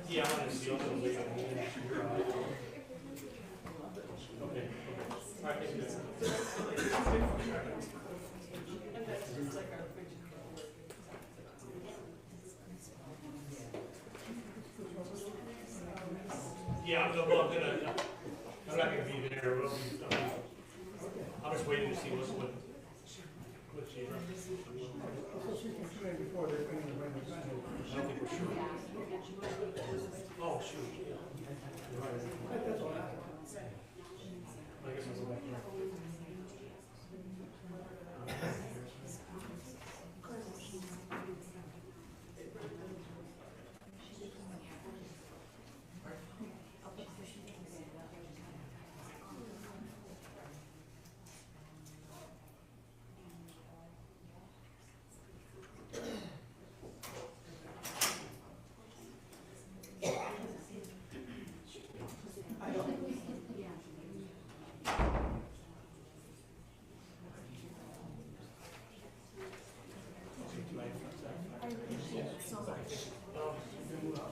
Yeah, I want to see also. Okay. Okay. All right, thank you. Yeah, I'm not gonna be there. I'm just waiting to see what she. So she can come in before they're going to bring the gun. I don't think we're sure. Oh, shoot. Yeah. That's all I have. I guess I'll go back here.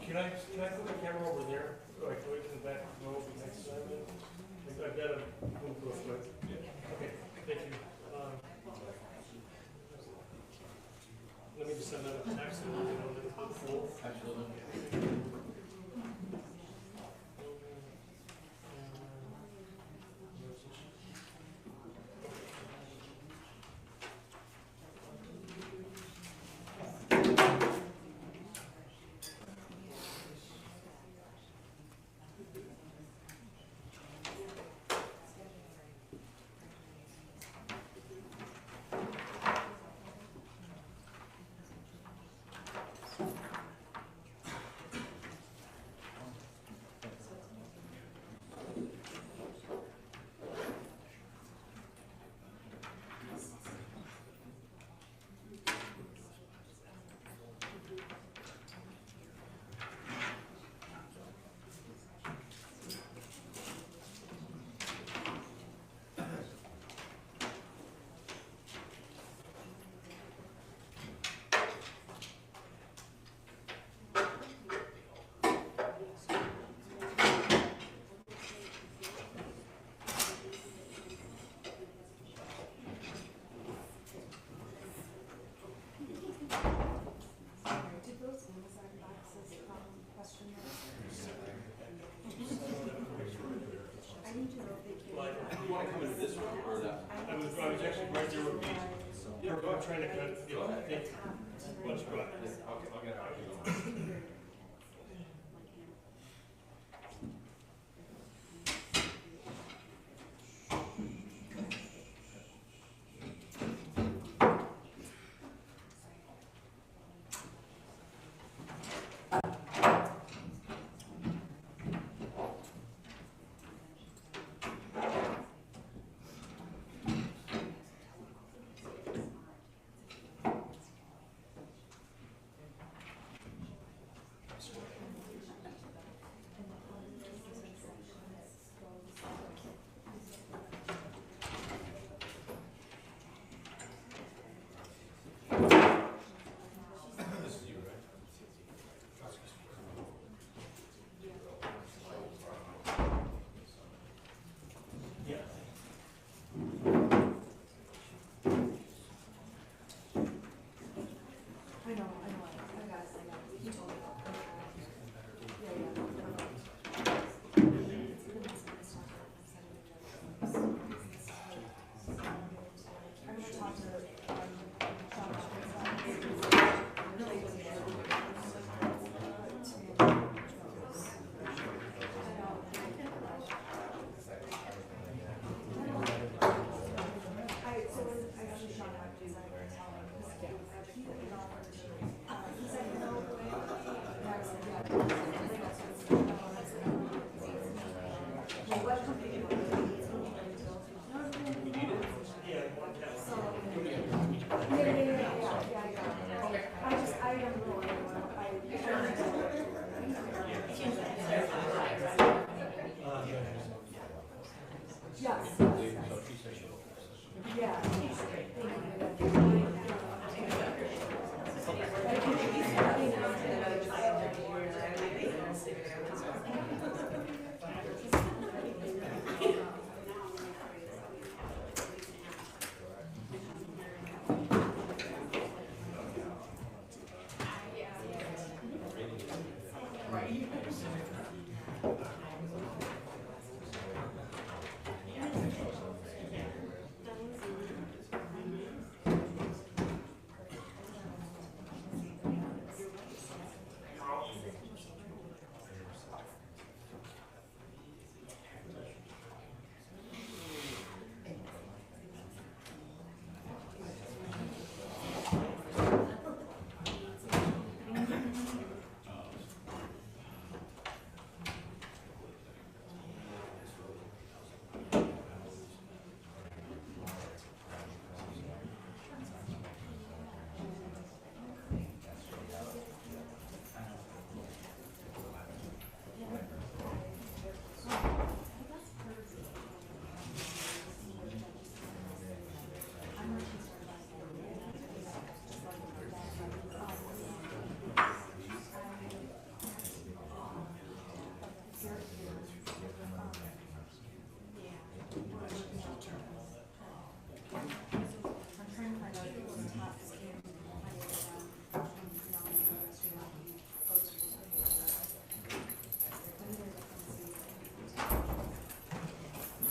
Can I put the camera over there? Like, go to the back row next time? I've got to move real quick. Okay, thank you. Let me just send that a text and let you know that it's full. Absolutely. I'm trying to cut it. Let's go ahead. I'll get out.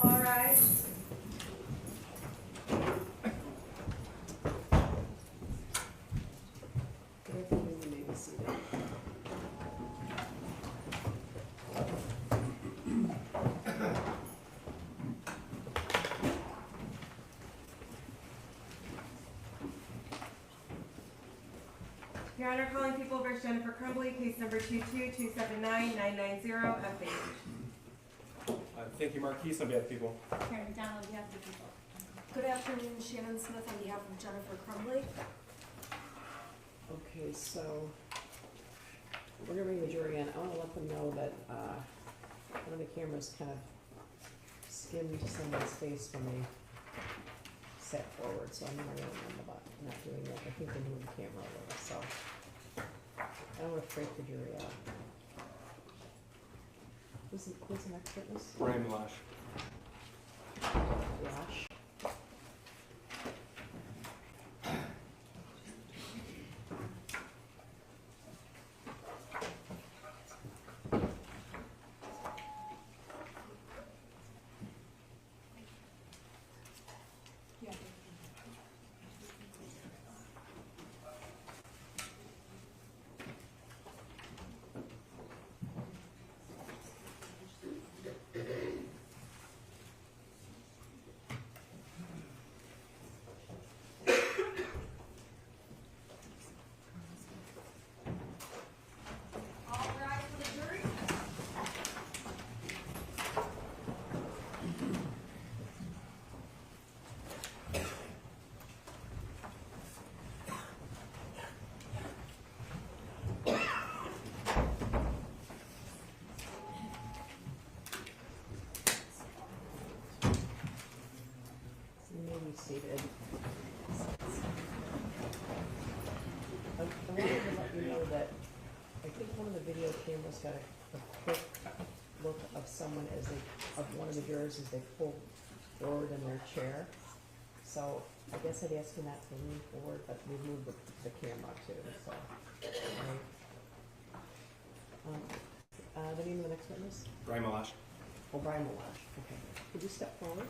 All right. Your Honor, calling People versus Jennifer Crumbley, case number 222799990, FH. Thank you, Marquise, on behalf of people. Karen McDonald, on behalf of the people. Good afternoon, Shannon Smith on behalf of Jennifer Crumbley. Okay, so we're gonna bring the jury in. I wanna let them know that, one of the cameras kind of skimmed someone's face when they sat forward, so I'm gonna warn them about not doing that. I think they moved the camera a little, so I don't wanna freak the jury out. Who's the next witness? Brian Lash. Lash. Seated. I wanted to let you know that I think one of the video cameras got a quick look of someone of one of the jurors as they pull forward in their chair. So I guess I'd ask you not to lean forward, but we moved the camera too, so. The name of the next witness? Brian Lash. Oh, Brian Malash, okay. Could you step forward?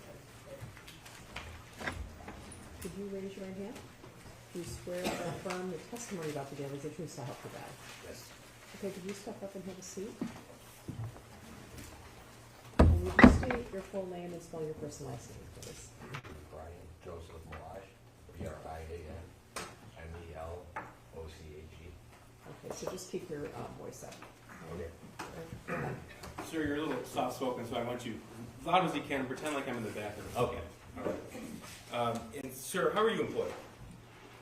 Could you raise your right hand? Do you swear or affirm the testimony about to give is the truth so help you God? Yes. Okay, could you step up and have a seat? And would you state your full name and spell your first and last name, please? Brian Joseph Malash, BRIAN, Okay, so just keep your voice up. Okay. Go ahead. Sir, you're a little soft-spoken, so I want you, as loud as you can, pretend like I'm in the bathroom. Okay. All right. And sir, how are you employed?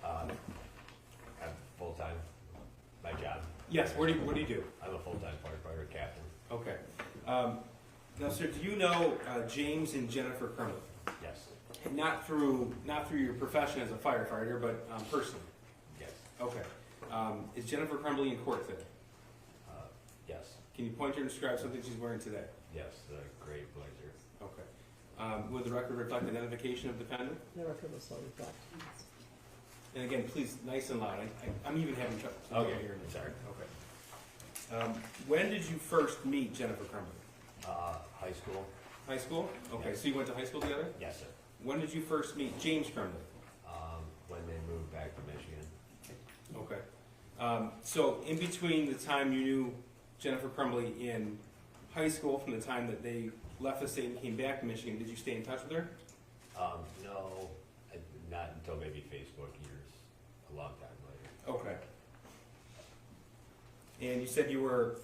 I'm full-time, my job. Yes, what do you do? I'm a full-time firefighter captain. Okay. Now, sir, do you know James and Jennifer Crumbley? Yes. Not through your profession as a firefighter, but personally? Yes. Okay. Is Jennifer Crumbley in court today? Yes. Can you point to and describe something she's wearing today? Yes, the gray blazer. Okay. Will the record reflect identification of defendant? The record will slow reflect. And again, please, nice and loud. I'm even having trouble Okay. hearing. Sorry. Okay. When did you first meet Jennifer Crumbley? High school? High school? Okay, Yes. so you went to high school together? Yes, sir. When did you first meet James Crumbley? When they moved back to Michigan. Okay. So in between the time you knew Jennifer Crumbley in high school, from the time that they left the state and came back to Michigan, did you stay in touch with her? No, not until maybe Facebook years, a long time later. Okay. And you said you were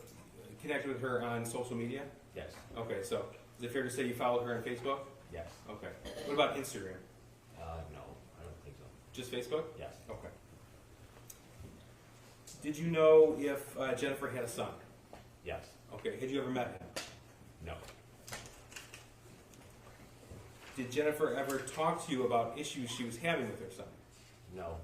connected with her on social media? Yes, Okay, so is it fair to say you followed her on Facebook? yes. Okay. What about Instagram? No, I don't think so. Just Facebook? Yes, Okay. Did you know if Jennifer had a son? yes, Okay. Had you ever met him? no, Did Jennifer ever talk to you about issues she was having with her son? no,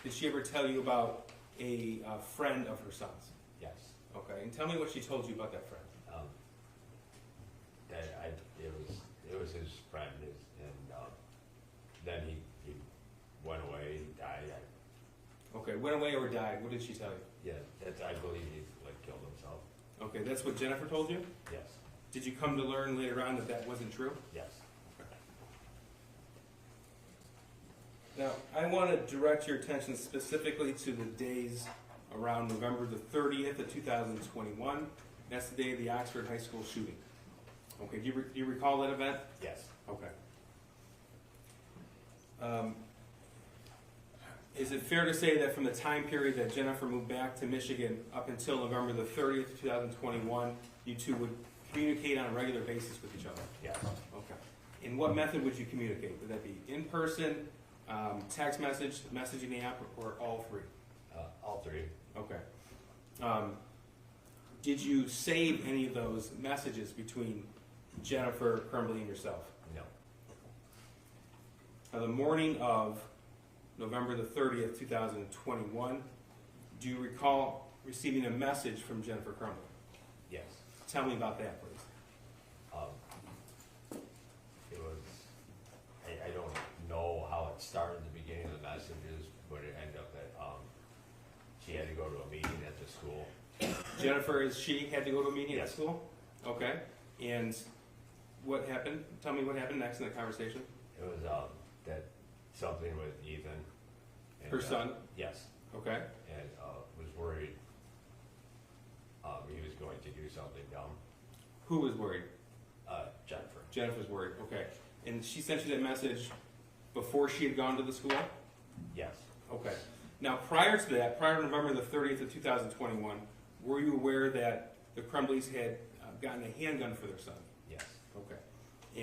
Did she ever tell you about a friend of her son's? yes. Okay. And tell me what she told you about that friend. It was his friend, and then he went away, he died. Okay. Went away or died? What did she tell you? Yeah, I believe he killed himself. Okay. That's what Jennifer told you? Yes, Did you come to learn later on that that wasn't true? yes. Now, I want to direct your attention specifically to the days around November the 30th of 2021. That's the day of the Oxford High School shooting. Okay, do you recall that event? Yes. Okay. Is it fair to say that from the time period that Jennifer moved back to Michigan up until November the 30th of 2021, you two would communicate on a regular basis with each other? Yes. Okay. In what method would you communicate? Would that be in person, text message, messaging app, or all three? All three. Okay. Did you save any of those messages between Jennifer Crumbley and yourself? No. Now, the morning of November the 30th, 2021, do you recall receiving a message from Jennifer Crumbley? Yes. Tell me about that, please. It was, I don't know how it started, the beginning of the messages, but it ended up that she had to go to a meeting at the school. Jennifer, is she had to go to a meeting at Yes. school? Okay. And what happened? Tell me what happened next in the conversation. It was that something with Ethan. And, Her son? Yes, Okay. and was worried he was going to do something dumb. Who was worried? Jennifer. Jennifer's worried. Okay. And she sent you that message before she had gone to the school? Yes, Okay. Now, prior to that, prior to November the 30th of 2021, were you aware that the Crumbleys had gotten a handgun for their son? yes, Okay.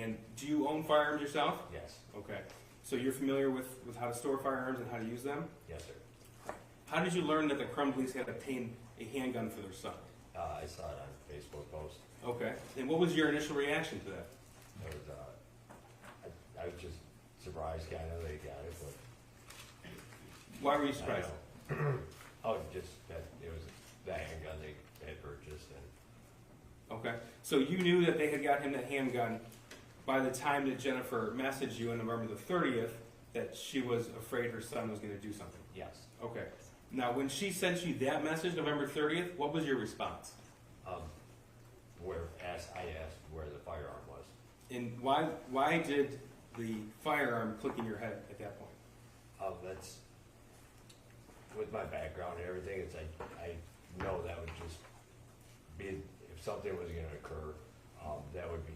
And do you own firearms yourself? yes, Okay. So you're familiar with how to store firearms and how to use them? yes, sir. How did you learn that the Crumbleys had obtained a handgun for their son? I saw it on Facebook post. Okay. And what was your initial reaction to that? It was, I was just surprised kind of they got it, but. Why were you I surprised? don't know. Oh, just that it was the handgun they had purchased, and Okay. So you knew that they had got him that handgun by the time that Jennifer messaged you on November the 30th that she was afraid her son was going to do something. yes. Okay. Now, when she sent you that message, November 30th, what was your response? I asked where the firearm was. And why did the firearm click in your head at that point? That's with my background and everything. It's like I know that would just be if something was going to occur, that would be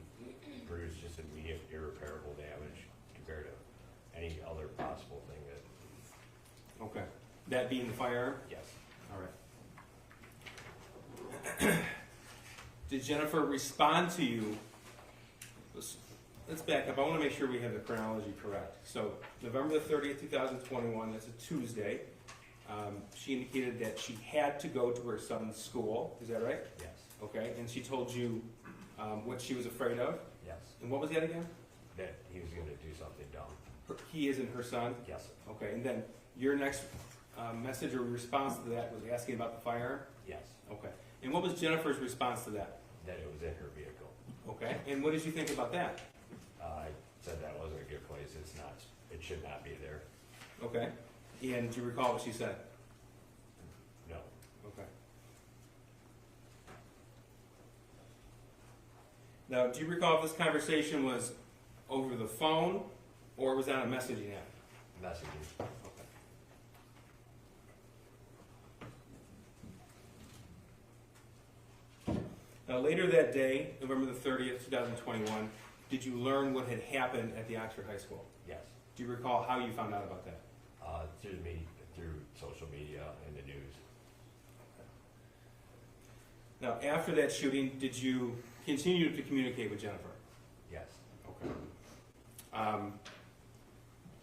produce just immediate irreparable damage compared to any other possible thing that. Okay. That being the firearm? Yes. All right. Did Jennifer respond to you? Let's back up. I want to make sure we have the chronology correct. So, November the 30th, 2021, that's a Tuesday. She indicated that she had to go to her son's school. Is that right? Yes. Okay. And she told you what she was afraid of? Yes. And what was that again? That he was going to do something dumb. He isn't her son? Yes, sir. Okay. And then your next message or response to that was asking about the firearm? Yes. Okay. And what was Jennifer's response to that? That it was in her vehicle. Okay. And what did you think about that? I said that wasn't a good place. It's not. It should not be there. Okay. And do you recall what she said? No. Okay. Now, do you recall if this conversation was over the phone or was on a messaging app? Messages. Okay. Now, later that day, November the 30th, 2021, did you learn what had happened at the Oxford High School? Yes. Do you recall how you found out about that? Through social media and the news. Now, after that shooting, did you continue to communicate with Jennifer? Yes. Okay.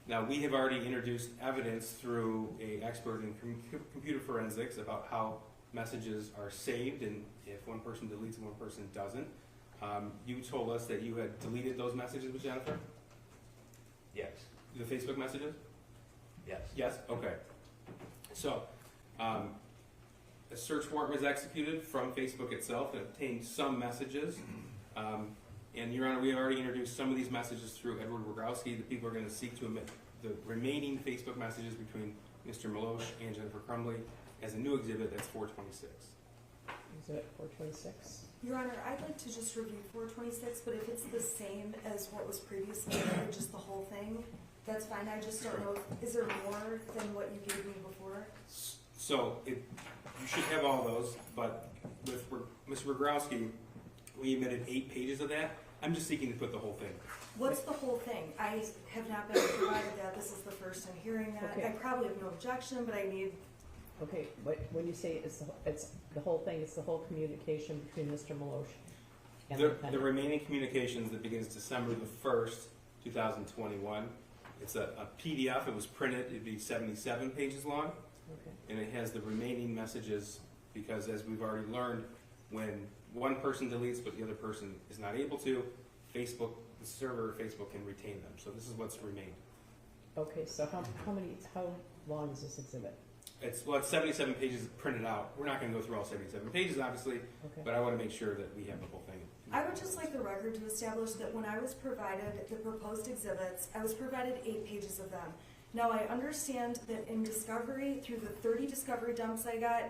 Now, we have already introduced evidence through an expert in computer forensics about how messages are saved and if one person deletes and one person doesn't. You told us that you had deleted those messages with Jennifer? Yes. The Facebook messages? Yes. Yes? Okay. So, a search warrant was executed from Facebook itself and obtained some messages. And Your Honor, we have already introduced some of these messages through Edward Wogrowski. The people are going to seek to omit the remaining Facebook messages between Mr. Milosh and Jennifer Crumbley as a new exhibit. That's 426. Exhibit 426. Your Honor, I'd like to just review 426, but if it's the same as what was previously, or just the whole thing, that's fine. I just don't know, is there more than what you gave me before? So, you should have all those, but with Mr. Wogrowski, we omitted 8 pages of that. I'm just seeking to put the whole thing. What's the whole thing? I have not been provided that. This is the first I'm hearing that. Okay. I probably have no objection, but I need, Okay, when you say it's the whole thing, it's the whole communication between Mr. Milosh and the The defendant. remaining communications that begins December the 1st, 2021. It's a PDF. It was printed. It'd be 77 pages long. Okay. And it has the remaining messages because, as we've already learned, when one person deletes but the other person is not able to, Facebook, the server of Facebook can retain them. So this is what's remained. Okay, so how long is this exhibit? It's 77 pages printed out. We're not going to go through all 77 pages, obviously, Okay. but I want to make sure that we have the whole thing. I would just like the record to establish that when I was provided the proposed exhibits, I was provided 8 pages of them. Now, I understand that in discovery, through the 30 discovery dumps I got,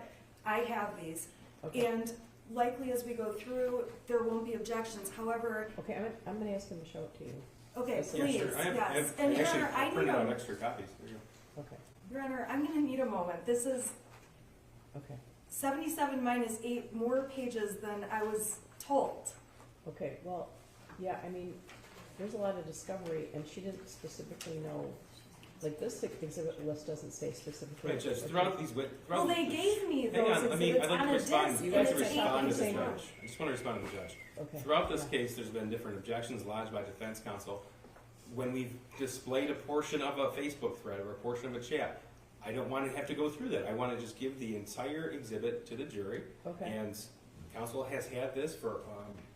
I have these. Okay. And likely as we go through, there won't be objections. However, Okay, I'm going to ask him to show it to you. okay, Yes, please, Yeah, sure. I yes. And Your actually Honor, I need printed out a, extra copies. There you go. Okay, Your Honor, I'm gonna need a moment. This is okay, 77 minus 8 more pages than I was told. okay, well, yeah, I mean, there's a lot of discovery, and she didn't specifically know, like, this exhibit list doesn't say specifically. Right, Judge, throughout these Well, they gave me Hang those on, I'd exhibits like on to a respond. disc, You I'd and like to it's guys are respond to eight the pages long. judge. I just want to respond to the judge. Okay. Throughout this Yeah. case, there's been different objections lodged by defense counsel. When we've displayed a portion of a Facebook thread or a portion of a chat, I don't want to have to go through that. I want to just give the entire exhibit to the jury. Okay, And counsel has had this for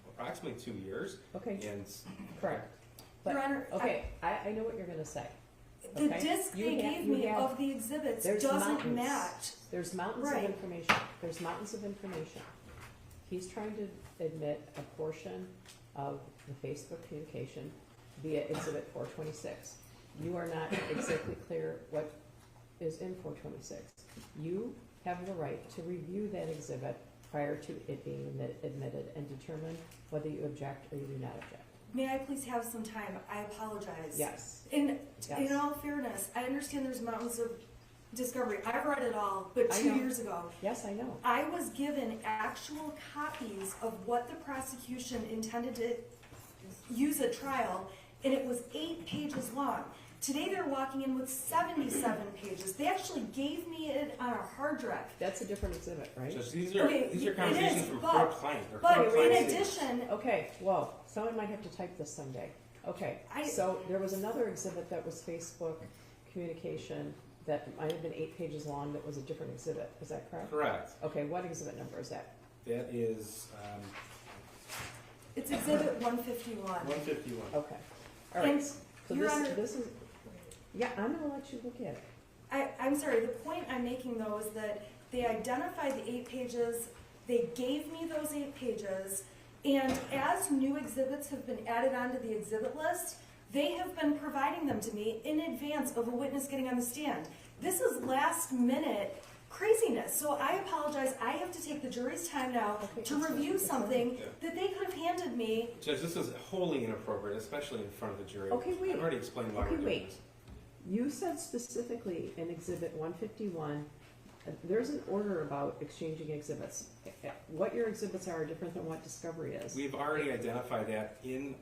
approximately 2 years. okay, And correct. But, Your Honor, okay, I know what you're going to say. the Okay. disc You they have- gave you me have- of the exhibits there's doesn't mountains. match. There's mountains Right. of information. There's mountains of information. He's trying to admit a portion of the Facebook communication via Exhibit 426. You are not exactly clear what is in 426. You have the right to review that exhibit prior to it being admitted and determine whether you object or you do not object. May I please have some time? I apologize. Yes. In Yes. all fairness, I understand there's mountains of discovery. I've read it all, but I 2 know. years ago. Yes, I know. I was given actual copies of what the prosecution intended to use at trial, and it was 8 pages long. Today they're walking in with 77 pages. They actually gave me it on a hard drive. That's a different exhibit, right? Judge, these are Okay, these it are conversations is, from but- court client or But court in client. addition, Okay, whoa, someone might have to type this someday. Okay, I- so there was another exhibit that was Facebook communication that might have been 8 pages long that was a different exhibit, is that correct? Correct. Okay, what exhibit number is that? That is it's exhibit 151. 151. Okay, all right, And, so Your Honor- this is, yeah, I'm gonna let you look at it. I'm sorry, the point I'm making though is that they identified the 8 pages, they gave me those 8 pages, and as new exhibits have been added onto the exhibit list, they have been providing them to me in advance of a witness getting on the stand. This is last minute craziness. So I apologize. I have to take the jury's time now Okay, to that's fine. review That's fine. something Yeah. that they could have handed me. Judge, this is wholly inappropriate, especially in front of the jury. Okay, wait. I've already explained why Okay, we're doing wait. this. You said specifically in Exhibit 151, there's an order about exchanging exhibits. What your exhibits are different than what discovery is. We've already identified that in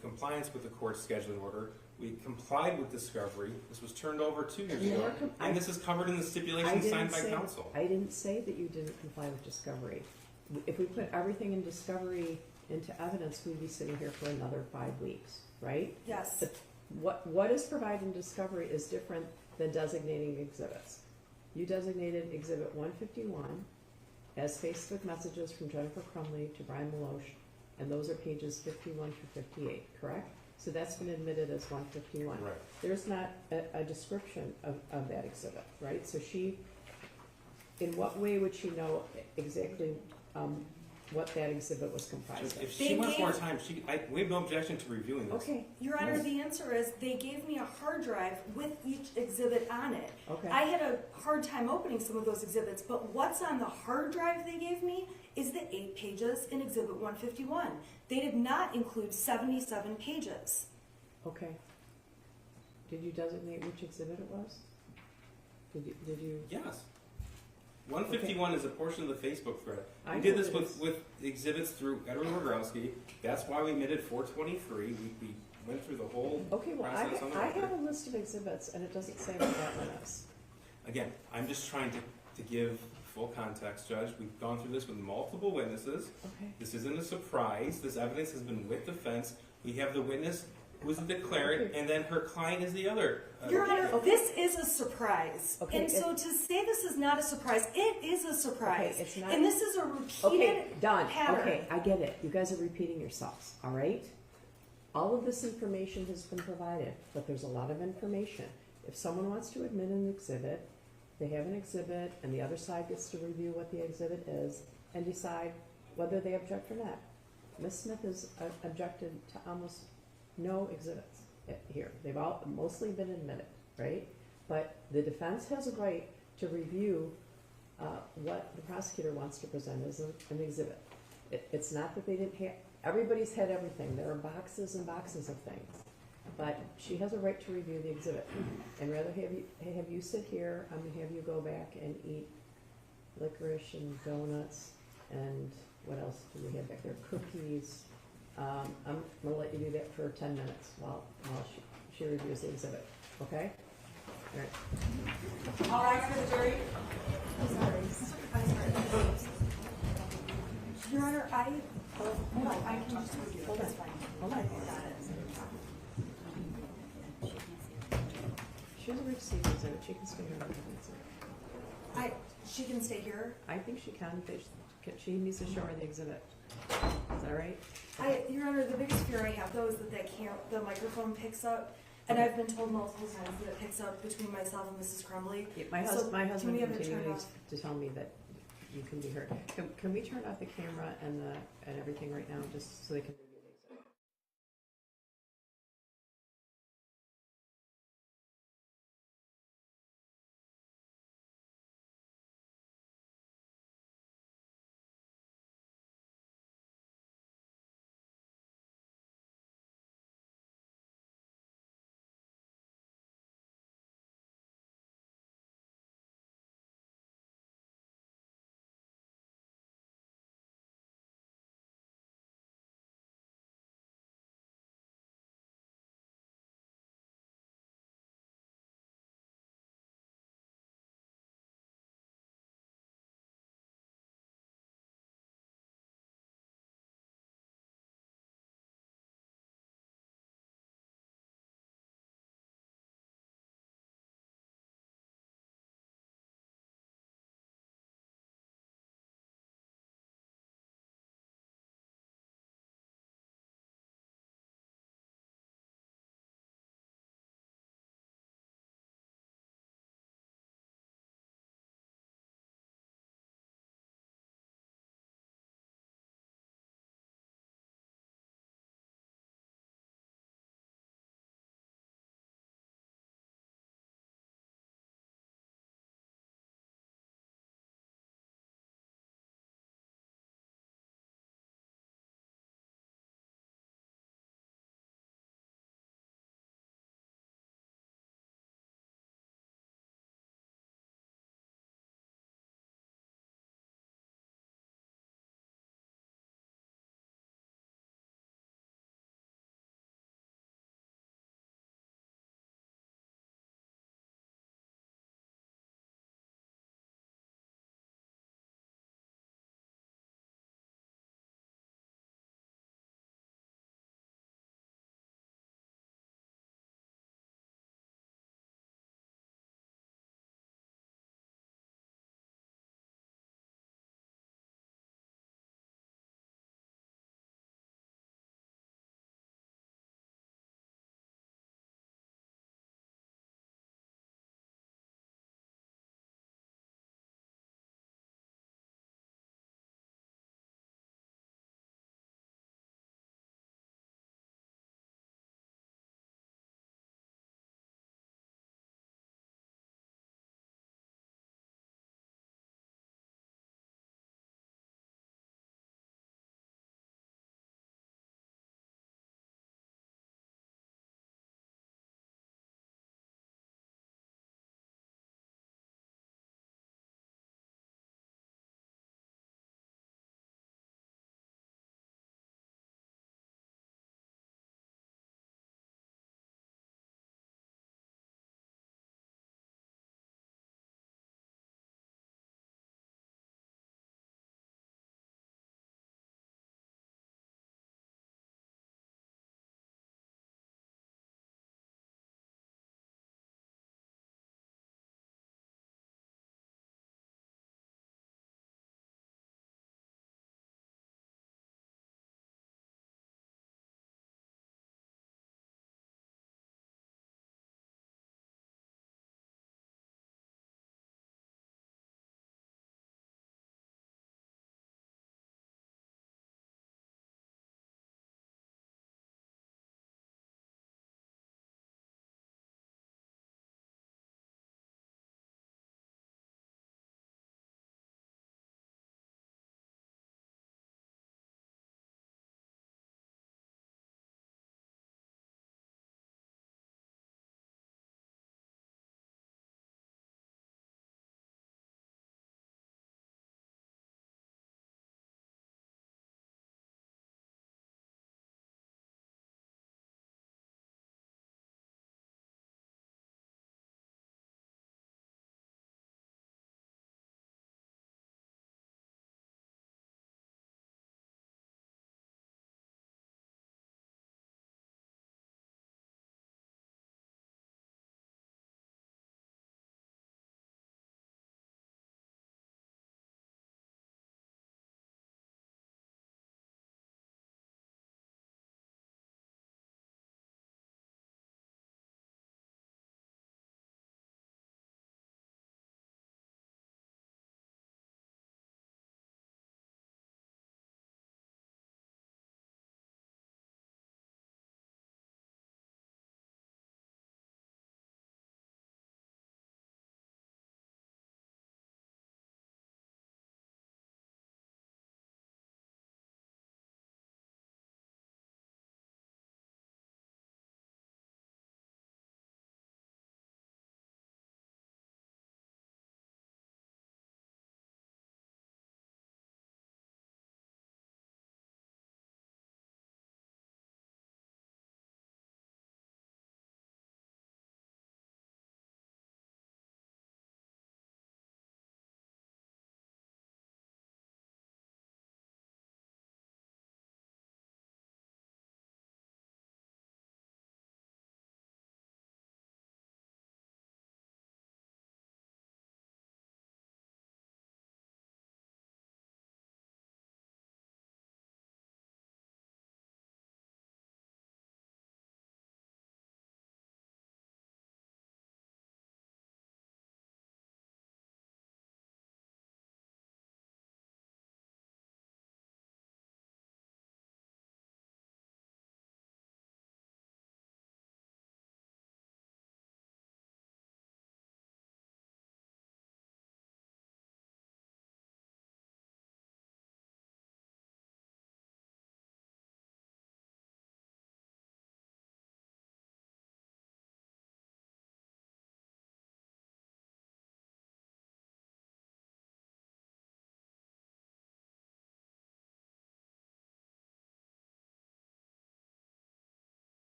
compliance with the court's scheduling order. We complied with discovery. This was turned over 2 years You ago. never com- And this is covered in the I stipulation didn't signed by say- counsel. I didn't say that you didn't comply with discovery. If we put everything in discovery into evidence, we'd be sitting here for another 5 weeks, right? Yes. But what is provided in discovery is different than designating exhibits. You designated Exhibit 151 as Facebook messages from Jennifer Crumbley to Brian Meloche, and those are pages 51 through 58, correct? So that's been admitted as 151. Right. There's not a description of that exhibit, right? So in what way would she know exactly what that exhibit was comprised If of? she They wants more gave- time, we have no objection to reviewing this. Okay, Your Honor, the answer is they gave me a hard drive with each exhibit on it. okay. I had a hard time opening some of those exhibits, but what's on the hard drive they gave me is the 8 pages in Exhibit 151. They did not include 77 pages. Okay. Did you designate which exhibit it was? Did you? Yes. 151 is a portion of the Facebook thread. I We did know this it is. with exhibits through Edward Rogowski. That's why we admitted 423. We went through the whole Okay, well, process on the I have record. a list of exhibits, and it doesn't say what that one is. Again, I'm just trying to give full context, Judge. We've gone through this with multiple witnesses. Okay. This isn't a surprise. This evidence has been with defense. We have the witness who is the declarant, Okay. and then her client is the other. Your Honor, okay. this is a surprise. Okay, And so to say this is not a surprise, it is a surprise. Okay, it's not- And this is a repeated Okay, done. pattern. Okay, I get it. You guys are repeating yourselves, all right? All of this information has been provided, but there's a lot of information. If someone wants to admit an exhibit, they have an exhibit, and the other side gets to review what the exhibit is and decide whether they object or not. Ms. Smith has objected to almost no exhibits here. They've all mostly been admitted, right? But the defense has a right to review what the prosecutor wants to present as an exhibit. It's not that they didn't have, everybody's had everything. There are boxes and boxes of things. But she has a right to review the exhibit. And rather have you sit here, I'm gonna have you go back and eat licorice and donuts and what else do we have back there? Cookies. I'm gonna let you do that for 10 minutes while she reviews the exhibit, okay? All right. All right, for the jury. I'm sorry. Your Honor, no, I can just review it. That's fine. Hold on. Got it. She has a right to see the exhibit, she can stay here and review the exhibit. She can stay here. I think she can, but she needs to show her the exhibit. Is that right? Your Honor, the biggest fear I have though is that the microphone picks up, and I've been told multiple times that it picks up between myself and Mrs. Crumbley. Yeah, my So, husband can we have it continues turned off? to tell me that you can be heard. Can we turn off the camera and everything right now, just so they can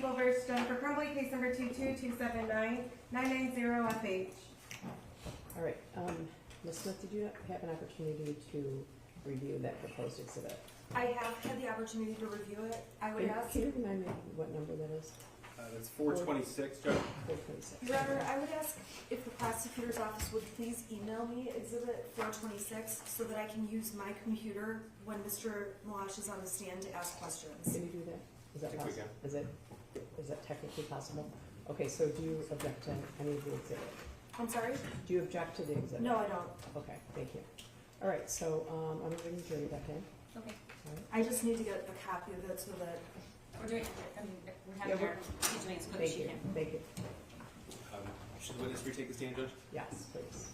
People versus Jennifer Crumbley, case number 22279-990FH. All right, Ms. Smith, did you have an opportunity to review that proposed exhibit? I have had the opportunity to review it. I would ask, Can you remind me what number that is? That's 426, Judge. 426. Your Honor, I would ask if the prosecutor's office would please email me exhibit 426 so that I can use my computer when Mr. Malash is on the stand to ask questions. Can you do that? Is that I think we possible? Is that technically possible? Okay, so do you object to any of the exhibit? I'm sorry? Do you object to the exhibit? No, I don't. Okay, thank you. All right, so I'm going to bring the jury back in. Okay, All right. I just need to get a copy of it so that, we're doing, we're having Yeah, our, she's doing as quick as Thank she you, can. thank you. Should the witness retake the stand, Judge? Yes, please.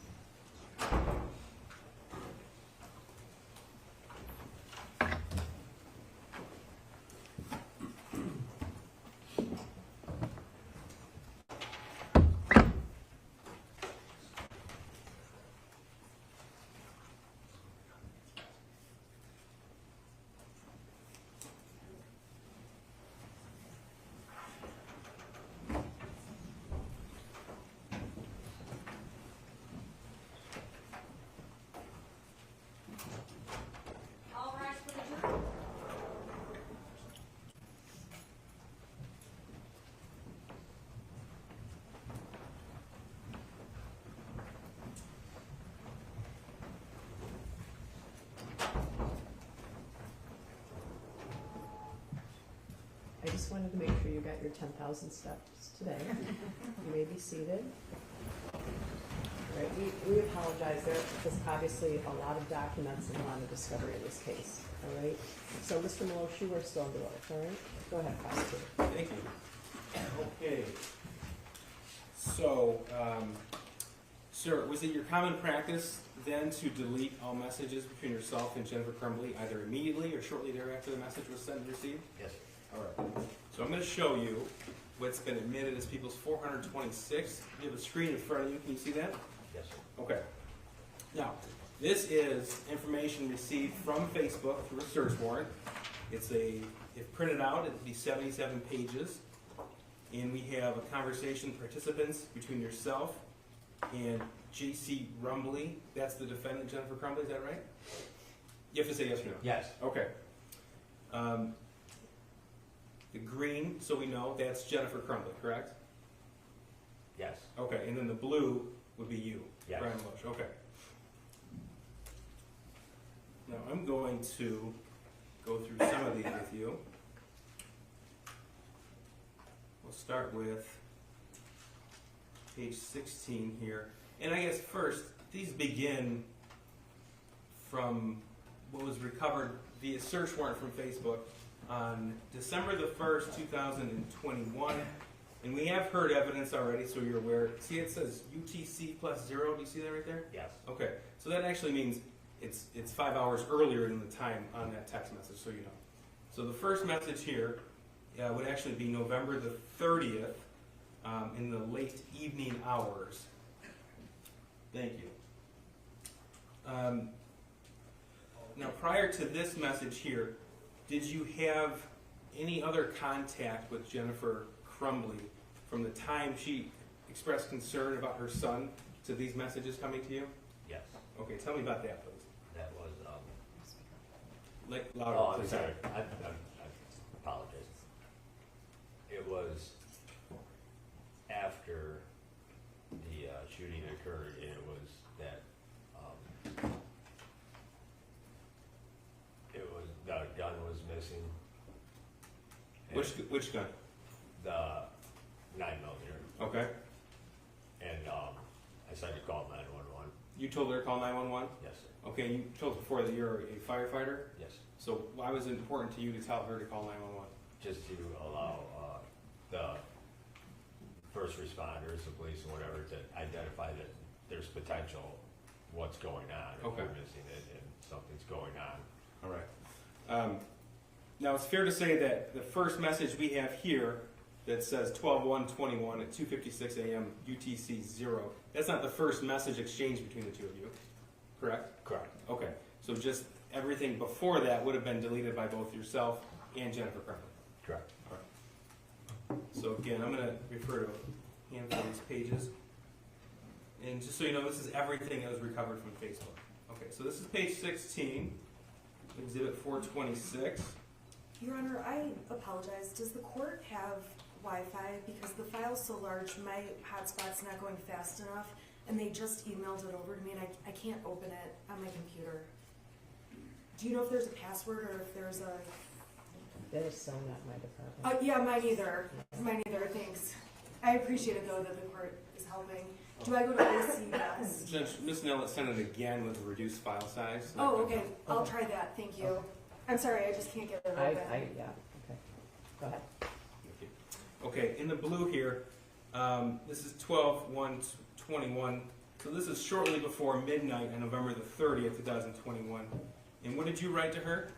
All rise for the jury. I just wanted to make sure you got your 10,000 steps today. You may be seated. All right, we apologize. There's obviously a lot of documents and a lot of discovery in this case. All right. So, Mr. Malosh, you are still under oath. All right. Go ahead, prosecutor. Thank you. Okay. So, sir, was it your common practice then to delete all messages between yourself and Jennifer Crumbley either immediately or shortly thereafter the message was sent and received? Yes, sir. All right. So I'm going to show you what's been admitted as People's 426. You have a screen in front of you. Can you see that? Yes, sir. Okay. Now, this is information received from Facebook through a search warrant. If printed out, it'd be 77 pages. And we have a conversation participants between yourself and J.C. Rumbley. That's the defendant, Jennifer Crumbley, is that right? You have to say yes or no. Yes. Okay. The green, so we know, that's Jennifer Crumbley, correct? Yes. Okay, and then the blue would be you, Yes. Brian Loesch. Okay. Now I'm going to go through some of these with you. We'll start with page 16 here. And I guess first, these begin from what was recovered via search warrant from Facebook on December the 1st, 2021. And we have heard evidence already, so you're aware. See, it says UTC +0. Do you see that right there? Yes. Okay, so that actually means it's 5 hours earlier than the time on that text message, so you know. So the first message here would actually be November the 30th in the late evening hours. Thank you. Now, prior to this message here, did you have any other contact with Jennifer Crumbley from the time she expressed concern about her son to these messages coming to you? Yes. Okay, tell me about that, please. That was, Like, louder, oh, I'm please. sorry. I apologize. It was after the shooting occurred, and it was that the gun was missing. And Which gun? the 9mm. Okay. And I said to call 911. You told her to call 911? Yes, sir. Okay, you told before that you're a firefighter? Yes. So why was it important to you to tell her to call 911? Just to allow the first responders, the police, and whatever, to identify that there's potential what's going on. If Okay. we're missing it and something's going on. All right. Now, it's fair to say that the first message we have here that says 12/1/21 at 2:56 a.m. UTC 0, that's not the first message exchange between the two of you, correct? Correct. Okay, so just everything before that would have been deleted by both yourself and Jennifer Crumbley. Correct. All right. So again, I'm gonna refer to a handful of these pages. And just so you know, this is everything that was recovered from Facebook. Okay, so this is page 16, exhibit 426. Your Honor, I apologize. Does the court have Wi-Fi? Because the file's so large, my hotspot's not going fast enough, and they just emailed it over to me, and I can't open it on my computer. Do you know if there's a password or if there's a... That is so not my department. Yeah, mine either. Mine either, thanks. I appreciate it, though, that the court is helping. Do I go to OCS? Judge, Ms. Nellett sent it again with a reduced file size. Oh, okay. I'll try that. Thank you. I'm sorry, I just can't get it open. Yeah, okay. Go ahead. Okay, in the blue here, this is 12/1/21. So this is shortly before midnight on November the 30th, 2021. And what did you write to her?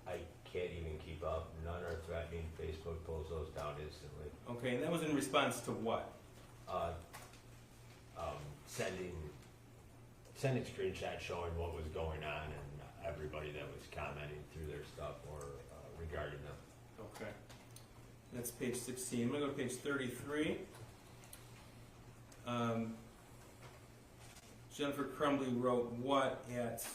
I can't even keep up. None are threatening. Facebook pulls those down instantly. Okay, and that was in response to what? Sending screenshots showing what was going on and everybody that was commenting through their stuff or regarding them. Okay. That's page 16. I'm going to go to page 33. Jennifer Crumbley wrote what at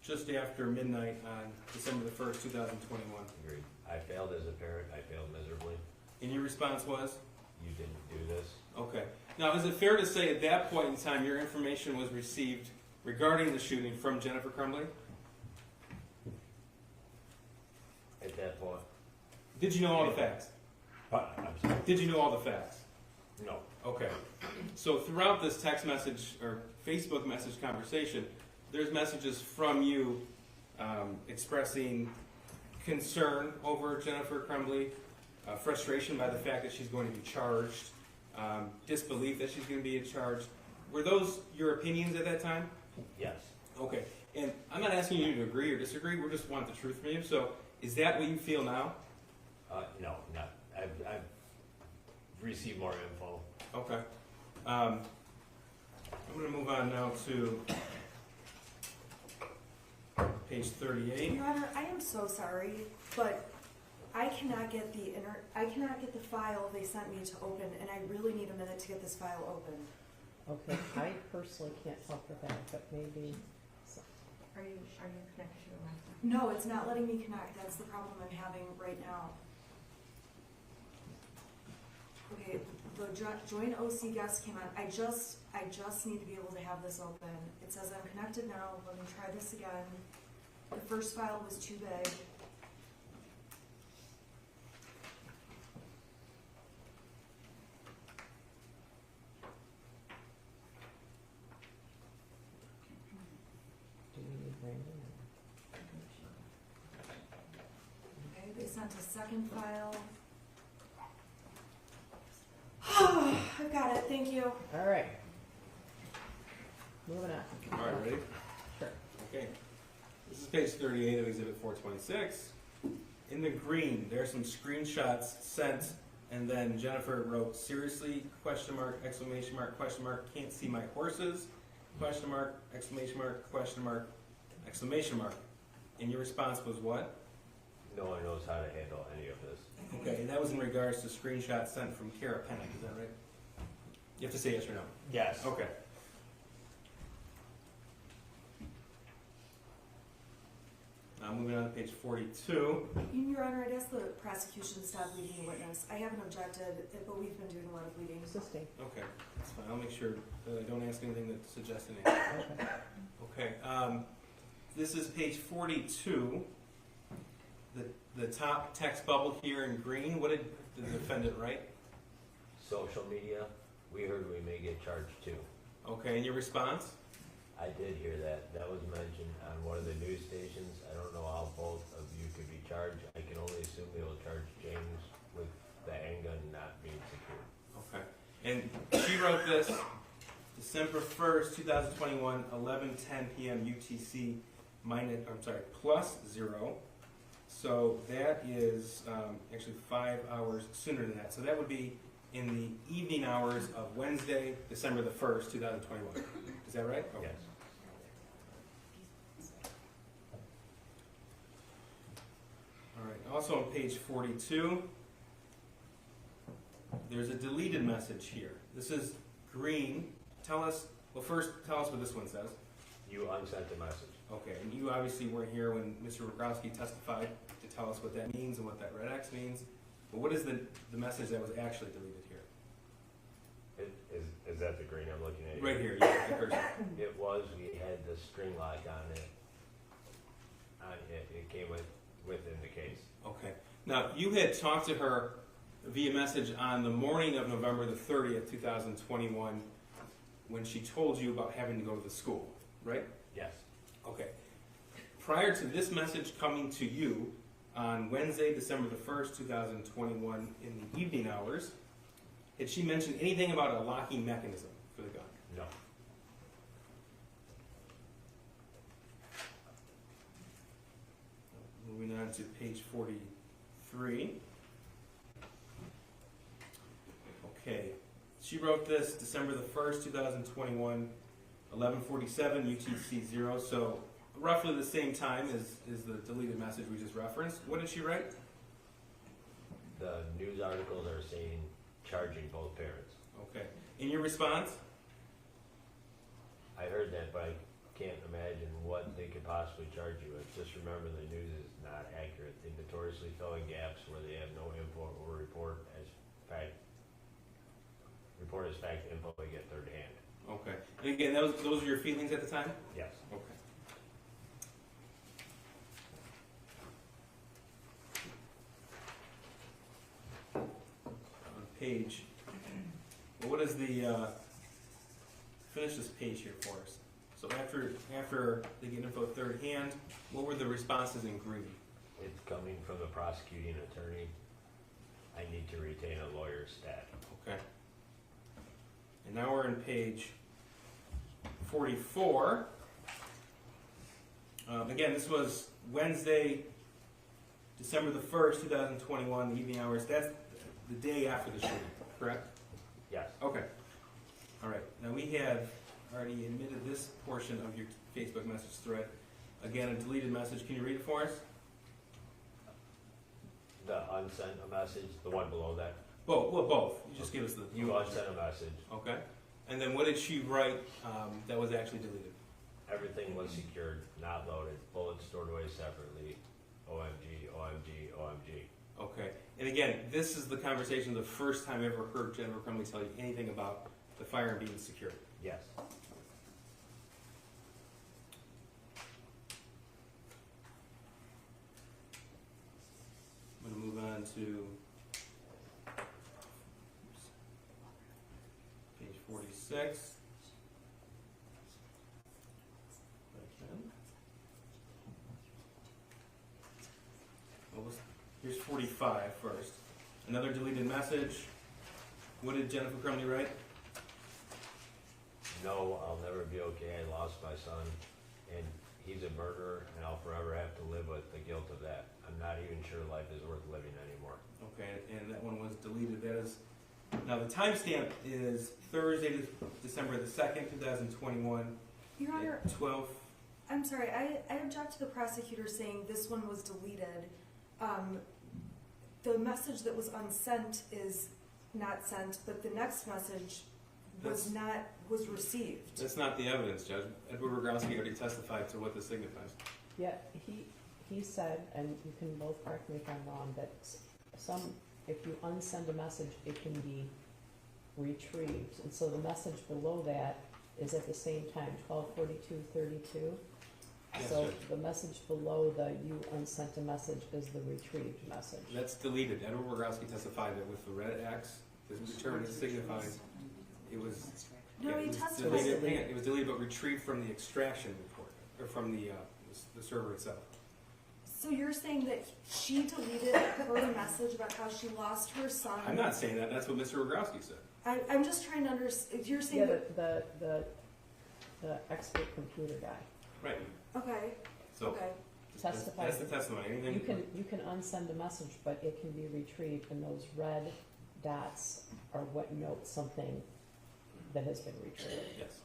just after midnight on December the 1st, 2021. Agreed. I failed as a parent. I failed miserably. And your response was? You didn't do this. Okay. Now, is it fair to say at that point in time your information was received regarding the shooting from Jennifer Crumbley? At that point. Did you know all the facts? I'm sorry. Did you know all the facts? No. Okay. So throughout this text message or Facebook message conversation, there's messages from you expressing concern over Jennifer Crumbley, frustration by the fact that she's going to be charged, disbelief that she's going to be charged. Were those your opinions at that time? Yes. Okay. And I'm not asking you to agree or disagree. We just want the truth from you. So is that what you feel now? No, not. I've received more info. Okay. I'm going to move on now to page 38. Your Honor, I am so sorry, but I cannot get the file they sent me to open, and I really need a minute to get this file open. Okay, I personally can't help with that, but maybe, Are you connected to your Wi-Fi? No, it's not letting me connect. That's the problem I'm having right now. Okay, the joint OC guest came on. I just need to be able to have this open. It says I'm connected now. Let me try this again. The first file was too big. do we need Brandon? Okay, they sent a second file. I've got it. Thank you. All right. Moving on. All right, ready? Sure. Okay. This is page 38 of Exhibit 426. In the green, there are some screenshots sent, and then Jennifer wrote, seriously, question mark, exclamation mark, question mark, can't see my horses, question mark, exclamation mark, question mark, exclamation mark. And your response was what? No one knows how to handle any of this. Okay, and that was in regards to screenshots sent from Kara Pennick, is that right? You have to say yes or no. Yes. Okay. Now moving on to page 42. Your Honor, I'd ask the prosecution to stop leading the witness. I haven't objected, but we've been doing a lot of leading. Assisting. Okay, that's fine. I'll make sure that I don't ask anything that suggests anything. Okay. Okay, this is page 42. The top text bubble here in green, what did the defendant write? Social media, we heard we may get charged too. Okay, and your response? I did hear that. That was mentioned on one of the news stations. I don't know how both of you could be charged. I can only assume they will charge James with the handgun not being secured. Okay, and she wrote this December 1st, 2021, 11:10 p.m. UTC +0. So that is actually 5 hours sooner than that. So that would be in the evening hours of Wednesday, December the 1st, 2021. Is that right? Okay. Yes. All right. Also on page 42, there's a deleted message here. This is green. Tell us what this one says. You unsent a message. Okay, and you obviously weren't here when Mr. Robrowski testified to tell us what that means and what that red X means. But what is the message that was actually deleted here? Is that the green I'm looking at? Right here, yeah, the cursor. It was, we had the string lock on it. It came within the case. Okay. Now, you had talked to her via message on the morning of November the 30th, 2021, when she told you about having to go to the school, right? Yes. Okay. Prior to this message coming to you on Wednesday, December the 1st, 2021, in the evening hours, had she mentioned anything about a locking mechanism for the gun? No. Moving on to page 43. Okay. She wrote this December the 1st, 2021, 11:47 UTC 0. So roughly the same time as the deleted message we just referenced. What did she write? The news articles are saying charging both parents. Okay. In your response? I heard that, but I can't imagine what they could possibly charge you with. Just remember, the news is not accurate. They notoriously fill in gaps where they have no info or report as fact, info they get third hand. Okay. And again, those are your feelings at the time? Yes. Okay. On page, well, what is the, finish this page here for us. So after they get info third hand, what were the responses in green? It's coming from the prosecuting attorney. I need to retain a lawyer's stat. Okay. And now we're in page 44. Again, this was Wednesday, December the 1st, 2021, the evening hours. That's the day after the shooting, correct? Yes. Okay. All right. Now we have already admitted this portion of your Facebook message thread. Again, a deleted message. Can you read it for us? The unsent a message, the one below that. Both. Well, both. You just give us the. You unsent a message. Okay. And then what did she write that was actually deleted? Everything was secured, not loaded. Bullets stored away separately. OMG, OMG, OMG. Okay. And again, this is the conversation, the first time I ever heard Jennifer Crumbley tell you anything about the firearm being secured. Yes. I'm going to move on to page 46. Here's 45 first. Another deleted message. What did Jennifer Crumbley write? No, I'll never be okay. I lost my son, and he's a murderer, and I'll forever have to live with the guilt of that. I'm not even sure life is worth living anymore. Okay, and that one was deleted. That is, now the timestamp is Thursday, December the 2nd, 2021. Your Honor, At 12. I'm sorry, I object to the prosecutor saying this one was deleted. The message that was unsent is not sent, but the next message was received. That's not the evidence, Judge. Edward Robrowski already testified to what this signifies. Yeah, he said, and you can both correct me if I'm wrong, that if you unsend a message, it can be retrieved. And so the message below that is at the same time, 12:42:32. Yes, So Judge. the message below the you unsent a message is the retrieved message. That's deleted. Edward Robrowski testified that with the red X, this return is signified. It was, No, he it was testified. deleted. Hang on, it was deleted, but retrieved from the extraction report, or from the server itself. So you're saying that she deleted her message about how she lost her son? I'm not saying that. That's what Mr. Robrowski said. I'm just trying to understand. You're saying Yeah, that. the expert computer guy. Right. Okay. So Okay. Testified. that's the testimony. Anything? You can unsend a message, but it can be retrieved, and those red dots are what note something that has been retrieved, Yes.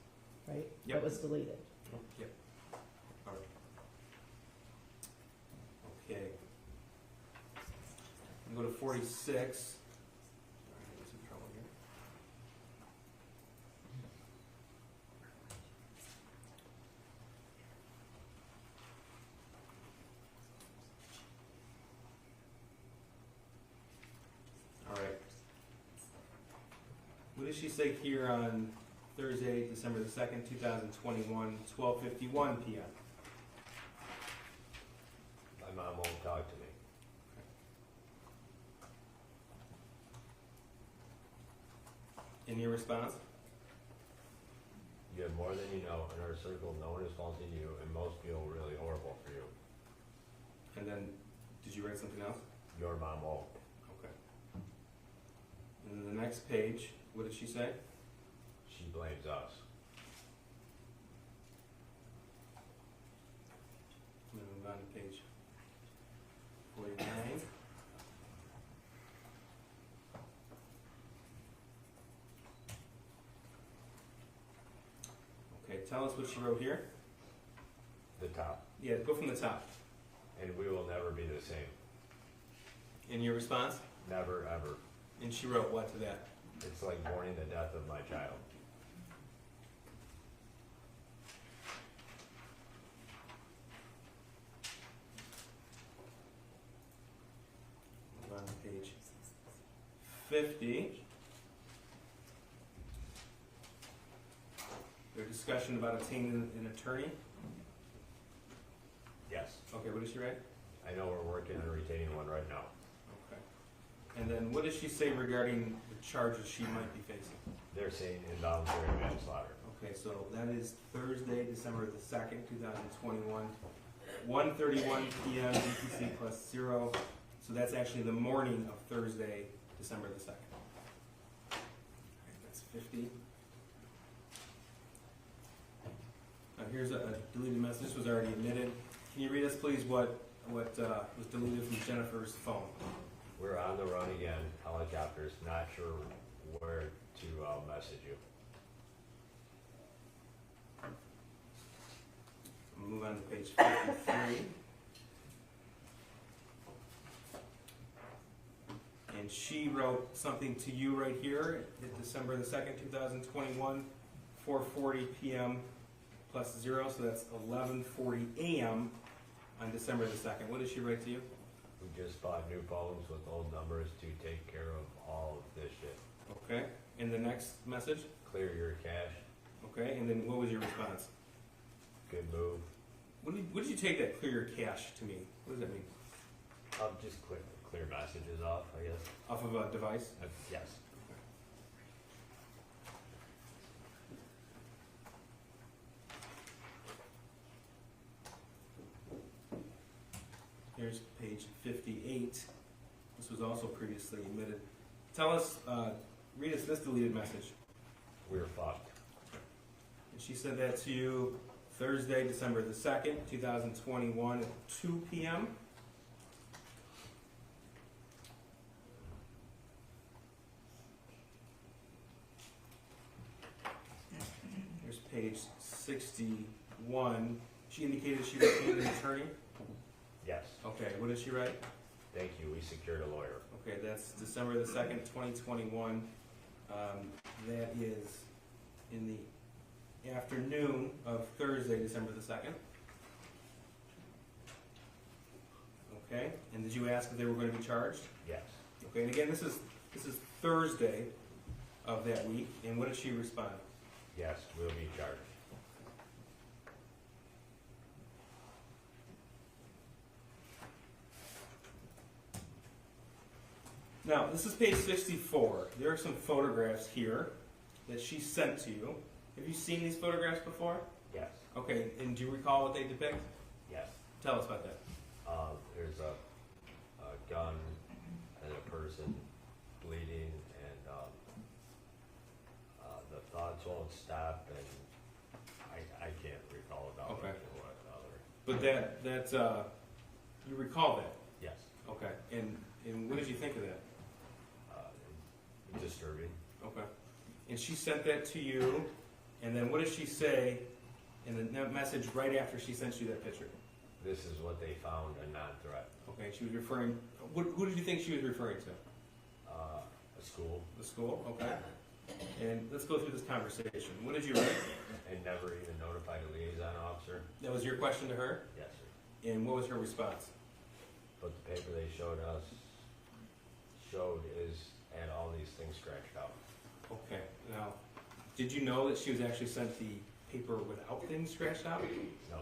right? Yep. That was deleted. Yep. All right. Okay. Go to 46. Sorry, I'm some trouble here. All right. What did she say here on Thursday, December the 2nd, 2021, 12:51 p.m.? My mom won't talk to me. In your response? You have more than you know. In our circle, no one is faulting you, and most feel really horrible for you. And then, did you write something else? Your mom won't. Okay. And then the next page, what did she say? She blames us. I'm gonna move on to page 49. Okay, tell us what she wrote here. The top. Yeah, go from the top. And we will never be the same. In your response? Never, ever. And she wrote what to that? It's like mourning the death of my child. Move on to page 50. Their discussion about obtaining an attorney. Yes. Okay, what did she write? I know we're working on retaining one right now. Okay. And then what does she say regarding the charges she might be facing? They're saying involuntary manslaughter. Okay, so that is Thursday, December the 2nd, 2021, 1:31 p.m. DPC plus 0. So that's actually the morning of Thursday, December the 2nd. All right, that's 50. Now here's a deleted message. This was already admitted. Can you read us, please, what was deleted from Jennifer's phone? We're on the run again, helicopters, not sure where to message you. We'll move on to page 53. And she wrote something to you right here at December the 2nd, 2021, 4:40 p.m. plus 0, so that's 11:40 a.m. on December the 2nd. What did she write to you? We just bought new phones with old numbers to take care of all of this shit. Okay. And the next message? Clear your cash. Okay. And then what was your response? Good move. What did you take that clear your cache to mean? What does that mean? Just clear messages off, I guess. Off of a device? Yes. Here's page 58. This was also previously admitted. Tell us, read us this deleted message. We're fucked. And she said that to you Thursday, December the 2nd, 2021 at 2 p.m. Here's page 61. She indicated she retained an attorney. Yes. Okay, what did she write? Thank you. We secured a lawyer. Okay, that's December the 2nd, 2021. That is in the afternoon of Thursday, December the 2nd. Okay, and did you ask if they were going to be charged? Yes. Okay, and again, this is Thursday of that week, and what did she respond? Yes, we'll be charged. Now, this is page 64. There are some photographs here that she sent to you. Have you seen these photographs before? Yes. Okay, and do you recall what they depict? Yes. Tell us about that. There's a gun and a person bleeding, and the thoughts won't stop, and I can't recall about Okay. one other. But that you recall that? Yes. Okay, and what did you think of that? Disturbing. Okay. And she sent that to you, and then what did she say in the message right after she sent you that picture? this is what they found, a non-threat. Okay, she was referring, who did you think she was referring to? A school, The school, okay. And let's go through this conversation. What did you write? and never even notified a liaison officer. That was your question to her? Yes, sir. And what was her response? But the paper they showed us had all these things scratched out. Okay, now, did you know that she was actually sent the paper without things scratched out? No.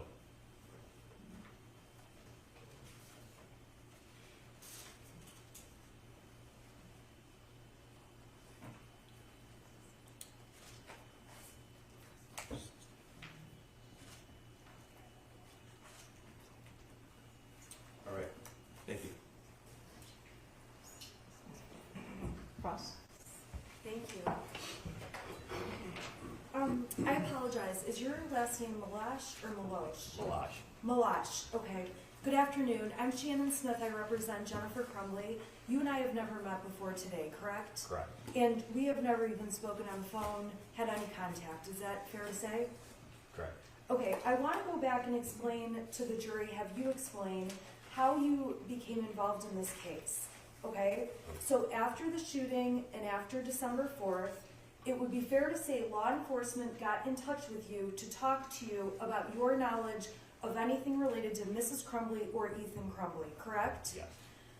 All right, thank you. Cross? Thank you. I apologize. Is your last name Malash or Malosh? Malash. Malash, okay. Good afternoon. I'm Shannon Smith. I represent Jennifer Crumbley. You and I have never met before today, correct? Correct. And we have never even spoken on the phone, had any contact. Is that fair to say? Correct. Okay, I want to go back and explain to the jury, have you explain how you became involved in this case, okay? So after the shooting and after December 4th, it would be fair to say law enforcement got in touch with you to talk to you about your knowledge of anything related to Mrs. Crumbley or Ethan Crumbley, correct? Yes.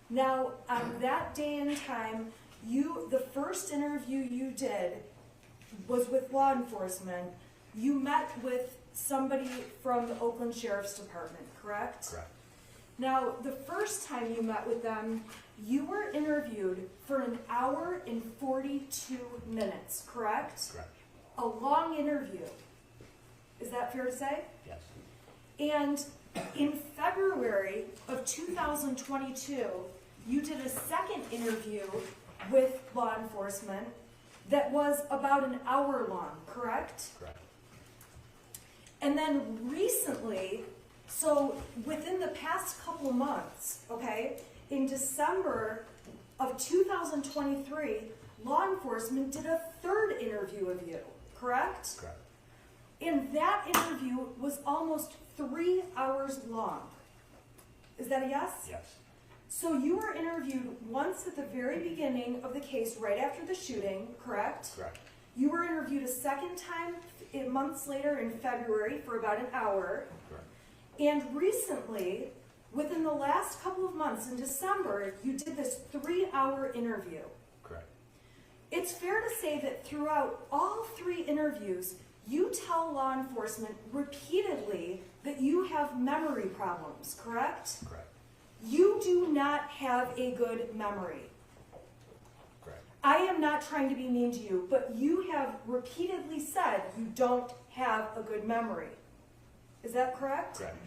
Now, on that day and time, the first interview you did was with law enforcement. You met with somebody from the Oakland Sheriff's Department, correct? Correct. Now, the first time you met with them, you were interviewed for 1 hour and 42 minutes, correct? Correct. A long interview. Is that fair to say? Yes. And in February of 2022, you did a second interview with law enforcement that was about 1 hour long, correct? Correct. And then recently, so within the past couple months, okay, in December of 2023, law enforcement did a third interview of you, correct? Correct. And that interview was almost 3 hours long. Is that a yes? Yes. So you were interviewed once at the very beginning of the case, right after the shooting, correct? Correct. You were interviewed a second time months later in February for about 1 hour. Correct. And recently, within the last couple of months in December, you did this 3-hour interview. Correct. It's fair to say that throughout all 3 interviews, you tell law enforcement repeatedly that you have memory problems, correct? Correct. You do not have a good memory. Correct. I am not trying to be mean to you, but you have repeatedly said you don't have a good memory. Is that correct? Correct.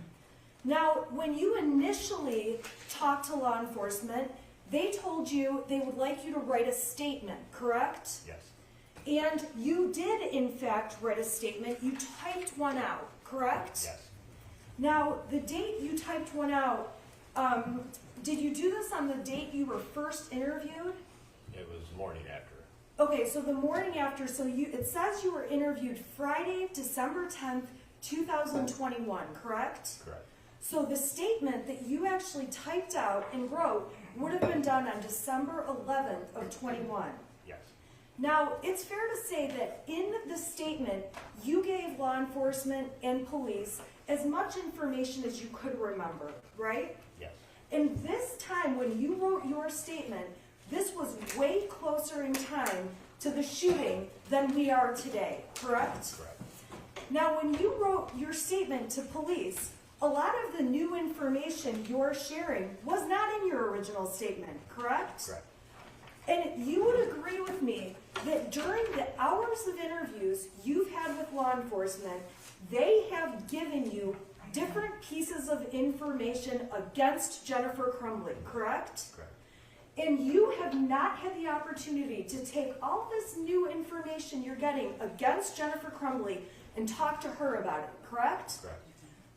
Now, when you initially talked to law enforcement, they told you they would like you to write a statement, correct? Yes. And you did, in fact, write a statement. You typed one out, correct? Yes. Now, the date you typed one out, did you do this on the date you were first interviewed? It was morning after. Okay, so the morning after, so it says you were interviewed Friday, December 10th, 2021, correct? Correct. So the statement that you actually typed out and wrote would have been done on December 11th of 21. Yes. Now, it's fair to say that in the statement, you gave law enforcement and police as much information as you could remember, right? Yes. And this time when you wrote your statement, this was way closer in time to the shooting than we are today, correct? Correct. Now, when you wrote your statement to police, a lot of the new information you're sharing was not in your original statement, correct? Correct. And you would agree with me that during the hours of interviews you've had with law enforcement, they have given you different pieces of information against Jennifer Crumbley, correct? Correct. And you have not had the opportunity to take all this new information you're getting against Jennifer Crumbley and talk to her about it, correct? Correct.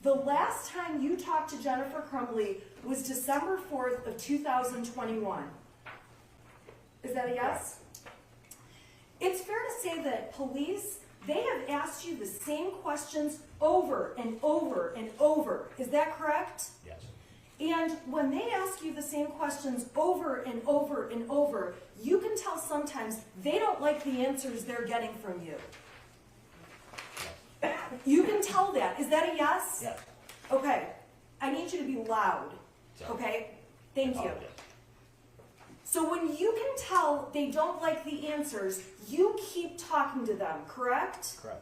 The last time you talked to Jennifer Crumbley was December 4th of 2021. Is that a yes? It's fair to say that police they have asked you the same questions over and over and over. Is that correct? Yes. And when they ask you the same questions over and over and over, you can tell sometimes they don't like the answers they're getting from you. You can tell that. Is that a yes? Yes. Okay. I need you to be loud. Sorry. Okay? Thank you. Apologize. So when you can tell they don't like the answers, you keep talking to them, correct? Correct.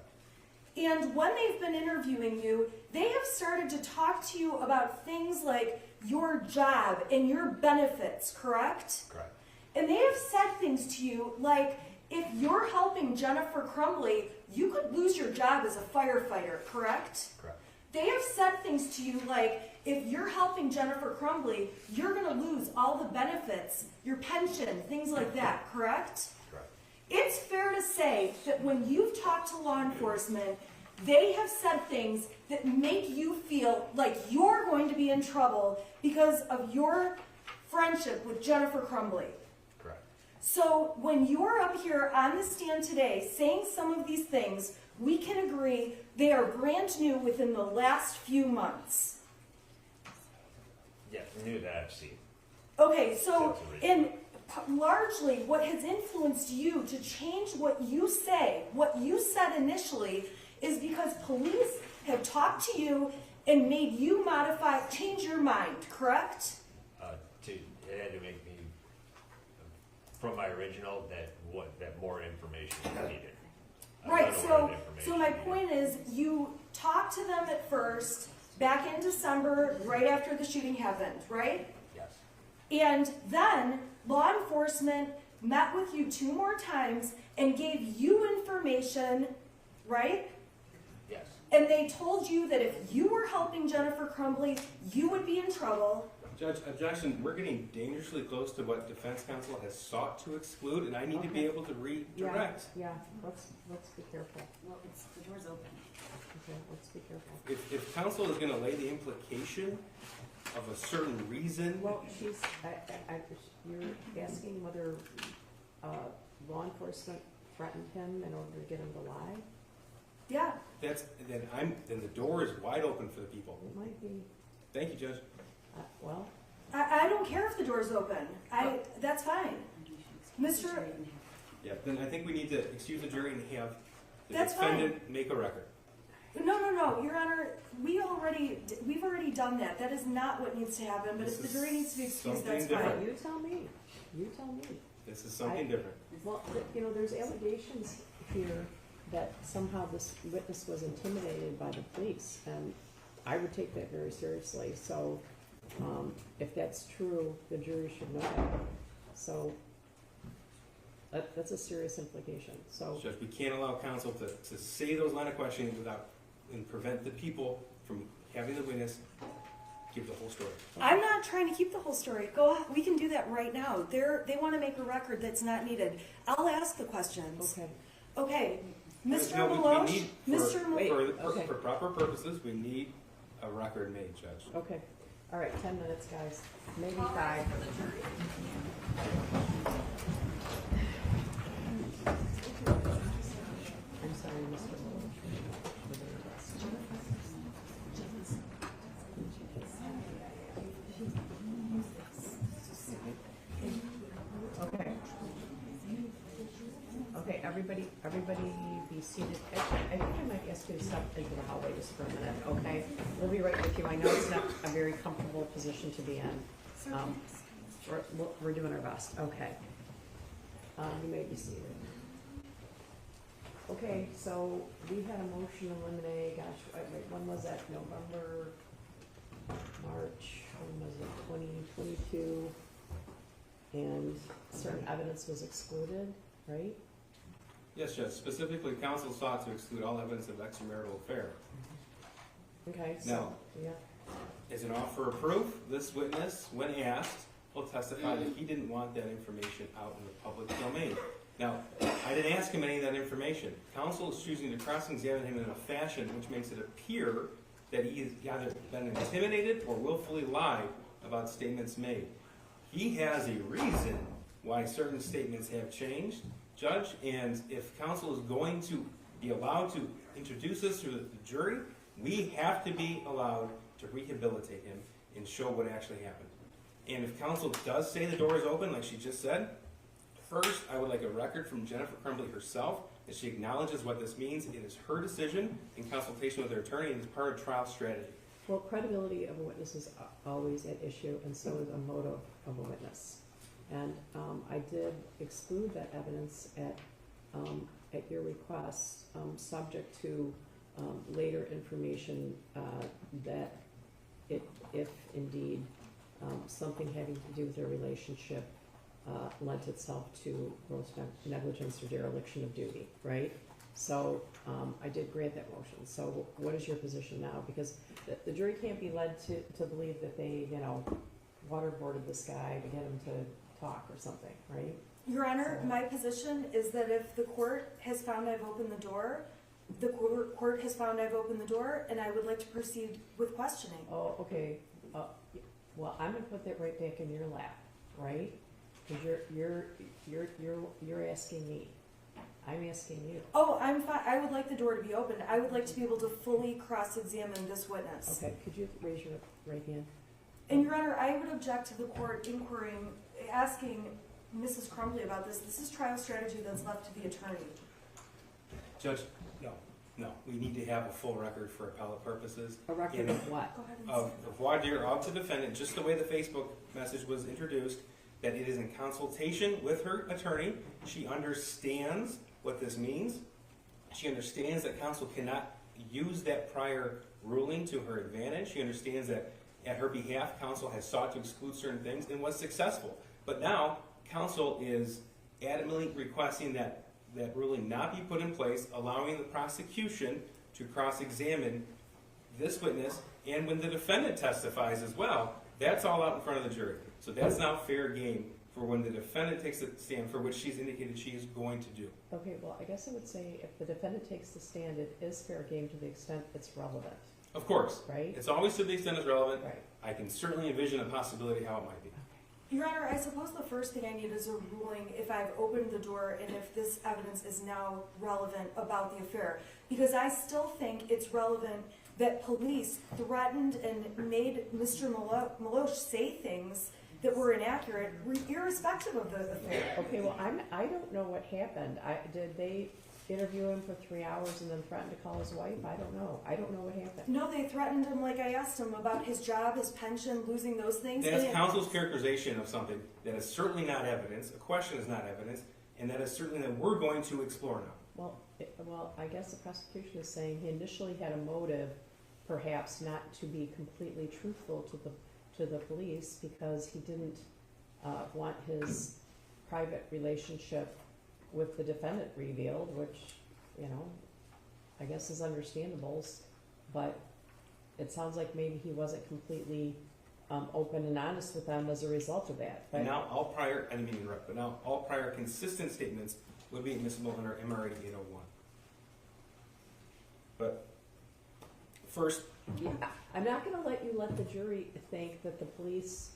And when they've been interviewing you, they have started to talk to you about things like your job and your benefits, correct? Correct. And they have said things to you like, if you're helping Jennifer Crumbley, you could lose your job as a firefighter, correct? Correct. They have said things to you like, if you're helping Jennifer Crumbley, you're going to lose all the benefits, your pension, things like that, correct? Correct. It's fair to say that when you've talked to law enforcement, they have said things that make you feel like you're going to be in trouble because of your friendship with Jennifer Crumbley. Correct. So when you're up here on the stand today saying some of these things, we can agree they are brand new within the last few months. Yeah, new that I've seen. Okay, so That's a reason. largely what has influenced you to change what you say, what you said initially, is because police have talked to you and made you change your mind, correct? It had to make me, from my original, that more information was needed. I'm Right, unaware of so the information so my needed. point is, you talked to them at first, back in December, right after the shooting happened, right? Yes. And then law enforcement met with you 2 more times and gave you information, right? Yes. And they told you that if you were helping Jennifer Crumbley, you would be in trouble. Judge, objection, we're getting dangerously close to what defense counsel has sought to exclude, and I need to be able to redirect. Yeah, let's be careful. Well, the door's open. Okay, let's be careful. If counsel is gonna lay the implication of a certain reason, Well, you're asking whether law enforcement threatened him in order to get him to lie? Yeah. then the door is wide open for the people. It might be, Thank you, Judge. well, I don't care if the door's open. That's fine. Mr. Yeah, then I think we need to excuse the jury and have the That's fine. defendant make a record. No, Your Honor, we've already done that. That is not what needs to happen, but if the This jury is needs to be excused, something that's different. fine. you tell me, you tell me. This is something different. Well, there's allegations here that somehow this witness was intimidated by the police, and I would take that very seriously. So, if that's true, the jury should know that. So, that's a serious implication. So, Judge, we can't allow counsel to say those line of questioning and prevent the people from having the witness give the whole story. I'm not trying to keep the whole story. We can do that right now. They want to make a record that's not needed. I'll ask the questions. okay. Okay. Mr. No, we Maloche, need Mr. Maloche. okay. For proper purposes, we need a record made, Judge. Okay. All right, 10 minutes, guys. Maybe All 5. rise for the jury. I'm sorry, Mr. Maloche. Okay. Okay, everybody be seated. Actually, I think I might ask you to step into the hallway just for a minute, okay? We'll be right with you. I know it's not a very comfortable position to be in. We're doing our best, okay. You may be seated. Okay, so we had a motion to eliminate, gosh, wait, when was that? November, March, when was it, 2022? And certain evidence was excluded, right? Yes, Judge. Specifically, counsel sought to exclude all evidence of extramarital affair. Okay, so, Now, yeah, as an offer of proof, this witness, when asked, will testify that he didn't want that information out in the public domain. Now, I didn't ask him any of that information. Counsel is choosing to cross-examine him in a fashion which makes it appear that he has either been intimidated or willfully lied about statements made. He has a reason why certain statements have changed, Judge, and if counsel is going to be allowed to introduce this to the jury, we have to be allowed to rehabilitate him and show what actually happened. And if counsel does say the door is open, like she just said, first, I would like a record from Jennifer Crumbley herself that she acknowledges what this means. It is her decision in consultation with her attorney and is part of trial strategy. Well, credibility of a witness is always at issue, and so is a motive of a witness. And I did exclude that evidence at your request, subject to later information that if indeed something having to do with their relationship lent itself to gross negligence or dereliction of duty, right? So I did grant that motion. So what is your position now? Because the jury can't be led to believe that they, waterboarded this guy to get him to talk or something, right? Your Honor, my position is that if the court has found I've opened the door, the court has found I've opened the door, and I would like to proceed with questioning. Oh, okay. Well, I'm gonna put that right back in your lap, right? Because you're asking me. I'm asking you. Oh, I'm fine. I would like the door to be opened. I would like to be able to fully cross-examine this witness. Okay, could you raise your right hand? And Your Honor, I would object to the court asking Mrs. Crumbley about this. This is trial strategy that's left to the attorney. Judge, no. We need to have a full record for appellate purposes. A record of what? Go ahead and Of voir dire of the defendant, just the way the Facebook message was introduced, that it is in consultation with her attorney. She understands what this means. She understands that counsel cannot use that prior ruling to her advantage. She understands that at her behalf, counsel has sought to exclude certain things and was successful. But now, counsel is adamantly requesting that ruling not be put in place, allowing the prosecution to cross-examine this witness, and when the defendant testifies as well, that's all out in front of the jury. So that's now fair game for when the defendant takes the stand, for which she's indicated she is going to do. Okay, well, I guess I would say if the defendant takes the stand, it is fair game to the extent it's relevant, Of course. right? It's always to the extent it's relevant. Right. I can certainly envision a possibility how it might be. Your Honor, I suppose the first thing I need is a ruling if I've opened the door and if this evidence is now relevant about the affair. Because I still think it's relevant that police threatened and made Mr. Maloche say things that were inaccurate, irrespective of the affair. Okay, well, I don't know what happened. Did they interview him for 3 hours and then threaten to call his wife? I don't know. I don't know what happened. No, they threatened him like I asked him about his job, his pension, losing those things. That's counsel's characterization of something that is certainly not evidence, a question is not evidence, and that is certainly that we're going to explore now. Well, I guess the prosecution is saying he initially had a motive, perhaps not to be completely truthful to the police because he didn't want his private relationship with the defendant revealed, which, I guess is understandable, but it sounds like maybe he wasn't completely open and honest with them as a result of that. But Now, all prior, I didn't mean to interrupt, but now all prior consistent statements would be admissible under MRA 801. But first, I'm not going to let you let the jury think that the police,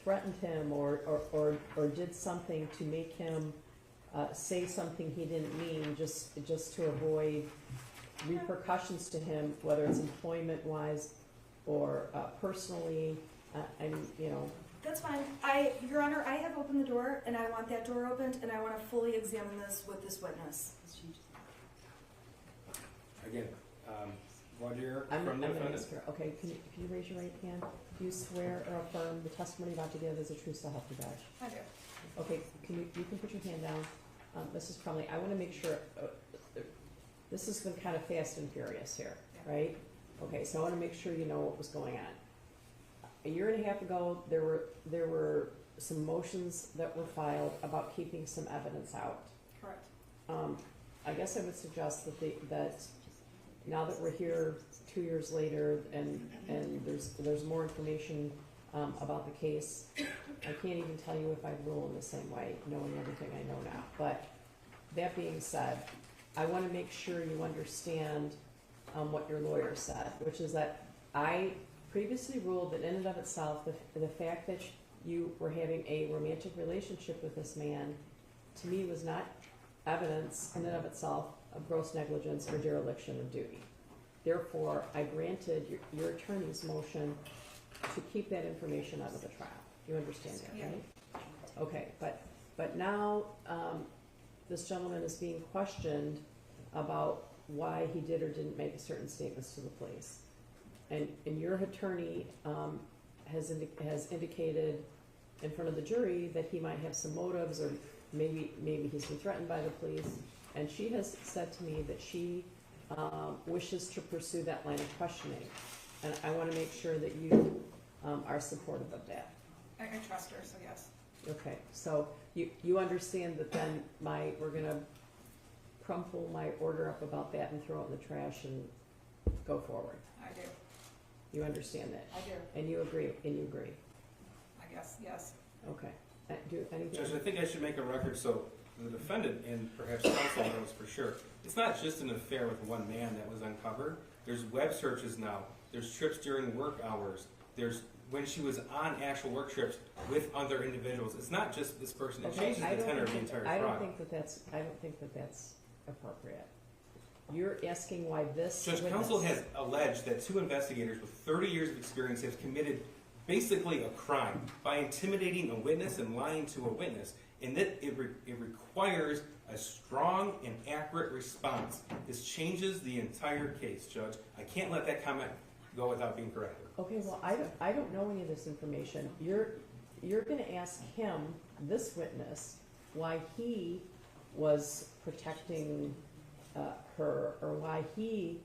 threatened him or did something to make him say something he didn't mean just to avoid repercussions to him, whether it's employment-wise or personally. That's fine. Your Honor, I have opened the door, and I want that door opened, and I want to fully examine this with this witness. again, voir dire I'm from the gonna defendant. ask her, okay, can you raise your right hand? Do you swear or affirm the testimony about to give is the truth so help you God? I do. Okay, you can put your hand down. Mrs. Crumbley, I want to make sure, this has been kind of fast and furious here, right? Okay, so I want to make sure you know what was going on. A year and a half ago, there were some motions that were filed about keeping some evidence out. Correct. I guess I would suggest that now that we're here 2 years later and there's more information about the case, I can't even tell you if I'd rule in the same way, knowing everything I know now. But that being said, I want to make sure you understand what your lawyer said, which is that I previously ruled that in and of itself, the fact that you were having a romantic relationship with this man, to me was not evidence in and of itself of gross negligence or dereliction of duty. Therefore, I granted your attorney's motion to keep that information out of the trial. You understand that, Yeah. right? Okay, but now, this gentleman is being questioned about why he did or didn't make certain statements to the police. And your attorney, has indicated in front of the jury that he might have some motives, or maybe he's been threatened by the police. And she has said to me that she wishes to pursue that line of questioning. And I want to make sure that you are supportive of that. I trust her, so yes. Okay, so you understand that then we're gonna crumple my order up about that and throw it in the trash and go forward. I do. You understand that? I do. And you agree, I guess, yes. Okay. Do anything? Judge, I think I should make a record so the defendant and perhaps counsel knows for sure. It's not just an affair with one man that was uncovered. There's web searches now. There's trips during work hours. There's when she was on actual work trips with other individuals. It's not just this person. It changes the tenor of the entire trial. I don't think that that's appropriate. You're asking why this Judge, witness- counsel has alleged that 2 investigators with 30 years of experience have committed basically a crime by intimidating a witness and lying to a witness, and that it requires a strong and accurate response. This changes the entire case, Judge. I can't let that comment go without being corrected. Okay, well, I don't know any of this information. You're going to ask him, this witness, why he was protecting her, or why he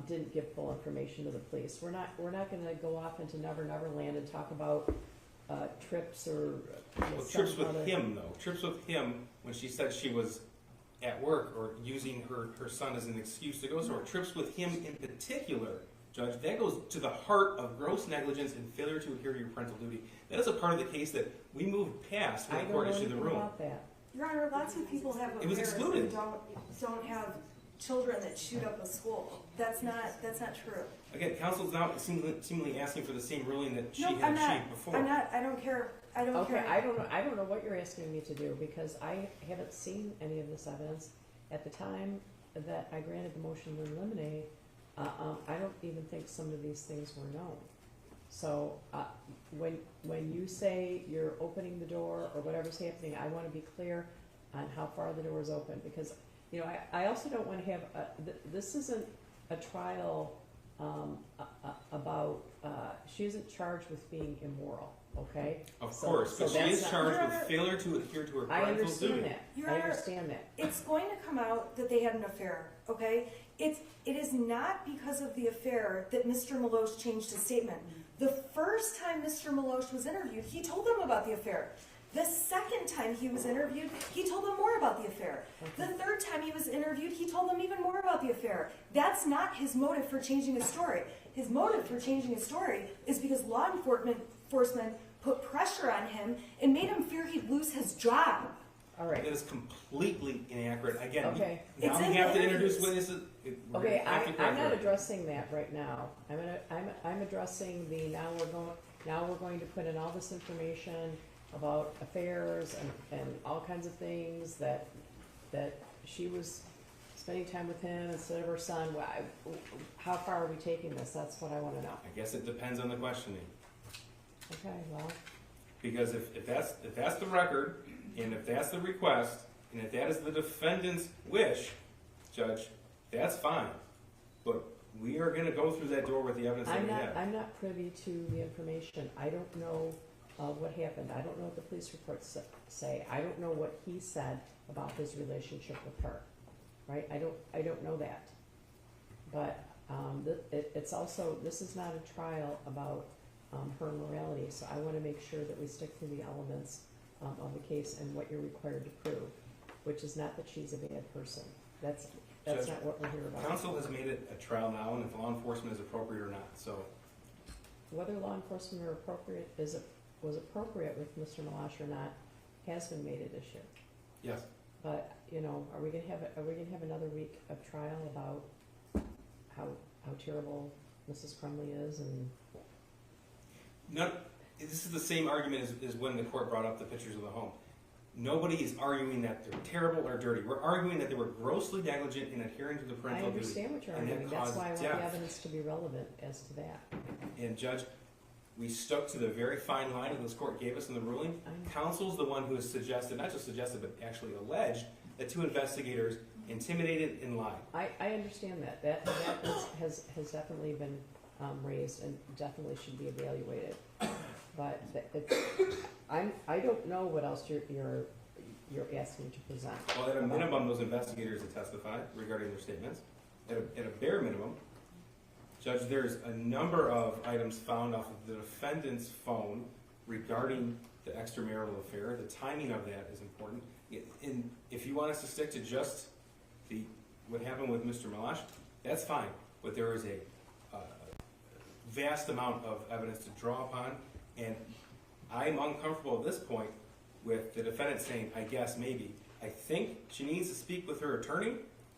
didn't give full information to the police. We're not going to go off into Never Never Land and talk about trips or Well, trips with him, though. Trips with him when she said she was at work or using her son as an excuse to go somewhere. Trips with him in particular, Judge, that goes to the heart of gross negligence and failure to adhere to your parental duty. That is a part of the case that we moved past when the court issued the ruling. About that. Your Honor, lots of people have It was affairs excluded. that don't have children that shoot up a school. That's not true. Again, counsel's now seemingly asking for the same ruling that she No, had I'm not. achieved before. I'm not. I don't care. I don't Okay, care. I don't know what you're asking me to do, because I haven't seen any of this evidence. At the time that I granted the motion to eliminate, I don't even think some of these things were known. So when you say you're opening the door or whatever's happening, I want to be clear on how far the door is open, because I also don't want to have this isn't a trial about she isn't charged with being immoral. Okay. Of So- course, so but she that's is not- charged Your with Honor, failure to adhere to her I parental understand duty. that. Your I Honor, understand that. It's going to come out that they had an affair, okay? It is not because of the affair that Mr. Maloche changed his statement. The first time Mr. Maloche was interviewed, he told them about the affair. The second time he was interviewed, he told them more about the affair. The third time he was interviewed, he told them even more about the affair. That's not his motive for changing his story. His motive for changing his story is because law enforcement put pressure on him and made him fear he'd lose his job. All right. That is completely inaccurate. Again, Okay. now It's we in have to interviews. introduce witnesses. We're Okay, gonna have to I'm correct not her. addressing that right now. I'm addressing the now we're going to put in all this information about affairs and all kinds of things that she was spending time with him instead of her son. How far are we taking this? That's what I want to know. I guess it depends on the questioning. Okay, well, Because if that's the record, and if that's the request, and if that is the defendant's wish, Judge, that's fine. But we are going to go through that door with the evidence that we have. I'm not privy to the information. I don't know what happened. I don't know what the police reports say. I don't know what he said about his relationship with her. Right? I don't know that. But it's also, this is not a trial about her morality, so I want to make sure that we stick to the elements of the case and what you're required to prove, which is not that she's a bad person. That's Judge, not what we're here about. Counsel has made it a trial now, and if law enforcement is appropriate or not. So Whether law enforcement was appropriate with Mr. Malash or not has been made an issue. yes, But are we gonna have another week of trial about how terrible Mrs. Crumbley is and? this is the same argument as when the court brought up the pictures of the home. Nobody is arguing that they're terrible or dirty. We're arguing that they were grossly negligent in adhering to the I parental duty. understand what you're and it arguing, that's caused why I want death. the evidence to be relevant as to that. And Judge, we stuck to the very fine line that this court gave us in the ruling. I know. Counsel's the one who has suggested, not just suggested, but actually alleged, that 2 investigators intimidated and lied. I understand that, has definitely been raised and definitely should be evaluated. But I don't know what else you're asking to present. Well, at a minimum, those investigators have testified regarding their statements. At a bare minimum, Judge, there's a number of items found off of the defendant's phone regarding the extramarital affair. The timing of that is important. And if you want us to stick to just what happened with Mr. Malash, that's fine. But there is a vast amount of evidence to draw upon, and I'm uncomfortable at this point with the defendant saying, I guess, maybe. I think she needs to speak with her attorney,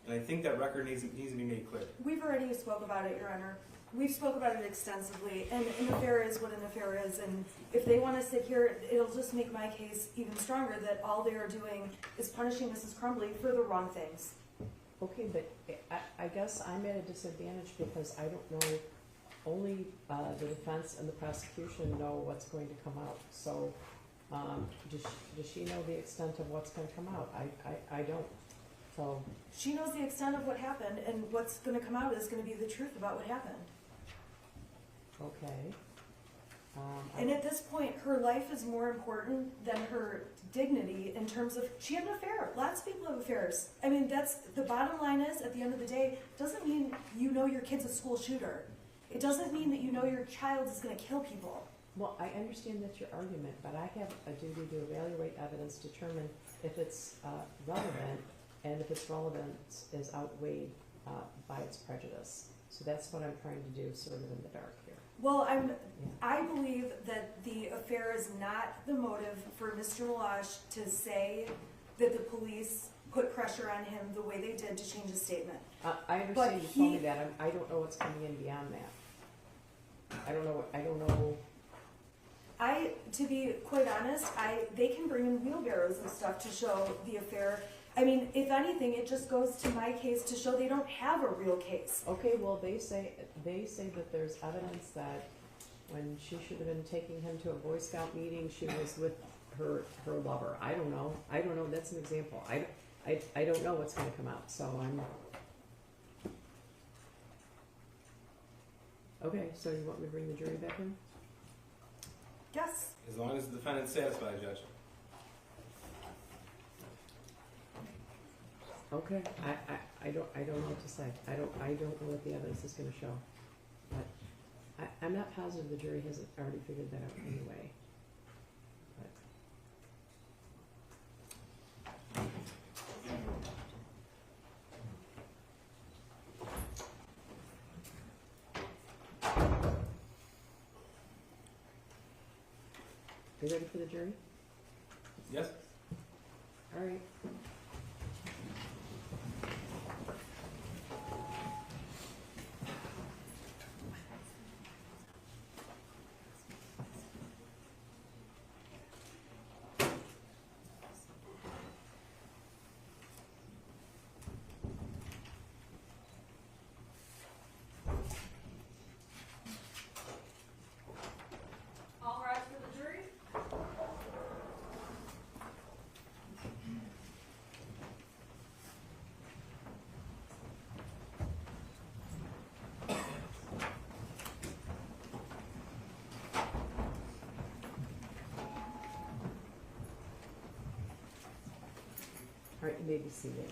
and I think that record needs to be made clear. We've already spoke about it, Your Honor. We've spoke about it extensively, and an affair is what an affair is, and if they want to sit here, it'll just make my case even stronger that all they are doing is punishing Mrs. Crumbley for the wrong things. Okay, but I guess I'm at a disadvantage because I don't know, only the defense and the prosecution know what's going to come out. So does she know the extent of what's going to come out? I don't. So She knows the extent of what happened, and what's going to come out is going to be the truth about what happened. okay. And at this point, her life is more important than her dignity in terms of, she had an affair. Lots of people have affairs. I mean, that's, the bottom line is, at the end of the day, doesn't mean you know your kid's a school shooter. It doesn't mean that you know your child is going to kill people. Well, I understand that's your argument, but I have a duty to evaluate evidence, determine if it's relevant, and if its relevance is outweighed by its prejudice. So that's what I'm trying to do, sort of in the dark here. Well, Yeah. I believe that the affair is not the motive for Mr. Malash to say that the police put pressure on him the way they did to change his statement. I understand But you told me that. I don't know what's coming in beyond that. I don't know. To be quite honest, they can bring in wheelbarrows and stuff to show the affair. I mean, if anything, it just goes to my case to show they don't have a real case. Okay, well, they say that there's evidence that when she should have been taking him to a Boy Scout meeting, she was with her lover. I don't know. That's an example. I don't know what's going to come out. So I'm. Okay, so you want me to bring the jury back in? Yes. As long as the defendant's satisfied, Judge. Okay, I don't know what to say. I don't know what the evidence is going to show, but I'm not positive the jury hasn't already figured that out anyway. You ready for the jury? Yes? All right. All rise for the jury. All right, you may be seated.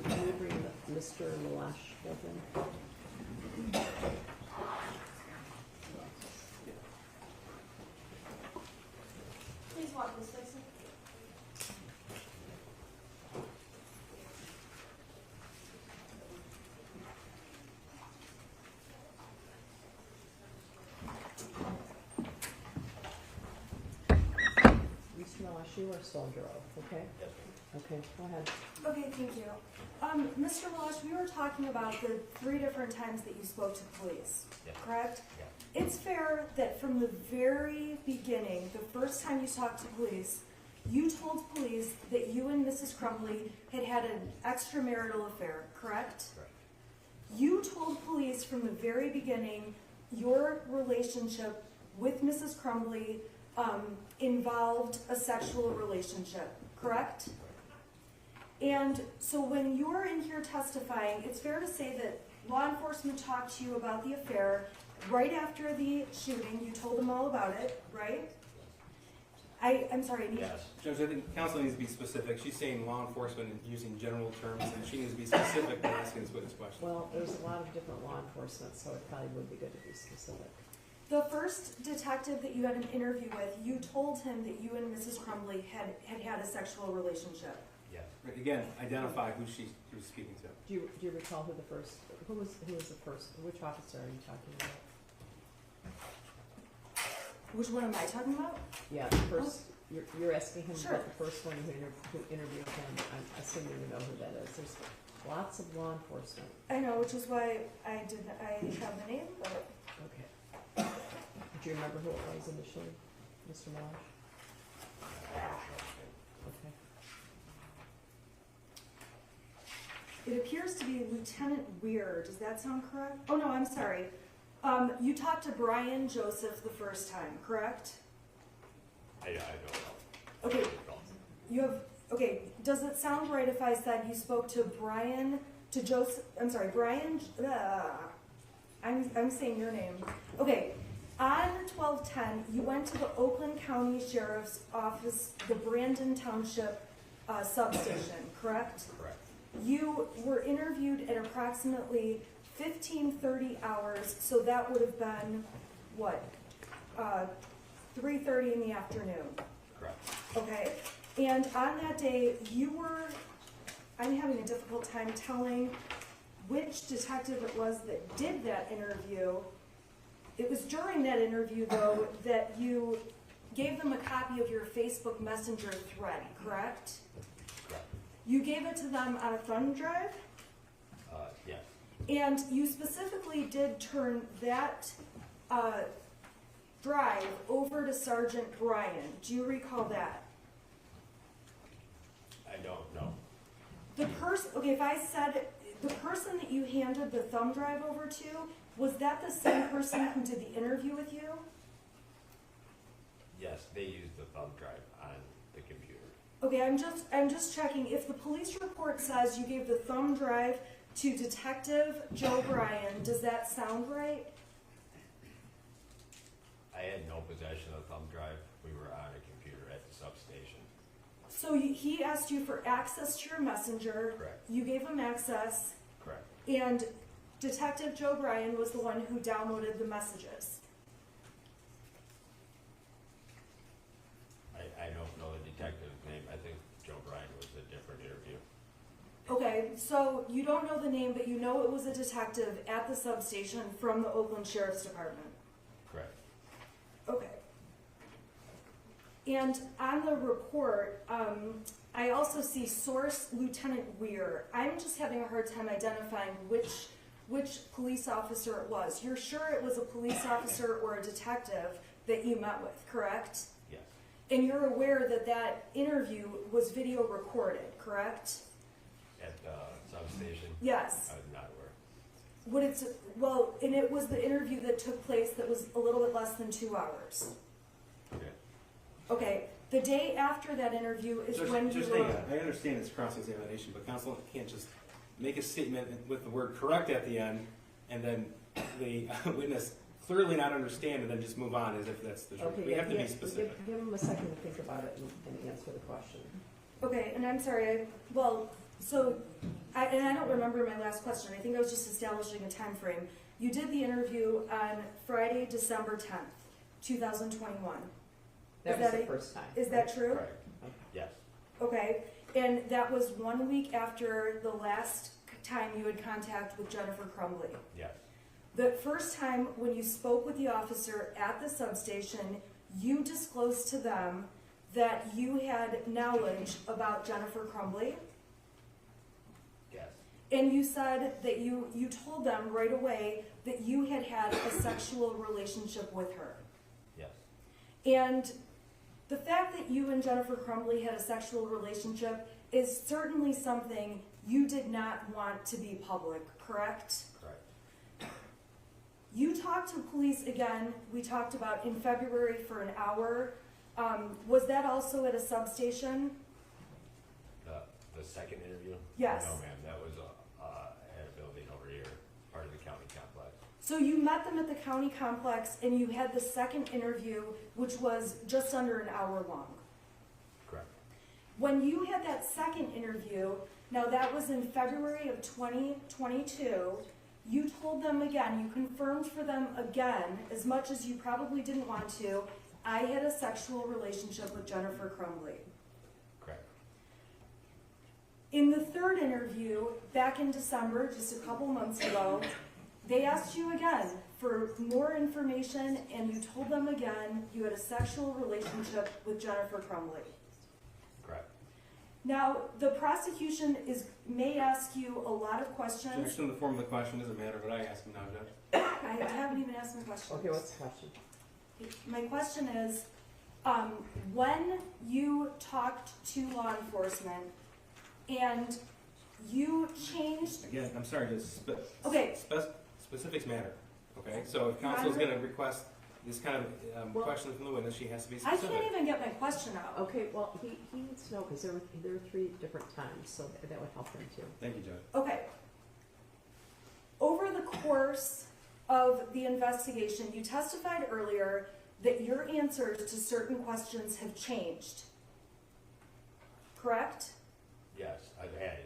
Can we bring Mr. Malash back in? Please walk this way, sir. Mr. Malash, you are still under oath, okay? Yes, Okay, go ahead. Okay, thank you. Mr. Walsh, we were talking about the 3 different times that you spoke to police, Yeah. correct? Yeah. It's fair that from the very beginning, the first time you talked to police, you told police that you and Mrs. Crumbley had had an extramarital affair, correct? Correct. You told police from the very beginning your relationship with Mrs. Crumbley involved a sexual relationship, correct? And so when you're in here testifying, it's fair to say that law enforcement talked to you about the affair right after the shooting. You told them all about it, right? I'm sorry, I need. Yes. Judge, I think counsel needs to be specific. She's saying law enforcement and using general terms, and she needs to be specific when asking this witness question. Well, there's a lot of different law enforcement, so it probably would be good to be specific. The first detective that you had an interview with, you told him that you and Mrs. Crumbley had a sexual relationship. Yes. Right, again, identify who she was speaking to. Do you recall who was the first, which officer are you talking about? Which one am I talking about? Yeah, the first, you're asking him Sure. about the first one who interviewed him. I'm assuming you know who that is. There's lots of law enforcement. I know, which is why I have the name, but Okay. Do you remember who it was initially, Mr. Marsh? Okay. it appears to be Lieutenant Weir. Does that sound correct? Oh, no, I'm sorry. You talked to Brian Joseph the first time, correct? I don't know. Okay, okay, does it sound right if I said you spoke to Brian, I'm saying your name. Okay, on 12/10, you went to the Oakland County Sheriff's Office, the Brandon Township substation, correct? Correct. You were interviewed at approximately 15:30 hours, so that would have been, what, 3:30 in the afternoon, Correct. okay? And on that day, I'm having a difficult time telling which detective it was that did that interview. It was during that interview, though, that you gave them a copy of your Facebook Messenger thread, correct? Correct. You gave it to them on a thumb drive? Yes. And you specifically did turn that drive over to Sergeant Brian. Do you recall that? I don't know. Okay, if I said the person that you handed the thumb drive over to, was that the same person who did the interview with you? Yes, they used the thumb drive on the computer. Okay, I'm just checking. If the police report says you gave the thumb drive to Detective Joe Bryan, does that sound right? I had no possession of the thumb drive. We were on a computer at the substation. So he asked you for access to your messenger. Correct. You gave him access, Correct. and Detective Joe Bryan was the one who downloaded the messages. I don't know the detective's name. I think Joe Bryan was a different interview. Okay, so you don't know the name, but you know it was a detective at the substation from the Oakland Sheriff's Department. Correct. Okay. And on the report, I also see source Lieutenant Weir. I'm just having a hard time identifying which police officer it was. You're sure it was a police officer or a detective that you met with, correct? Yes. And you're aware that that interview was video recorded, correct? At the substation? Yes. I was not aware. And it was the interview that took place that was a little bit less than 2 hours. Okay. Okay, the day after that interview is when you Just were... hang on. I understand it's cross-examination, but counsel can't just make a statement with the word correct at the end, and then the witness clearly not understand, and then just move on as if that's the truth. Okay, We yeah, have to be yeah, specific. Give him a second to think about it and answer the question. Okay, and I'm sorry, I don't remember my last question. I think I was just establishing a time frame. You did the interview on Friday, December 10th, 2021. That Is was that the a- first time. Is that true? Correct. Yes. Okay, and that was 1 week after the last time you had contact with Jennifer Crumbley. Yes. The first time when you spoke with the officer at the substation, you disclosed to them that you had knowledge about Jennifer Crumbley. And you said that you told them right away that you had had a sexual relationship with her. Yes, And the fact that you and Jennifer Crumbley had a sexual relationship is certainly something you did not want to be public, correct? correct. You talked to police again, we talked about in February for an hour. Was that also at a substation? The second interview? Yes. No, ma'am, that was, at a building over here, part of the county complex. So you met them at the county complex and you had the second interview, which was just under an hour long. Correct. When you had that second interview, now that was in February of 2022, you told them again, you confirmed for them again, as much as you probably didn't want to, I had a sexual relationship with Jennifer Crumbley. Correct. In the third interview, back in December, just a couple months ago, they asked you again for more information and you told them again you had a sexual relationship with Jennifer Crumbley. Correct. Now, the prosecution may ask you a lot of questions. Objection in the form of the question, doesn't matter what I ask him now, Judge. I haven't even asked my question. Okay, what's the question? My question is, when you talked to law enforcement and you changed, Again, I'm sorry, okay, specifics matter, okay? So if counsel's gonna request this kind of Well- question from the witness, she has to be I specific. can't even get my question out. Okay, well, he needs to know, because there were 3 different times, so that would help him too. Thank you, Judge. Okay. Over the course of the investigation, you testified earlier that your answers to certain questions have changed. Correct? Yes, I've added.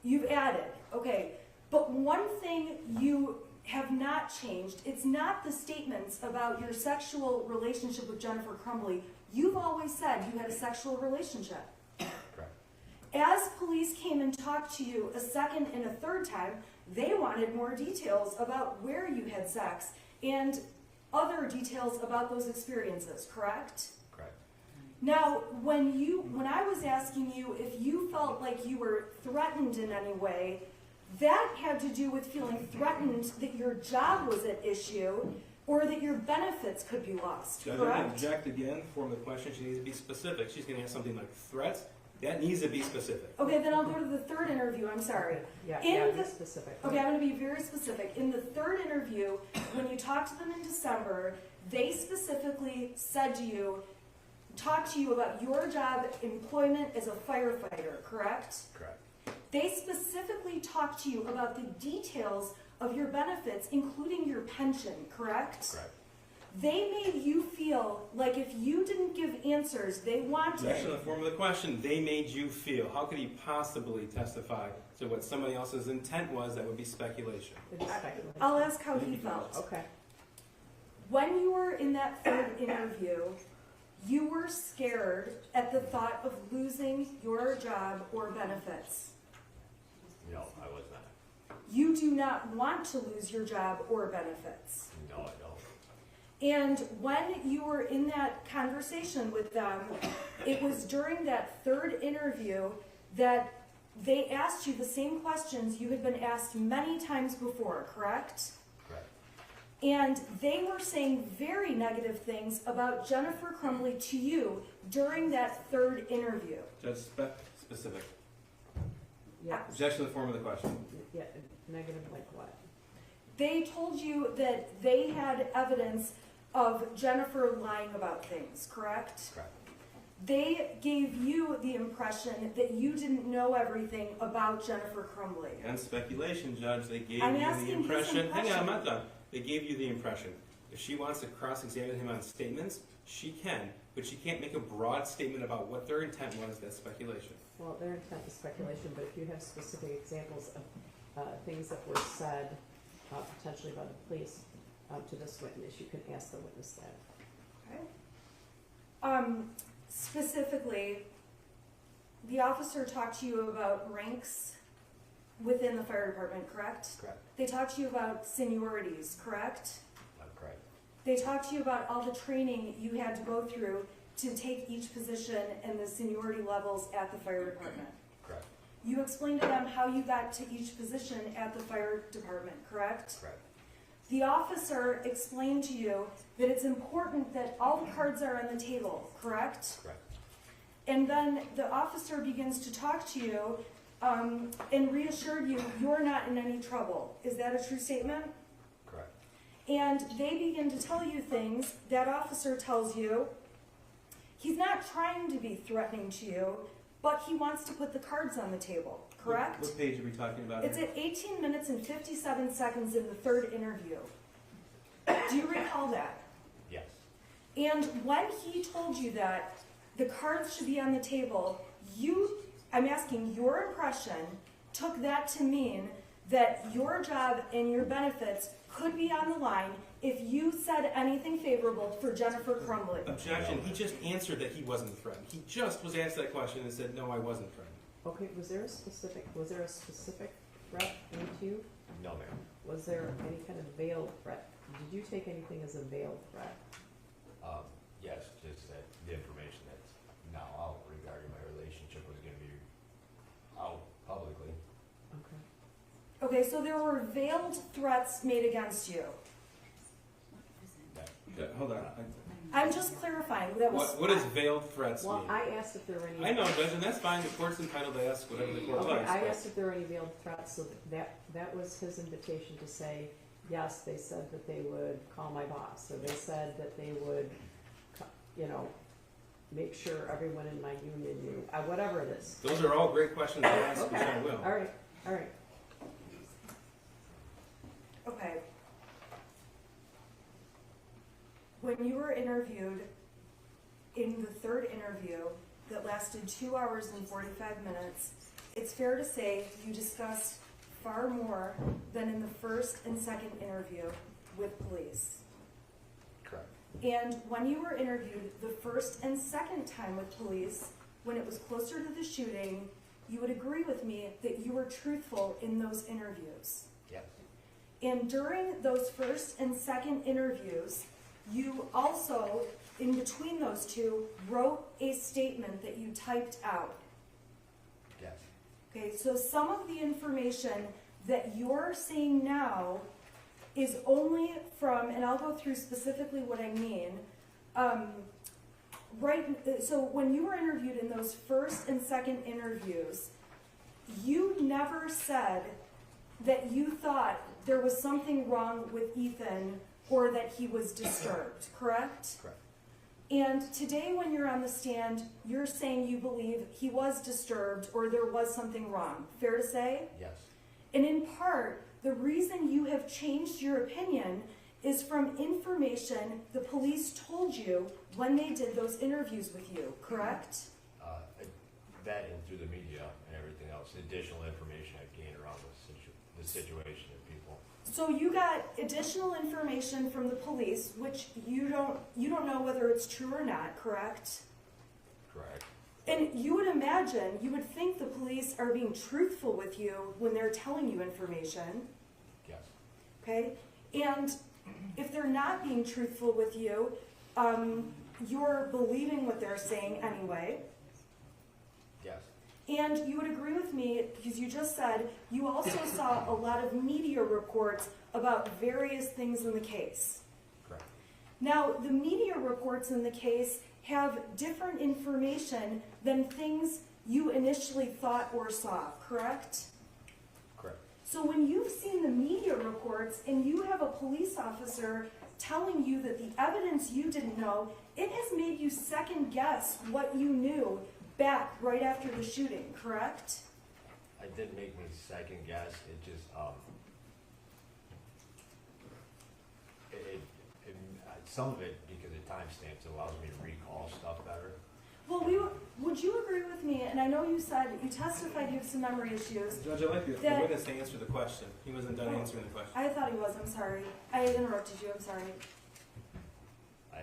You've added, okay. But one thing you have not changed, it's not the statements about your sexual relationship with Jennifer Crumbley. You've always said you had a sexual relationship. Correct. As police came and talked to you a second and a third time, they wanted more details about where you had sex and other details about those experiences, correct? Correct. Now, when I was asking you if you felt like you were threatened in any way, that had to do with feeling threatened that your job was at issue or that your benefits could be lost, Judge, I'm gonna correct? object again, form of the question, she needs to be specific. She's gonna ask something like threats, that needs to be specific. Okay, then I'll go to the third interview, I'm sorry. Yeah, In be the- specific. Okay, I'm going to be very specific. In the third interview, when you talked to them in December, they specifically said to you, talked to you about your job employment as a firefighter, correct? Correct. They specifically talked to you about the details of your benefits, including your pension, correct? Correct. They made you feel like if you didn't give answers they Objection in wanted, the form of the question, they made you feel. How could he possibly testify to what somebody else's intent was? That would be speculation. It'd be speculation. I'll ask how he felt. Okay. When you were in that third interview, you were scared at the thought of losing your job or benefits. No, I was not. You do not want to lose your job or benefits. No, I don't. And when you were in that conversation with them, it was during that third interview that they asked you the same questions you had been asked many times before, correct? Correct. And they were saying very negative things about Jennifer Crumbley to you during that third interview. Judge, specific. Yeah, Objection in the form of the question. yeah, negative like what? They told you that they had evidence of Jennifer lying about things, correct? Correct. They gave you the impression that you didn't know everything about Jennifer Crumbley. And speculation, Judge, they gave I'm you asking the his impression. Hang on, I'm impression. not done. They gave you the impression. If she wants to cross-examine him on statements, she can, but she can't make a broad statement about what their intent was. That's speculation. Well, their intent is speculation, but if you have specific examples of things that were said potentially by the police to this witness, you can ask the witness that. Okay. Specifically, the officer talked to you about ranks within the fire department, correct? Correct. They talked to you about seniorities, correct? I'm correct. They talked to you about all the training you had to go through to take each position and the seniority levels at the fire department. Correct. You explained to them how you got to each position at the fire department, correct? Correct. The officer explained to you that it's important that all the cards are on the table, correct? Correct. And then the officer begins to talk to you and reassured you you're not in any trouble. Is that a true statement? Correct. And they begin to tell you things. That officer tells you he's not trying to be threatening to you, but he wants to put the cards on the table, correct? What page are we talking about It's here? at 18 minutes and 57 seconds in the third interview. Do you recall that? Yes. And when he told you that the cards should be on the table, I'm asking your impression, took that to mean that your job and your benefits could be on the line if you said anything favorable for Jennifer Crumbley. Objection, he just answered that he wasn't threatened. He just was asked that question and said, no, I wasn't threatened. Okay, was there a specific threat made to you? No, ma'am. Was there any kind of veiled threat? Did you take anything as a veiled threat? Yes, just that the information that's now out regarding my relationship was gonna be out publicly. Okay. Okay, so there were veiled threats made against you. That, Yeah, hold on. I'm just clarifying. That was What does veiled threats Well, mean? I asked if there were any. I know, Judge, and that's fine. The court's entitled to ask whatever the court Okay, likes. I but- asked if there were any veiled threats, so that was his invitation to say, yes, they said that they would call my boss, or they said that they would, make sure everyone in my union knew, whatever it is. Those are all great questions to ask, which I will. All right, all right. okay. When you were interviewed in the third interview that lasted 2 hours and 45 minutes, it's fair to say you discussed far more than in the first and second interview with police. correct. And when you were interviewed the first and second time with police, when it was closer to the shooting, you would agree with me that you were truthful in those interviews. Yes. And during those first and second interviews, you also, in between those two, wrote a statement that you typed out. Yes. Okay, so some of the information that you're saying now is only from, and I'll go through specifically what I mean. So when you were interviewed in those first and second interviews, you never said that you thought there was something wrong with Ethan or that he was disturbed, correct? Correct. And today when you're on the stand, you're saying you believe he was disturbed or there was something wrong. Fair to say? Yes. And in part, the reason you have changed your opinion is from information the police told you when they did those interviews with you, correct? That and through the media and everything else, additional information I've gained around the situation of people. So you got additional information from the police, which you don't know whether it's true or not, correct? Correct. And you would imagine, you would think the police are being truthful with you when they're telling you information, Yes. okay? And if they're not being truthful with you, you're believing what they're saying anyway. Yes. And you would agree with me, because you just said you also saw a lot of media reports about various things in the case. Correct. Now, the media reports in the case have different information than things you initially thought or saw, correct? Correct. So when you've seen the media reports and you have a police officer telling you that the evidence you didn't know, it has made you second guess what you knew back right after the shooting, correct? It didn't make me second guess. It just some of it, because of timestamps, allows me to recall stuff better. Well, would you agree with me, and I know you said, you testified you have some memory issues. Judge, I'd like the That- witness to answer the question. He wasn't done answering the question. I thought he was, I'm sorry. I interrupted you, I'm sorry. I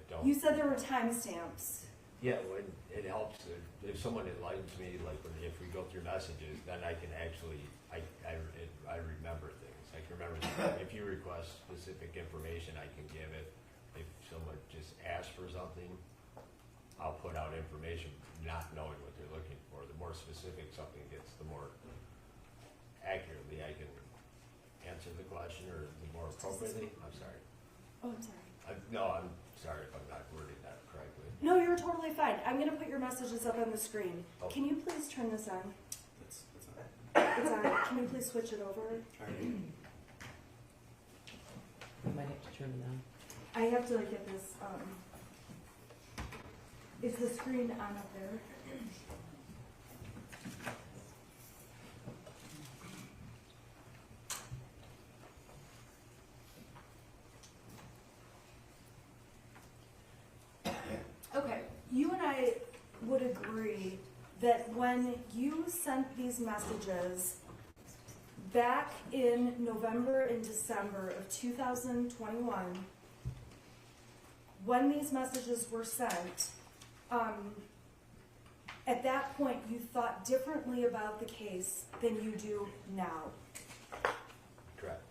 don't. You said there were timestamps. Yeah, when it helps if someone enlightens me, like if we go through messages, then I can actually I remember things. I can remember if you request specific information, I can give it. If someone just asks for something, I'll put out information not knowing what they're looking for. The more specific something gets, the more accurately I can answer the question, or the more appropriately. I'm sorry. Oh, I'm sorry. No, I'm sorry if I'm not wording that correctly. No, you're totally fine. I'm gonna put your messages up on the screen. Oh. Can you please turn this on? That's on. It's on. Can you please switch it over? All right. You might have to turn it on. I have to get this, is the screen on up there? Okay, you and I would agree that when you sent these messages back in November and December of 2021, when these messages were sent, at that point you thought differently about the case than you do now. Correct.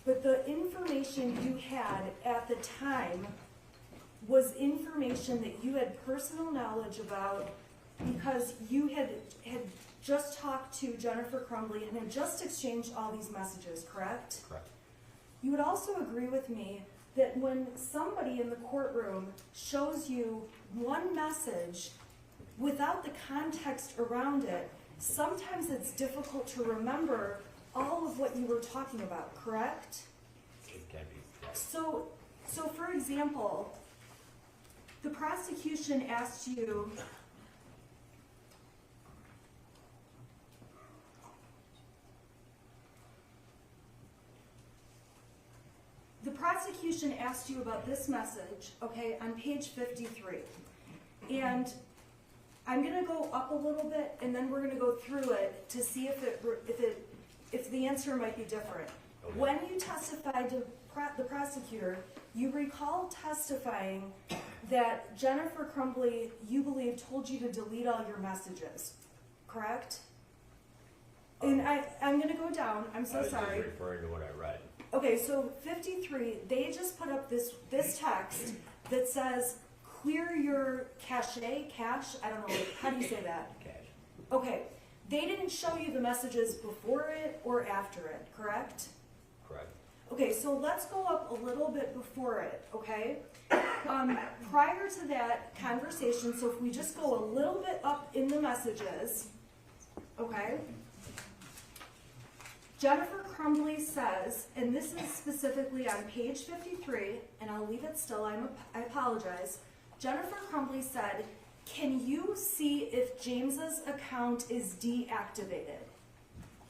But the information you had at the time was information that you had personal knowledge about because you had just talked to Jennifer Crumbley and had just exchanged all these messages, correct? Correct. You would also agree with me that when somebody in the courtroom shows you one message without the context around it, sometimes it's difficult to remember all of what you were talking about, correct? It can be. Right. So for example, the prosecution asked you about this message, okay, on page 53. And I'm going to go up a little bit, and then we're going to go through it to see if the answer might be different. Okay. When you testified to the prosecutor, you recall testifying that Jennifer Crumbley, you believe, told you to delete all your messages, correct? And I'm going to go down. I'm so sorry. I was just referring to what I read. Okay, so 53, they just put up this text that says, clear your cache, I don't know, how do you say that? Cash. Okay, they didn't show you the messages before it or after it, correct? Correct. Okay, so let's go up a little bit before it, okay? Prior to that conversation, so if we just go a little bit up in the messages, okay? Jennifer Crumbley says, and this is specifically on page 53, and I'll leave it still, I apologize. Jennifer Crumbley said, can you see if James's account is deactivated?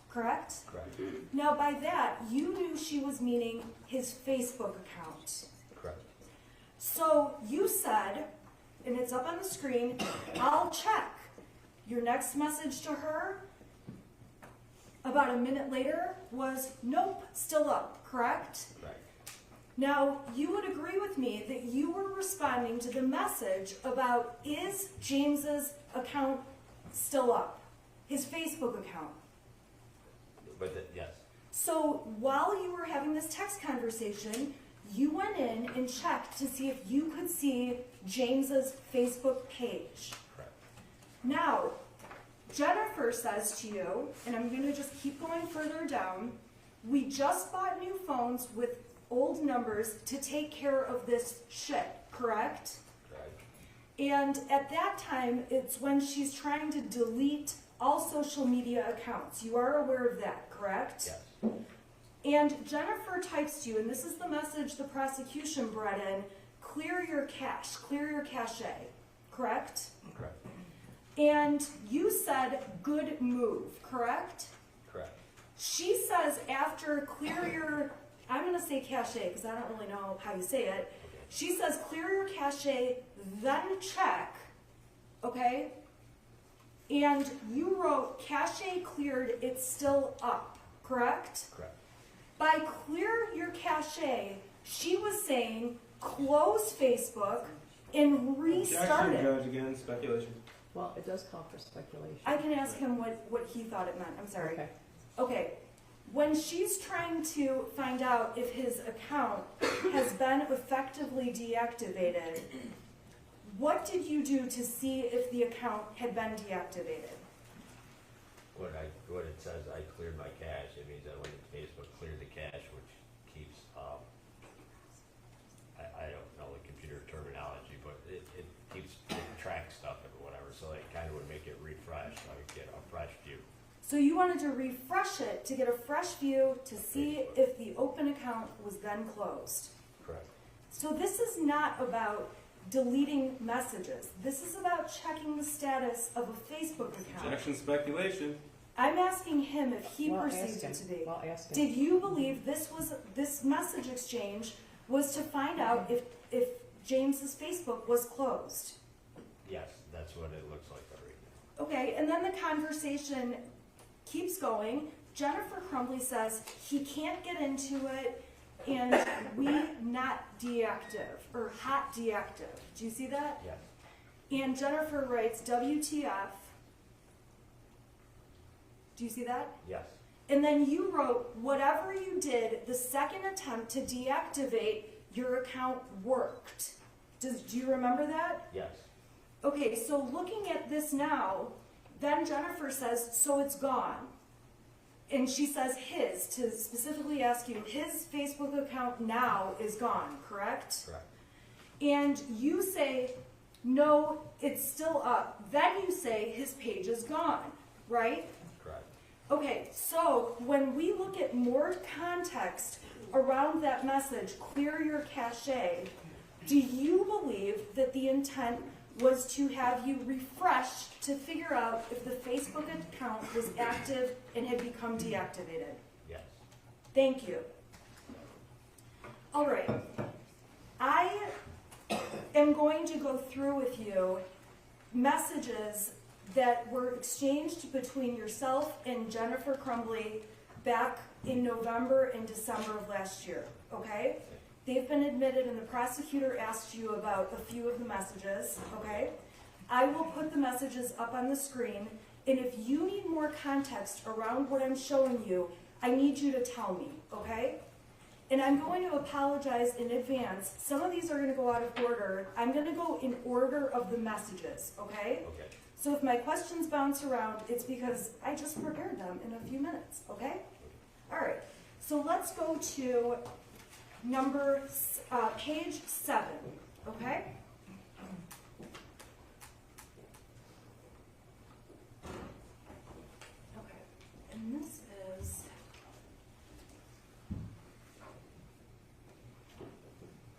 Correct? Correct. Now by that, you knew she was meaning his Facebook account. Correct. So you said, and it's up on the screen, I'll check. Your next message to her, about a minute later, was nope, still up, correct? Right. Now, you would agree with me that you were responding to the message about is James's account still up? His Facebook account. But yes. So while you were having this text conversation, you went in and checked to see if you could see James's Facebook page. Correct. Now, Jennifer says to you, and I'm going to just keep going further down, we just bought new phones with old numbers to take care of this shit, correct? Correct. And at that time, it's when she's trying to delete all social media accounts. You are aware of that, correct? Yes. And Jennifer types to you, and this is the message the prosecution brought in, clear your cache, clear your cache, correct? Correct. And you said, good move, correct? Correct. She says after clear your, I'm going to say cache because I don't really know how you say it. She says clear your cache, then check, okay? And you wrote cache cleared, it's still up, correct? Correct. By clear your cache, she was saying close Facebook and restart Objection, it. Judge, again, speculation. Well, it does call for speculation. I can ask him what he thought it meant. I'm sorry. Okay. Okay. When she's trying to find out if his account has been effectively deactivated, What did you do to see if the account had been deactivated? What it says, I cleared my cache, it means I went to Facebook, cleared the cache, which keeps, I don't know the computer terminology, but it tracks stuff and whatever, so it kind of would make it refresh, so I could get a fresh view. So you wanted to refresh it to get a fresh view to see if the open account was then closed. Correct. So this is not about deleting messages. This is about checking the status of a Facebook account. Objection, speculation. I'm asking him if he Well, perceived ask it him. to be. Well, ask him. Did you believe this message exchange was to find out if James's Facebook was closed? Yes, that's what it looks like already. Okay, and then the conversation keeps going. Jennifer Crumbley says he can't get into it and we not deactive or hot deactive. Do you see that? Yes. And Jennifer writes WTF. Do you see that? Yes. And then you wrote, whatever you did, the second attempt to deactivate your account worked. Do you remember that? Yes. Okay, so looking at this now, then Jennifer says, so it's gone. And she says his, to specifically ask you, his Facebook account now is gone, correct? Correct. And you say, no, it's still up. Then you say his page is gone, right? Correct. Okay, so when we look at more context around that message, clear your cache, do you believe that the intent was to have you refresh to figure out if the Facebook account was active and had become deactivated? Yes. Thank you. All right. I am going to go through with you messages that were exchanged between yourself and Jennifer Crumbley back in November and December of last year, okay? They've been admitted and the prosecutor asked you about a few of the messages, okay? I will put the messages up on the screen, and if you need more context around what I'm showing you, I need you to tell me, okay? And I'm going to apologize in advance. Some of these are going to go out of order. I'm going to go in order of the messages, okay? Okay. So if my questions bounce around, it's because I just prepared them in a few minutes, okay? All right, so let's go to page 7, okay? Okay, and this is,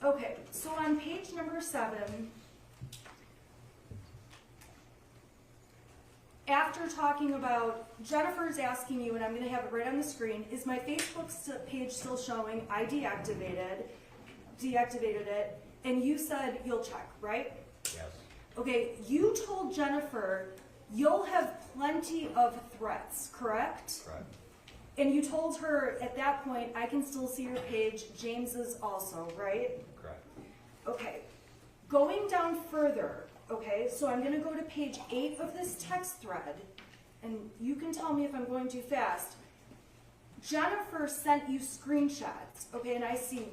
okay, so on page number 7, after talking about, Jennifer's asking you, and I'm going to have it right on the screen, is my Facebook page still showing? I deactivated it, and you said you'll check, right? Yes. Okay, you told Jennifer you'll have plenty of threats, correct? Correct. And you told her at that point, I can still see your page, James's also, right? Correct. Okay, going down further, okay, so I'm going to go to page 8 of this text thread, and you can tell me if I'm going too fast. Jennifer sent you screenshots, okay, and I see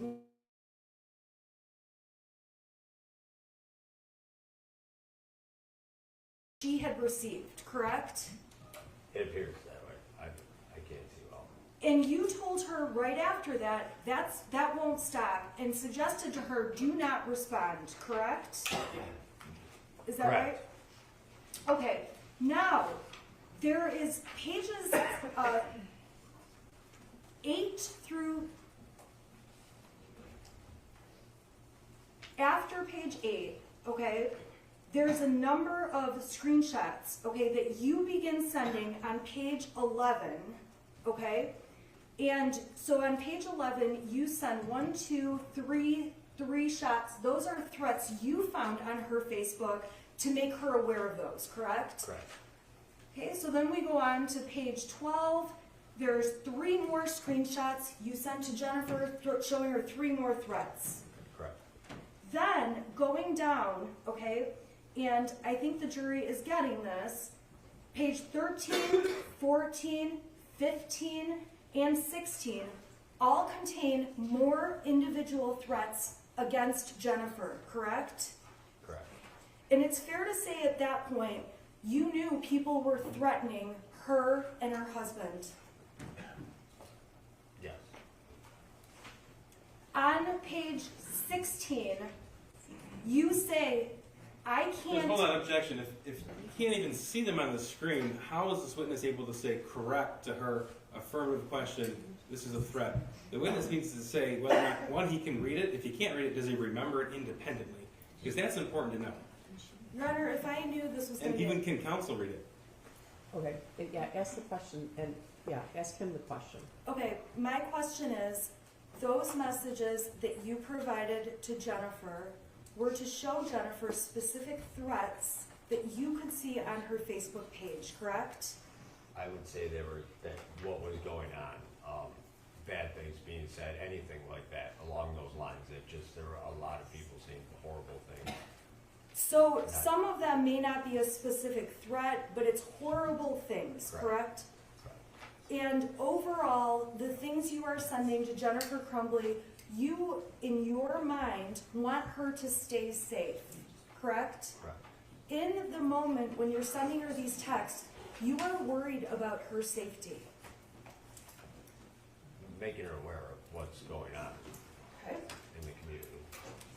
she had received, correct? It appears that way. I can't see well. And you told her right after that, that won't stop, and suggested to her, do not respond, correct? Is that Correct. right? Okay, now, there is pages 8 through, after page 8, okay, there's a number of screenshots, okay, that you begin sending on page 11, okay? And so on page 11, you send 1, 2, 3 shots. Those are threats you found on her Facebook to make her aware of those, correct? Correct. Okay, so then we go on to page 12. There's 3 more screenshots you sent to Jennifer showing her 3 more threats. Correct. Then going down, okay, and I think the jury is getting this, page 13, 14, 15, and 16 all contain more individual threats against Jennifer, correct? Correct. And it's fair to say at that point, you knew people were threatening her and her husband. Yes. On page 16, you say, I Just can't. hold on, objection. If you can't even see them on the screen, how is this witness able to say correct to her affirmative question, this is a threat? The witness needs to say whether or not, one, he can read it. If he can't read it, does he remember it independently? Because that's important to know. Your Honor, if I knew this was going And to be. even can counsel read it? Okay, yeah, ask the question, and, yeah, ask him the question. Okay, my question is, those messages that you provided to Jennifer were to show Jennifer specific threats that you could see on her Facebook page, correct? I would say they were, that what was going on, bad things being said, anything like that, along those lines, that just, there were a lot of people saying horrible things. So some of them may not be a specific threat, but it's horrible things, correct? And overall, the things you are sending to Jennifer Crumbley, you, in your mind, want her to stay safe, correct? Correct. In the moment when you're sending her these texts, you are worried about her safety. Making her aware of what's going on Okay. in the community.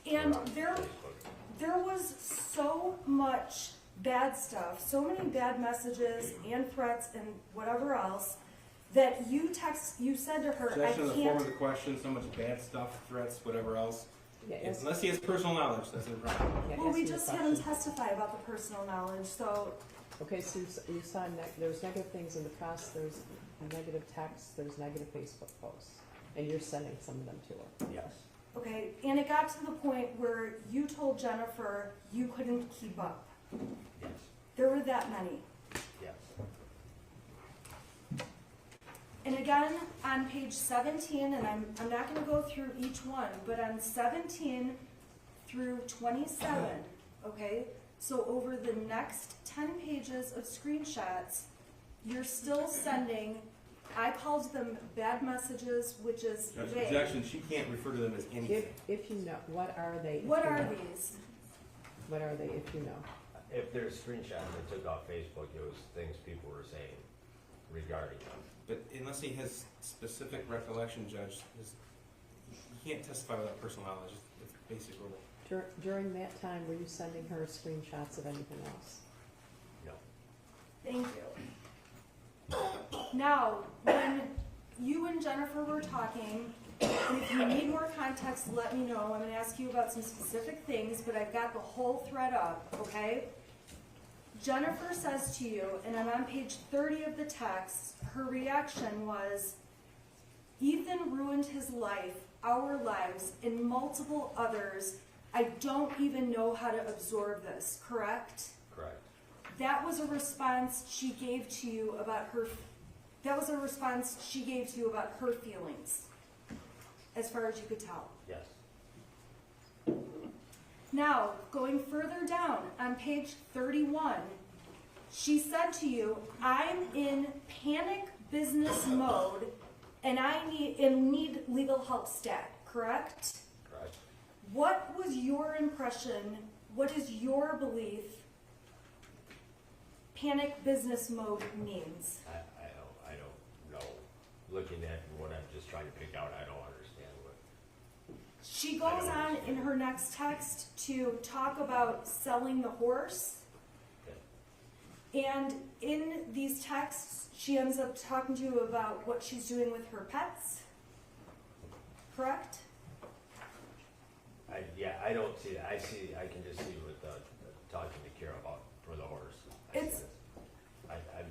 And Or on Facebook. there was so much bad stuff, so many bad messages and threats and whatever else, that you said to her, I Objection in the form of can't. the question, so much bad stuff, threats, whatever else. Yeah, ask, Unless he has personal knowledge, that's no problem. yeah, Well, ask we him the just had him question. testify about the personal knowledge, so, Okay, so you saw, there's negative things in the press, there's negative texts, there's negative Facebook posts, and you're sending some of them to her. Yes. okay. And it got to the point where you told Jennifer you couldn't keep up. Yes. There were that many. Yes. And again, on page 17, and I'm not going to go through each one, but on 17 through 27, okay? So over the next 10 pages of screenshots, you're still sending, I called them bad messages, which is Judge, vague. objection, she can't refer to them as anything. If you know, what are they? if What you are know? these? What are they, if you know? If there's screenshots they took off Facebook, it was things people were saying regarding them. But unless he has specific recollection, Judge, he can't testify without personal knowledge. It's basic rule. During that time, were you sending her screenshots of anything else? No. Thank you. Now, when you and Jennifer were talking, and if you need more context, let me know. I'm going to ask you about some specific things, but I've got the whole thread up, okay? Jennifer says to you, and I'm on page 30 of the text, her reaction was, Ethan ruined his life, our lives, and multiple others. I don't even know how to absorb this, correct? Correct. That was a response she gave to you about her, that was a response she gave to you about her feelings, as far as you could tell. Yes. Now, going further down on page 31, she said to you, I'm in panic business mode and I need legal help stat, correct? Correct. What was your impression, what is your belief panic business mode means? I don't know. Looking at what I'm just trying to pick out, I don't understand what. She goes on in her next text to talk about selling the horse. And in these texts, she ends up talking to you about what she's doing with her pets. Correct? I don't see that. I can just see what talking to Kira about for the horse. I'm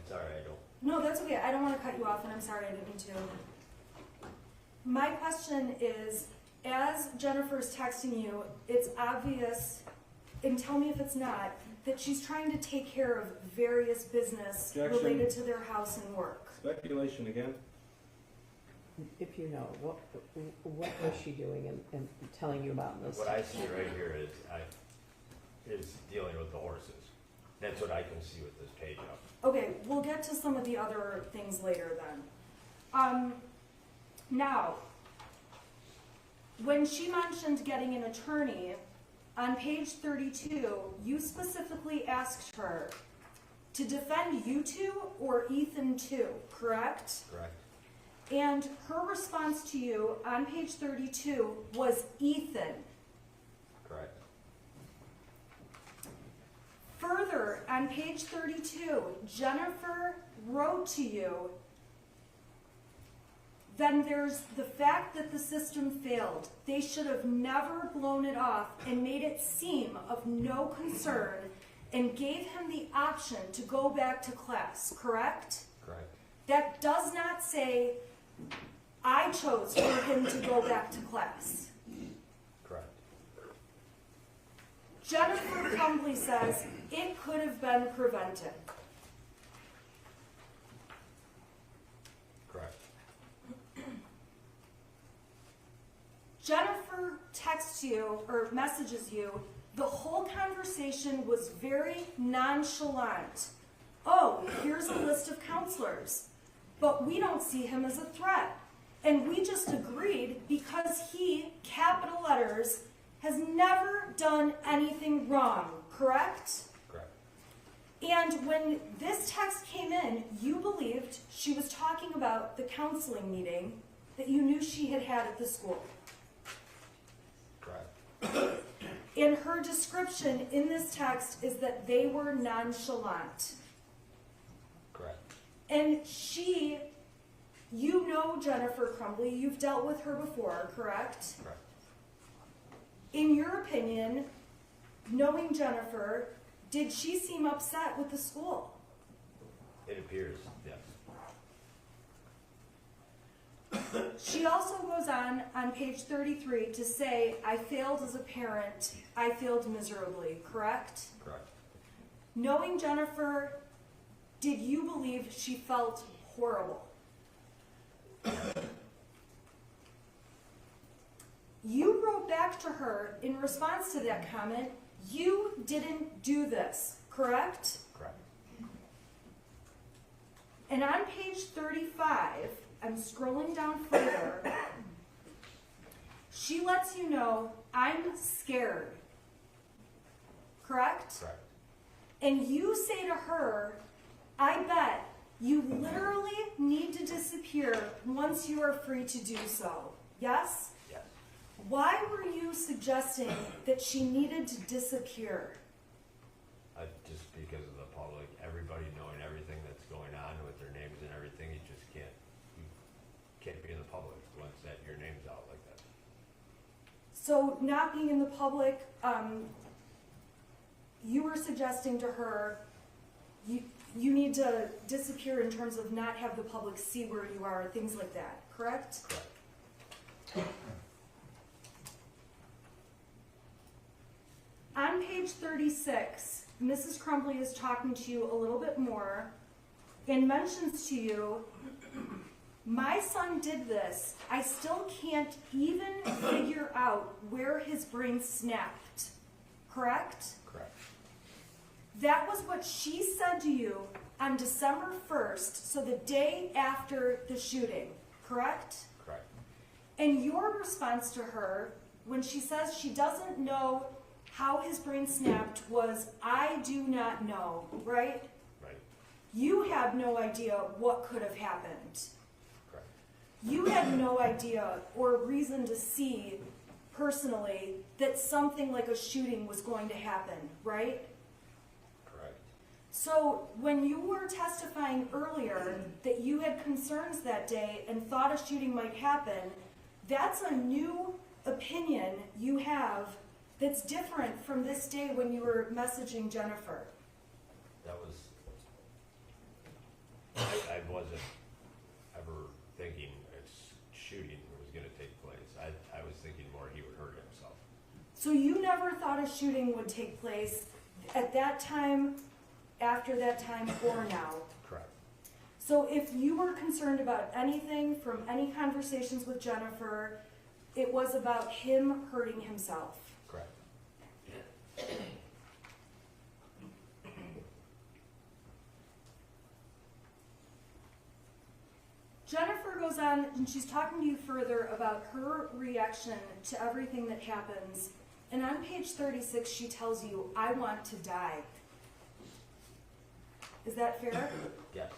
sorry, I don't. No, that's okay. I don't want to cut you off, and I'm sorry I didn't mean to. My question is, as Jennifer's texting you, it's obvious, and tell me if it's not, that she's trying to take care of various business Objection. related to their house and work. Speculation again. If you know, what was she doing and telling you about this? What I see right here is dealing with the horses. That's what I can see with this page up. Okay, we'll get to some of the other things later then. Now, when she mentioned getting an attorney, on page 32, you specifically asked her to defend you two or Ethan too, correct? Correct. And her response to you on page 32 was Ethan. Correct. Further, on page 32, Jennifer wrote to you, then there's the fact that the system failed. They should have never blown it off and made it seem of no concern and gave him the option to go back to class, correct? Correct. That does not say, I chose for him to go back to class. Correct. Jennifer Crumbley says it could have been prevented. Correct. Jennifer texts you or messages you, the whole conversation was very nonchalant. Oh, here's a list of counselors, but we don't see him as a threat. And we just agreed because he, capital letters, has never done anything wrong, correct? Correct. And when this text came in, you believed she was talking about the counseling meeting that you knew she had had at the school. Correct. And her description in this text is that they were nonchalant. Correct. And she, you know Jennifer Crumbley, you've dealt with her before, correct? Correct. In your opinion, knowing Jennifer, did she seem upset with the school? It appears, yes. She also goes on page 33 to say, I failed as a parent, I failed miserably, correct? Correct. Knowing Jennifer, did you believe she felt horrible? You wrote back to her in response to that comment, you didn't do this, correct? Correct. And on page 35, I'm scrolling down further, she lets you know, I'm scared, correct? Correct. And you say to her, I bet you literally need to disappear once you are free to do so. Yes? Yes. Why were you suggesting that she needed to disappear? Just because of the public, everybody knowing everything that's going on with their names and everything, you just can't be in the public once that your name's out like that. So not being in the public, you were suggesting to her, you need to disappear in terms of not have the public see where you are, things like that, correct? Correct. On page 36, Mrs. Crumbley is talking to you a little bit more and mentions to you, my son did this. I still can't even figure out where his brain snapped. Correct? Correct. That was what she said to you on December 1st, so the day after the shooting. Correct? Correct. And your response to her, when she says she doesn't know how his brain snapped, was, I do not know, right? Right. You have no idea what could have happened. Correct. You had no idea or reason to see personally that something like a shooting was going to happen, right? Correct. So when you were testifying earlier that you had concerns that day and thought a shooting might happen, that's a new opinion you have that's different from this day when you were messaging Jennifer. That was, I wasn't ever thinking a shooting was going to take place. I was thinking more he would hurt himself. So you never thought a shooting would take place at that time, after that time, or now? Correct. So if you were concerned about anything from any conversations with Jennifer, it was about him hurting himself. Correct. Jennifer goes on and she's talking to you further about her reaction to everything that happens And on page 36, she tells you, I want to die. Is that fair? Yes.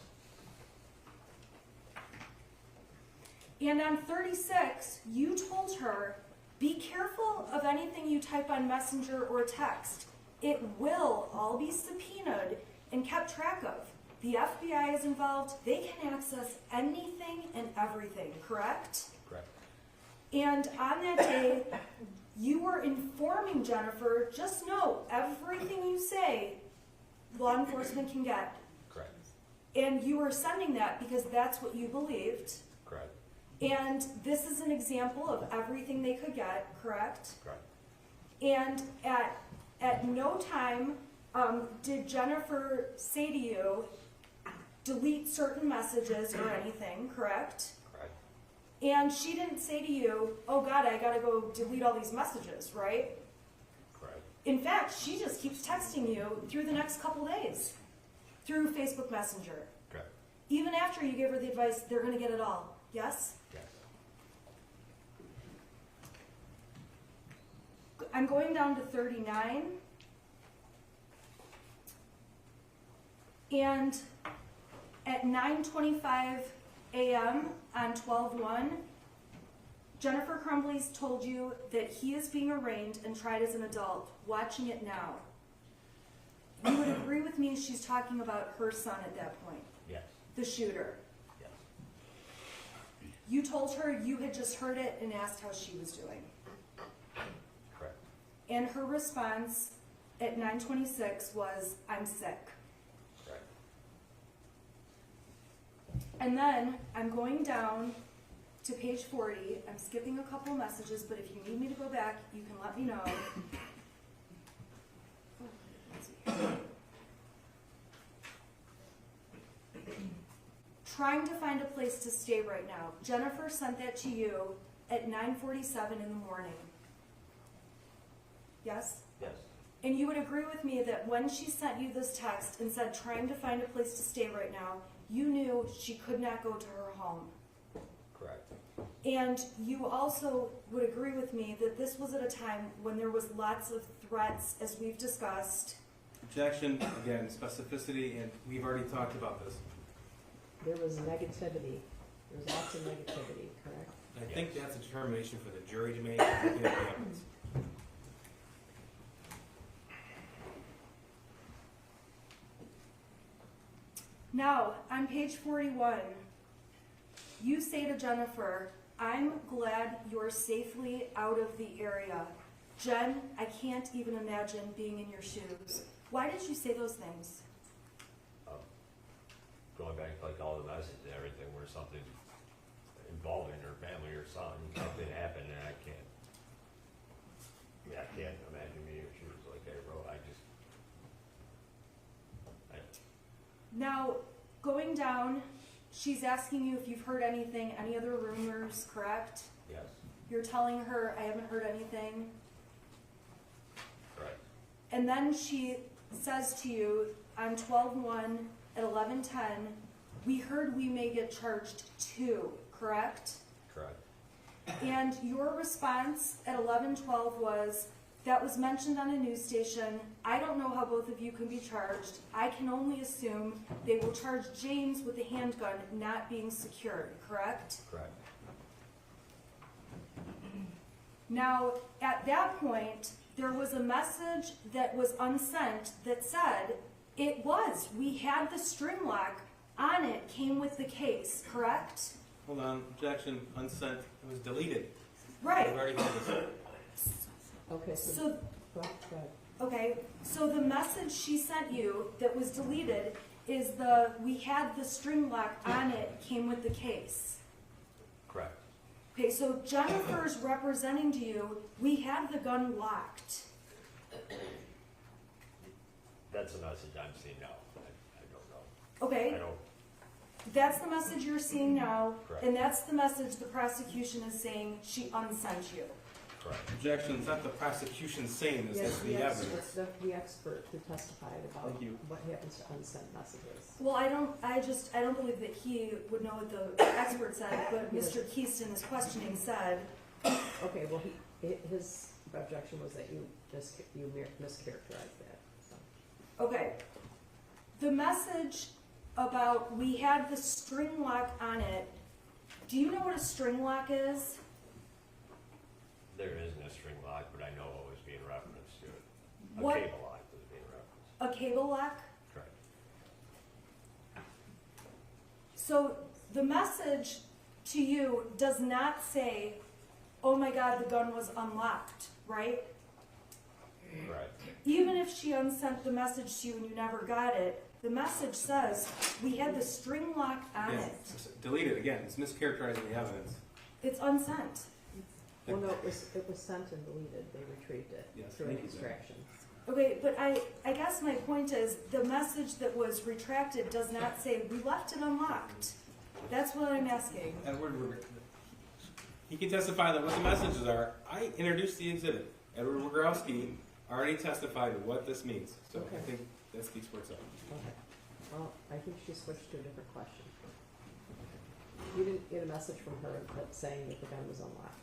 And on 36, you told her, be careful of anything you type on Messenger or text. It will all be subpoenaed and kept track of. The FBI is involved. They can access anything and everything, correct? Correct. And on that day, you were informing Jennifer, just know, everything you say, law enforcement can get. Correct. And you were sending that because that's what you believed. Correct. And this is an example of everything they could get, correct? Correct. And at no time did Jennifer say to you, delete certain messages or anything, correct? Correct. And she didn't say to you, oh God, I gotta go delete all these messages, right? Correct. In fact, she just keeps texting you through the next couple days, through Facebook Messenger. Correct. Even after you give her the advice, they're gonna get it all, yes? Yes. I'm going down to 39. And at 9:25 a.m. on 12/1, Jennifer Crumbley's told you that he is being arraigned and tried as an adult, watching it now. You would agree with me she's talking about her son at that point, Yes. the shooter. Yes. You told her you had just heard it and asked how she was doing. Correct. And her response at 9:26 was, I'm sick. Correct. And then I'm going down to page 40. I'm skipping a couple messages, but if you need me to go back, you can let me know. Trying to find a place to stay right now. Jennifer sent that to you at 9:47 in the morning. Yes? Yes. And you would agree with me that when she sent you this text and said trying to find a place to stay right now, you knew she could not go to her home. Correct. And you also would agree with me that this was at a time when there was lots of threats, as we've discussed. Objection, again, specificity, and we've already talked about this. There was negativity. There was lots of negativity, correct? I think that's a determination for the jury to make. Looking at the evidence. Now, on page 41, you say to Jennifer, I'm glad you're safely out of the area. Jen, I can't even imagine being in your shoes. Why did you say those things? Going back to like all the messages and everything, where something involving her family or son, something happened, and I can't imagine me if she was like that, bro. Now, going down, she's asking you if you've heard anything, any other rumors, correct? Yes. You're telling her, I haven't heard anything. Correct. And then she says to you on 12/1 at 11:10, we heard we may get charged too, correct? Correct. And your response at 11:12 was, that was mentioned on a news station. I don't know how both of you can be charged. I can only assume they will charge James with the handgun not being secured, correct? Correct. Now, at that point, there was a message that was unsent that said, we had the string lock on it, came with the case, correct? Hold on, objection, unsent, it was deleted. Right. We've already had this. Okay, so, So, go ahead. okay, so the message she sent you that was deleted is we had the string lock on it, came with the case. Correct. Okay, so Jennifer's representing to you, we had the gun locked. That's a message I'm seeing now. I don't know. Okay, I don't. that's the message you're seeing now, Correct. and that's the message the prosecution is saying she unsent you. Correct. Objection, it's not the prosecution saying this, Yes, it's the evidence. the expert who testified about Thank you. what happens to unsent messages. Well, I don't believe that he would know what the expert said, but Mr. Keyston is questioning said, Okay, well, objection was that you mischaracterized that, so. Okay. The message about we had the string lock on it, do you know what a string lock is? There isn't a string lock, but I know what was being referenced to it. A What- cable lock was being referenced. A cable lock? Correct. So the message to you does not say, oh my God, the gun was unlocked, right? Right. Even if she unsent the message to you and you never got it, the message says, we had the string lock on Yeah, it. delete it again, it's mischaracterizing the evidence. It's unsent. Well, no, it was sent and deleted, they retrieved it Yes, through thank you, extraction. Okay, but I guess my point is, the message that was retracted does not say, we left it unlocked. That's what I'm asking. Edward, he can testify that what the messages are. I introduced the exhibit. Edward Wogrowski already testified to what this means, so Okay. I think that speaks for itself. Okay. Well, I think she switched to a different question. You didn't get a message from her that saying that the gun was unlocked.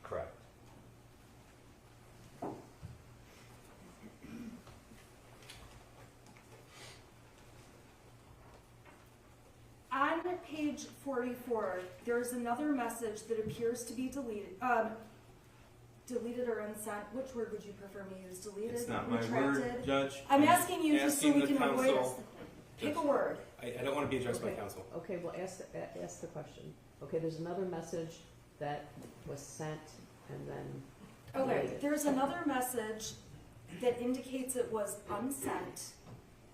Correct. On page 44, there's another message that appears to be deleted. Deleted or unsent. Which word would you prefer me use? Deleted? It's not my retracted? word, Judge. I'm asking you just so asking we the can avoid counsel- Pick a word. I don't want to be addressed by Okay. counsel. Okay, well, ask the question. Okay, there's another message that was sent and then Okay, deleted. there's another message that indicates it was unsent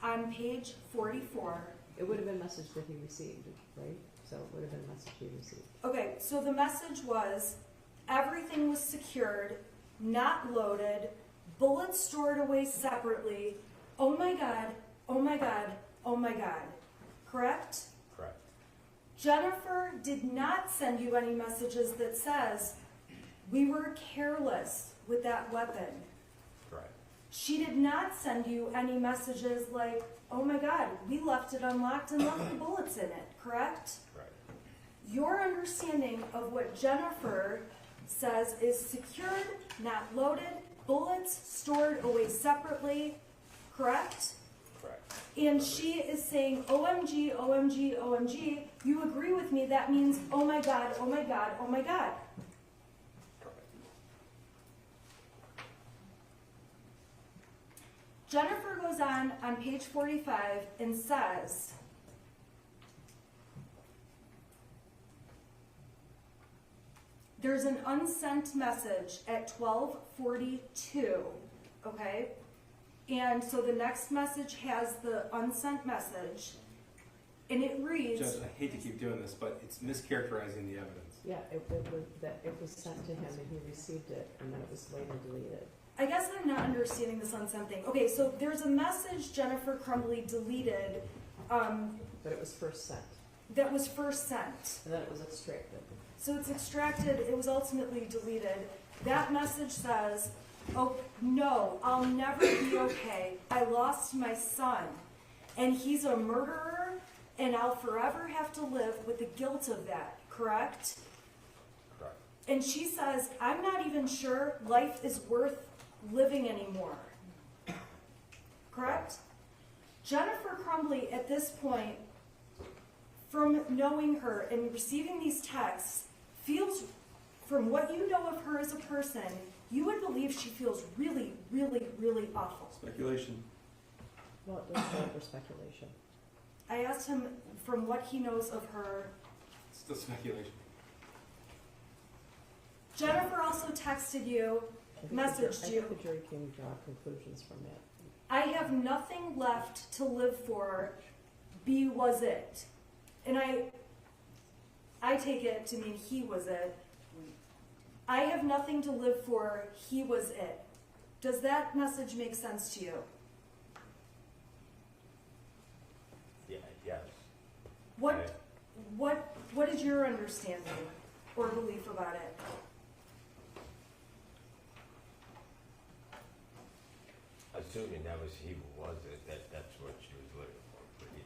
on page 44. It would have been a message that he received, right? So it would have been a message he received. Okay, so the message was, everything was secured, not loaded, bullets stored away separately. Oh my God, oh my God, oh my God. Correct? Correct. Jennifer did not send you any messages that says, we were careless with that weapon. Correct. She did not send you any messages like, oh my God, we left it unlocked and left the bullets in it, correct? Correct. Your understanding of what Jennifer says is secured, not loaded, bullets stored away separately, correct? Correct. And she is saying, OMG, OMG, OMG. You agree with me, that means, oh my God, oh my God, oh my God. Correct. Jennifer goes on page 45 and says, there's an unsent message at 12:42, okay? And so the next message has the unsent message, and it reads, Judge, I hate to keep doing this, but it's mischaracterizing the evidence. Yeah, it was sent to him and he received it and then it was later deleted. I guess I'm not understanding this unsent thing. Okay, so there's a message Jennifer Crumbley deleted But it was first sent that was first sent. and then it was extracted. So it's extracted, it was ultimately deleted. That message says, oh no, I'll never be okay. I lost my son and he's a murderer and I'll forever have to live with the guilt of that, correct? Correct. And she says, I'm not even sure life is worth living anymore. Correct? Jennifer Crumbley, at this point, from knowing her and receiving these texts, feels, from what you know of her as a person, you would believe she feels really, really, really awful. Speculation. Well, it doesn't stand for speculation. I asked him from what he knows of her. Still speculation. Jennifer also texted you, messaged you. I think the jury can draw conclusions from that. I have nothing left to live for. B was it. And I take it to mean he was it. I have nothing to live for. He was it. Does that message make sense to you? Yeah, yes. What is your understanding or belief about it? Assuming that was he was it, that's what she was looking for he.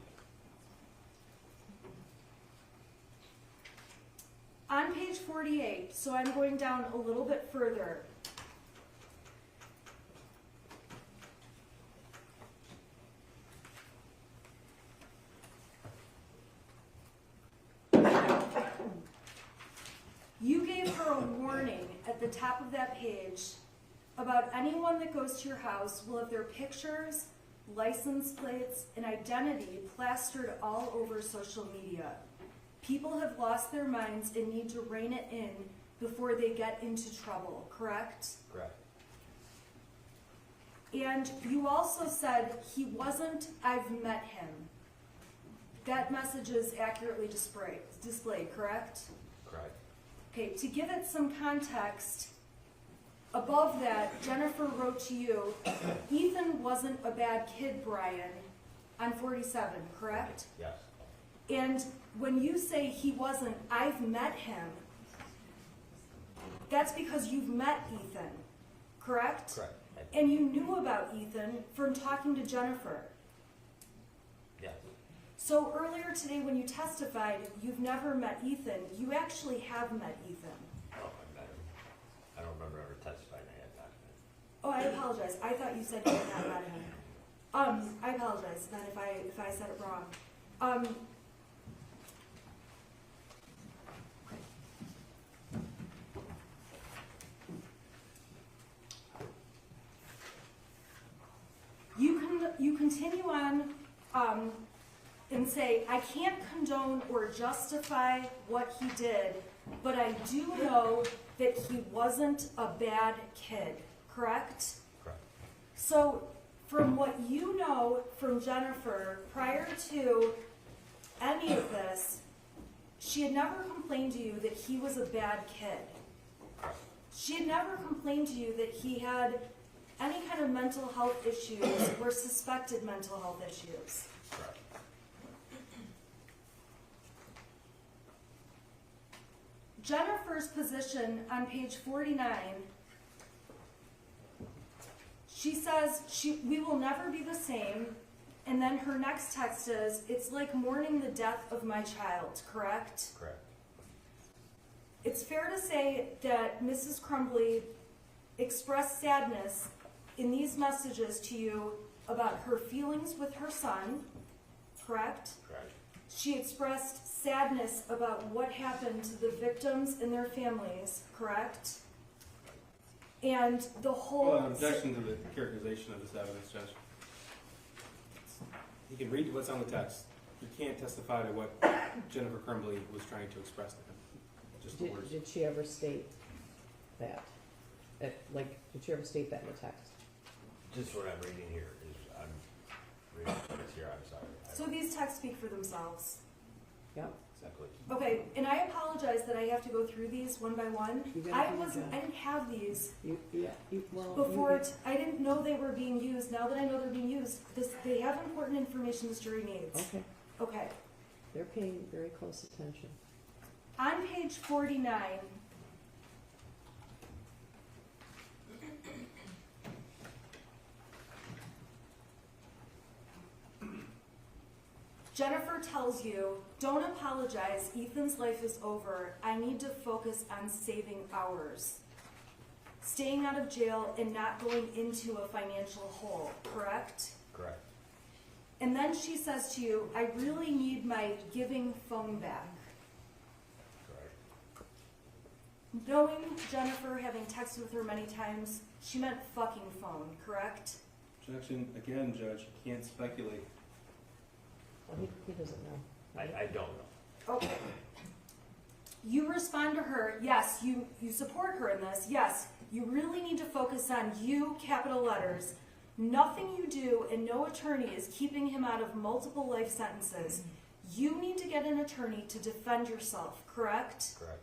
On page page 48, so I'm going down a little bit further. You gave her a warning at the top of that page about anyone that goes to your house will have their pictures, license plates, and identity plastered all over social media. People have lost their minds and need to rein it in before they get into trouble, correct? Correct. And you also said he wasn't, I've met him. That message is accurately displayed, correct? Correct. Okay, to give it some context, above that, Jennifer wrote to you, Ethan wasn't a bad kid, Brian, on 47, correct? Yes. And when you say he wasn't, I've met him, that's because you've met Ethan, correct? Correct. And you knew about Ethan from talking to Jennifer. Yes. So earlier today when you testified, you've never met Ethan. You actually have met Ethan. Oh, I met him. I don't remember ever testifying I had not met him. Oh, I apologize. I thought you said you had not met him. I apologize then if I said it wrong. You continue on and say, I can't condone or justify what he did, but I do know that he wasn't a bad kid, correct? Correct. So from what you know from Jennifer, prior to any of this, she had never complained to you that he was a bad kid. Correct. She had never complained to you that he had any kind of mental health issues or suspected mental health issues. Correct. Jennifer's position on page 49, she says we will never be the same, and then her next text is, it's like mourning the death of my child, correct? Correct. It's fair to say that Mrs. Crumbley expressed sadness in these messages to you about her feelings with her son, correct? Correct. She expressed sadness about what happened to the victims and their families, correct? And the whole... Well, an objection to the characterization of this evidence, Judge. You can read what's on the text. You can't testify to what Jennifer Crumbley was trying to express to him. Just the words. Did she ever state that? Did she ever state that in the text? Just what I'm reading here is, I'm reading what's here, I'm sorry. So these texts speak for themselves. Yep. Exactly. Okay, and I apologize that I have to go through these one by one. You gotta I do your job. didn't have these Well, before. I didn't know they were being used. Now that I know they're being used, they have important information this jury needs. Okay, Okay. they're paying very close attention. On page 49, Jennifer tells you, don't apologize, Ethan's life is over. I need to focus on saving ours. Staying out of jail and not going into a financial hole, correct? Correct. And then she says to you, I really need my giving phone back. Correct. Knowing Jennifer, having texted with her many times, she meant fucking phone, correct? Objection, again, Judge, you can't speculate. Well, he doesn't know. I don't know. Okay. You respond to her, yes, you support her in this, yes, you really need to focus on you, capital letters. Nothing you do and no attorney is keeping him out of multiple life sentences. You need to get an attorney to defend yourself, correct? Correct.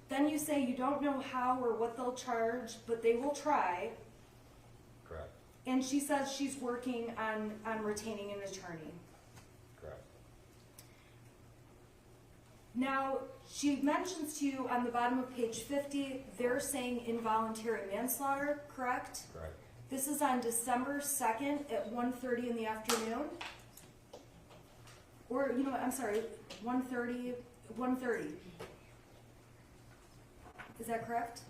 Then you say you don't know how or what they'll charge, but they will try. Correct. And she says she's working on retaining an attorney. Correct. Now, she mentions to you on the bottom of page 50, they're saying involuntary manslaughter, correct? Correct. This is on December 2nd at 1:30 in the afternoon. Or, you know what, I'm sorry, 1:30. Is that correct?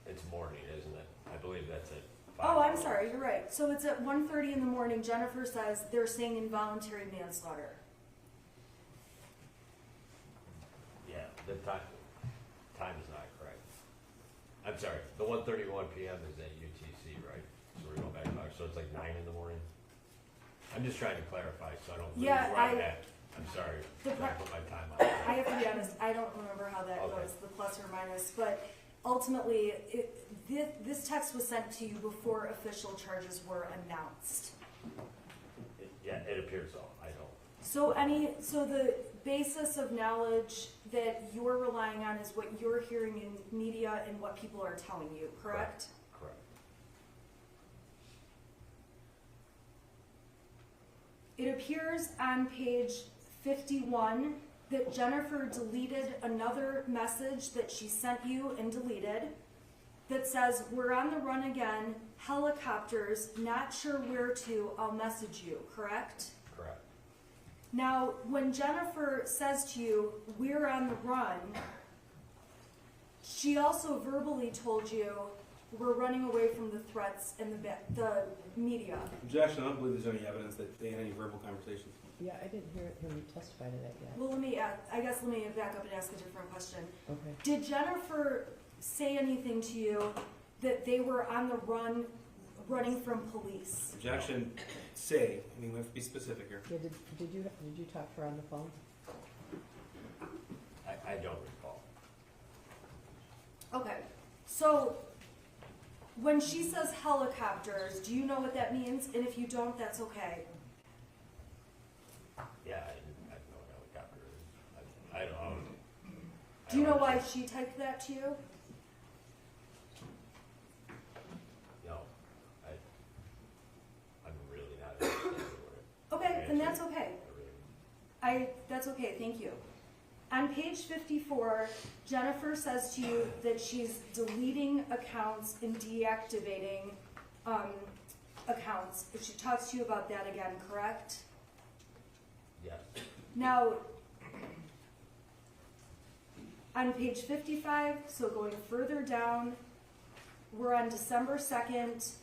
It's morning, isn't it? I believe that's at 5. Oh, I'm sorry, you're right. So it's at 1:30 in the morning. Jennifer says they're saying involuntary manslaughter. Yeah, the time is not correct. I'm sorry, the 1:31 PM is at UTC, right? So we're going back to, so it's like 9 in the morning? I'm just trying to clarify, so I don't lose Yeah, where I'm at. I'm sorry, The I pro- put my time on. I have to be honest, I don't remember how that Okay. goes, the plus or minus, but ultimately, this text was sent to you before official charges were announced. Yeah, it appears so, I know. So the basis of knowledge that you're relying on is what you're hearing in media and what people are telling you, correct? Correct. It appears on page 51 that Jennifer deleted another message that she sent you and deleted that says, "We're on the run again, helicopters, not sure where to, I'll message you," correct? Correct. Now, when Jennifer says to you, "We're on the run," she also verbally told you, "We're running away from the threats and the media." Objection, I don't believe there's any evidence that they had any verbal conversations. Yeah, I didn't hear him testify to that yet. Well, let me back up and ask a different question. Okay. Did Jennifer say anything to you that they were on the run, running from police? Objection, say, I mean, we have to be specific here. Yeah, did you talk to her on the phone? I don't recall. Okay, so when she says helicopters, do you know what that means? And if you don't, that's okay. Yeah, I know what helicopter is. I don't. Do you know why she typed that to you? No, I'm really not understanding what it. Okay, then that's okay. I really. That's okay, thank you. On page 54, Jennifer says to you that she's deleting accounts and deactivating accounts. She talks to you about that again, correct? Yes. Now, on page 55, so going further down, we're on December 2nd,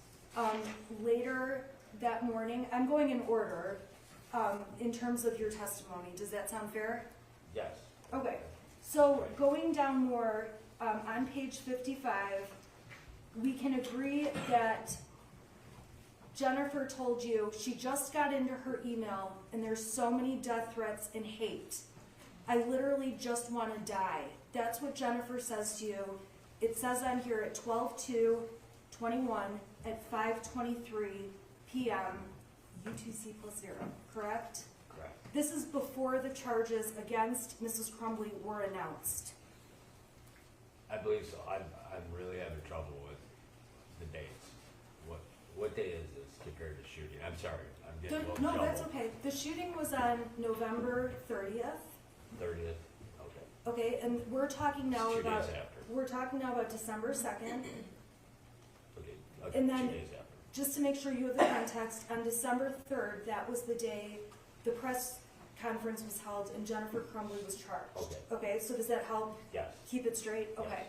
later that morning. I'm going in order in terms of your testimony. Does that sound fair? Yes. Okay, so going down more, on page 55, we can agree that Jennifer told you she just got into her email and there's so many death threats and hate. I literally just want to die. That's what Jennifer says to you. It says on here at 12/2/21 at 5:23 p.m. UTC +0, correct? Correct. This is before the charges against Mrs. Crumbley were announced. I believe so. I'm really having trouble with the dates. What day is this compared to shooting? I'm sorry. I'm getting a little No, jumbled. that's okay. The shooting was on November 30th. 30th. Okay. Okay, and we're talking now It's 2 about days after. we're talking now about December 2nd. Okay. And then- 2 days after. Just to make sure you have the context, on December 3rd, that was the day the press conference was held and Jennifer Crumbley was charged. Okay. Okay, so does that help Yes. keep it straight? Okay.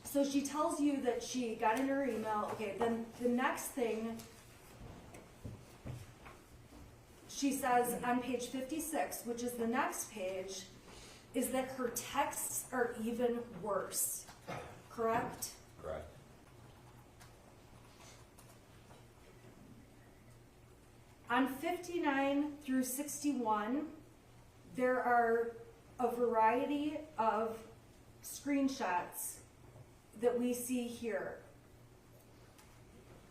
So she tells you that she got in her email. Okay, then the next thing she says on page 56, which is the next page, is that her texts are even worse. Correct? Correct. On 59 through 61, there are a variety of screenshots that we see here.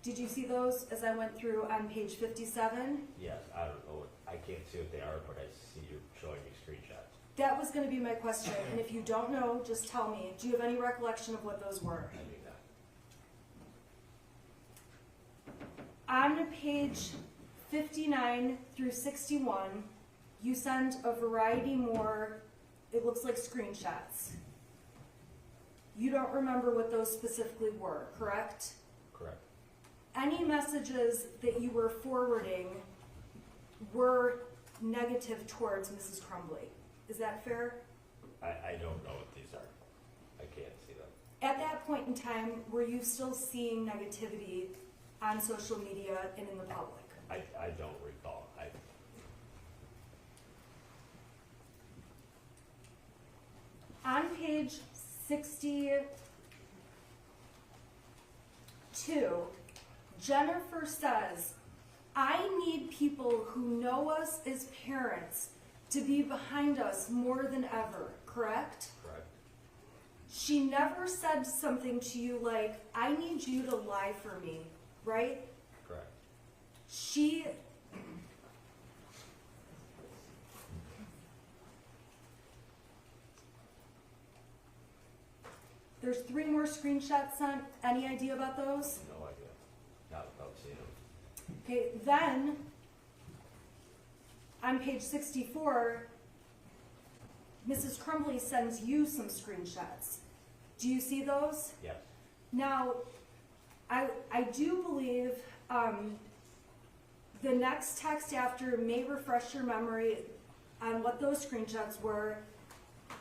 Did you see those as I went through on page 57? Yes. I don't know. I can't see what they are, but I see you showing me screenshots. That was going to be my question, and if you don't know, just tell me. Do you have any recollection of what those were? I do not. On page 59 through 61, you send a variety more, it looks like screenshots. You don't remember what those specifically were, correct? Correct. Any messages that you were forwarding were negative towards Mrs. Crumbley. Is that fair? I don't know what these are. I can't see them. At that point in time, were you still seeing negativity on social media and in the public? I don't recall. On page 62, Jennifer says, I need people who know us as parents to be behind us more than ever, correct? Correct. She never said something to you like, I need you to lie for me, right? Correct. There's 3 more screenshots sent. Any idea about those? No idea. Not without seeing them. Okay, then, on page 64, Mrs. Crumbley sends you some screenshots. Do you see those? Yes. Now, I do believe the next text after may refresh your memory on what those screenshots were.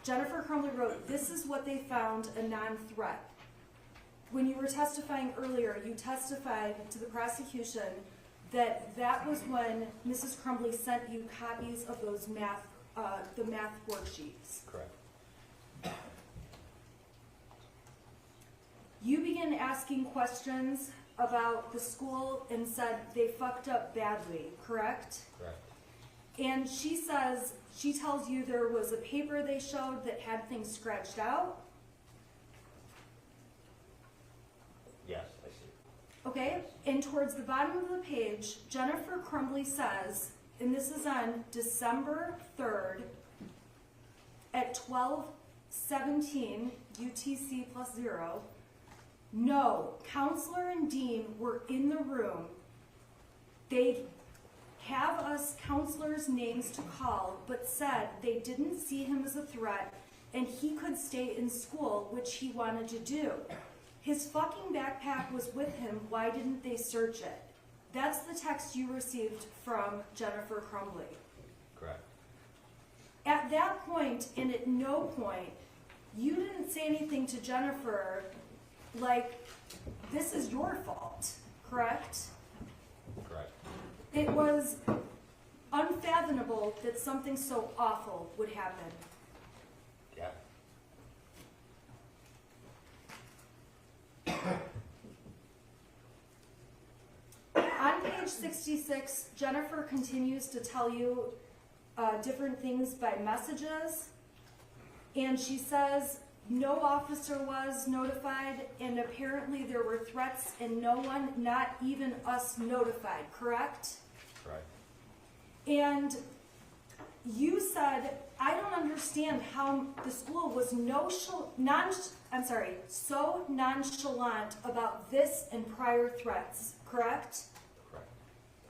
Jennifer Crumbley wrote, this is what they found, a non-threat. When you were testifying earlier, you testified to the prosecution that that was when Mrs. Crumbley sent you copies of those the math worksheets. Correct. You began asking questions about the school and said they fucked up badly, correct? Correct. And she tells you there was a paper they showed that had things scratched out. Yes, I see. Okay, and towards the bottom of the page, Jennifer Crumbley says, and this is on December 3rd at 12:17 UTC +0, no, counselor and dean were in the room. They have us counselors' names to call, but said they didn't see him as a threat and he could stay in school, which he wanted to do. His fucking backpack was with him. Why didn't they search it? That's the text you received from Jennifer Crumbley. Correct. At that point, and at no point, you didn't say anything to Jennifer like, this is your fault, correct? Correct. It was unfathomable that something so awful would happen. Yeah. On page 66, Jennifer continues to tell you different things by messages, and she says no officer was notified, and apparently there were threats and no one, not even us, notified, correct? Correct. And you said, I don't understand how the school was so nonchalant about this and prior threats, correct? Correct.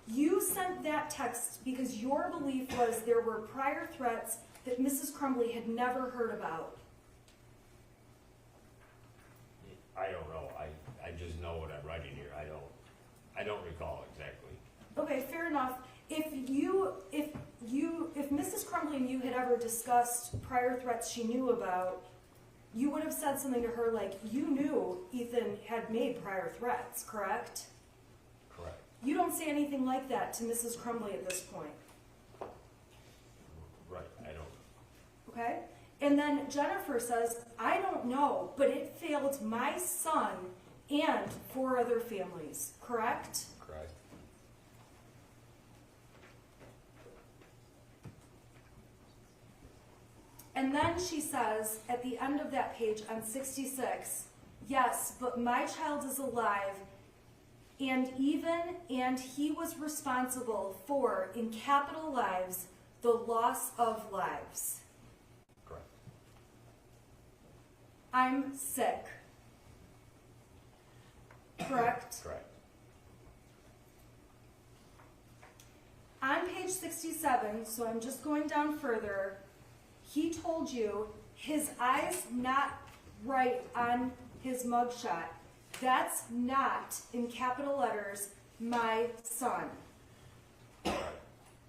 You sent that text because your belief was there were prior threats that Mrs. Crumbley had never heard about. I don't know. I just know what I'm writing here. I don't recall exactly. Okay, fair enough. If Mrs. Crumbley and you had ever discussed prior threats she knew about, you would have said something to her like, you knew Ethan had made prior threats, correct? Correct. You don't say anything like that to Mrs. Crumbley at this point. Right. I don't. Okay? And then Jennifer says, I don't know, but it failed my son and 4 other families, correct? Correct. And then she says, at the end of that page on 66, yes, but my child is alive, and he was responsible for, in capital lives, the loss of lives. Correct. I'm sick. Correct? Correct. On page 67, so I'm just going down further, he told you his eyes not right on his mugshot. That's not, in capital letters, my son.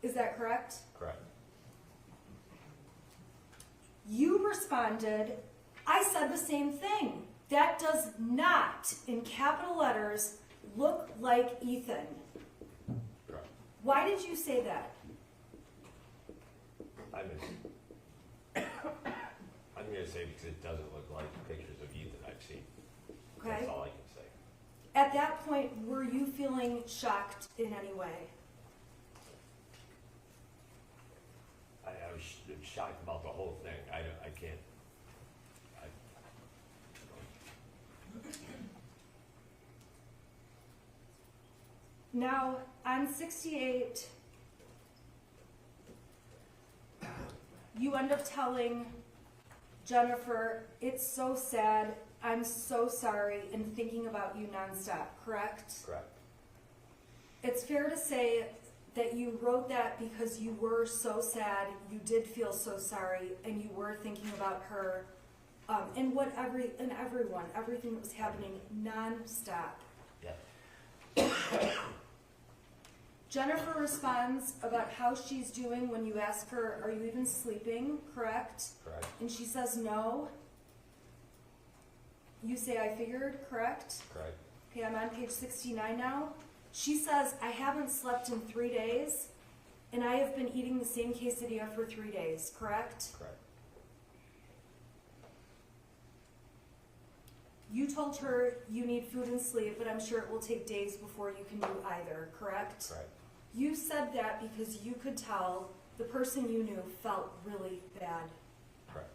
Is that correct? Correct. You responded, I said the same thing. That does not, in capital letters, look like Ethan. Correct. Why did you say that? I'm gonna say because it doesn't look like pictures of Ethan I've seen. Okay. That's all I can say. At that point, were you feeling shocked in any way? I was shocked about the whole thing. I can't. Now, on 68, you end up telling Jennifer, it's so sad, I'm so sorry, and thinking about you nonstop, correct? Correct. It's fair to say that you wrote that because you were so sad, you did feel so sorry, and you were thinking about her, and everyone, everything that was happening nonstop. Yeah. Jennifer responds about how she's doing when you ask her, are you even sleeping, correct? Correct. And she says no. You say, I figured, correct? Correct. Okay, I'm on page 69 now. She says, I haven't slept in 3 days, and I have been eating the same quesadilla for 3 days, correct? Correct. You told her you need food and sleep, but I'm sure it will take days before you can do either, correct? Correct. You said that because you could tell the person you knew felt really bad. Correct.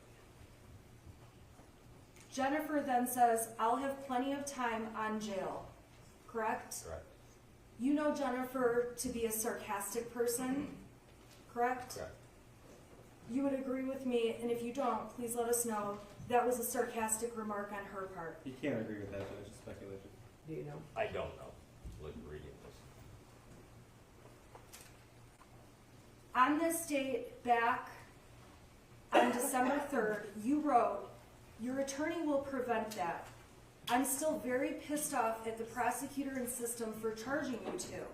Jennifer then says, I'll have plenty of time on jail, correct? Correct. You know Jennifer to be a sarcastic person, correct? Correct. You would agree with me, and if you don't, please let us know. That was a sarcastic remark on her part. You can't agree with that, Judge, it's speculation. Do you know? I don't know. Look, reading this. On this date, back on December 3rd, you wrote, your attorney will prevent that. I'm still very pissed off at the prosecutor and system for charging you two.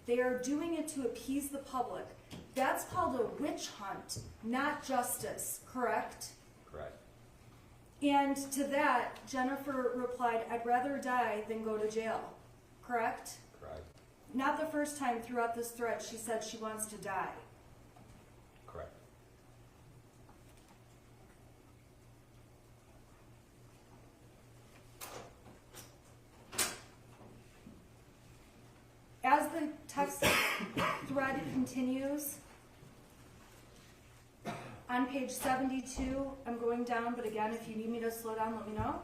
They are doing it to appease the public. That's called a witch hunt, not justice, correct? Correct. And to that, Jennifer replied, I'd rather die than go to jail, correct? Correct. Not the first time throughout this thread she said she wants to die. Correct. As the text thread continues, on page 72, I'm going down, but again, if you need me to slow down, let me know.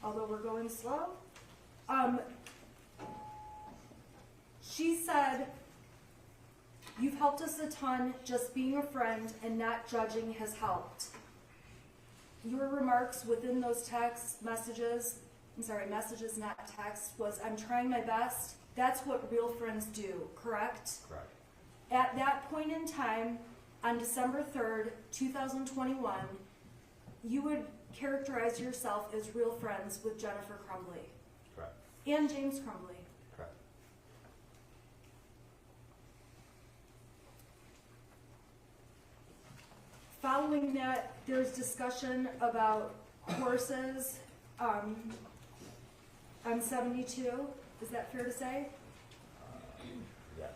Although we're going slow. She said, you've helped us a ton, just being a friend and not judging has helped. Your remarks within those text messages, messages not text, was I'm trying my best. That's what real friends do, correct? Correct. At that point in time, on December 3rd, 2021, you would characterize yourself as real friends with Jennifer Crumbley. Correct. And James Crumbley. Correct. Following that, there's discussion about horses on 72. Is that fair to say? Yes.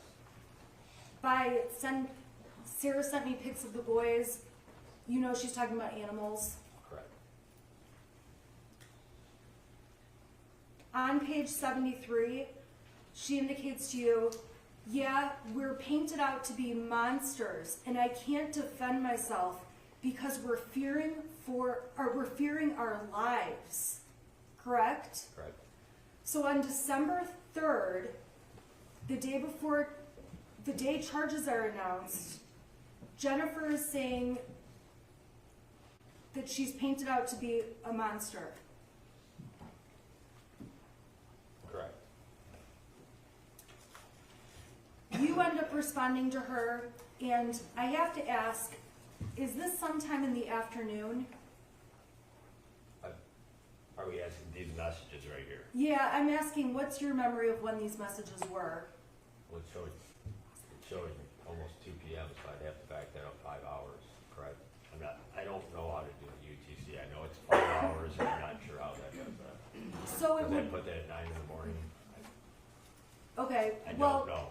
Sarah sent me pics of the boys. You know she's talking about animals. Correct. On page 73, she indicates to you, yeah, we're painted out to be monsters, and I can't defend myself because we're fearing our lives. Correct? Correct. So on December 3rd, the day charges are announced, Jennifer is saying that she's painted out to be a monster. Correct. You end up responding to her, and I have to ask, is this sometime in the afternoon? Are we asking these messages right here? Yeah, I'm asking, what's your memory of when these messages were? Well, it shows So it Cause I would, put that at 9 in the morning. okay, I well, don't know.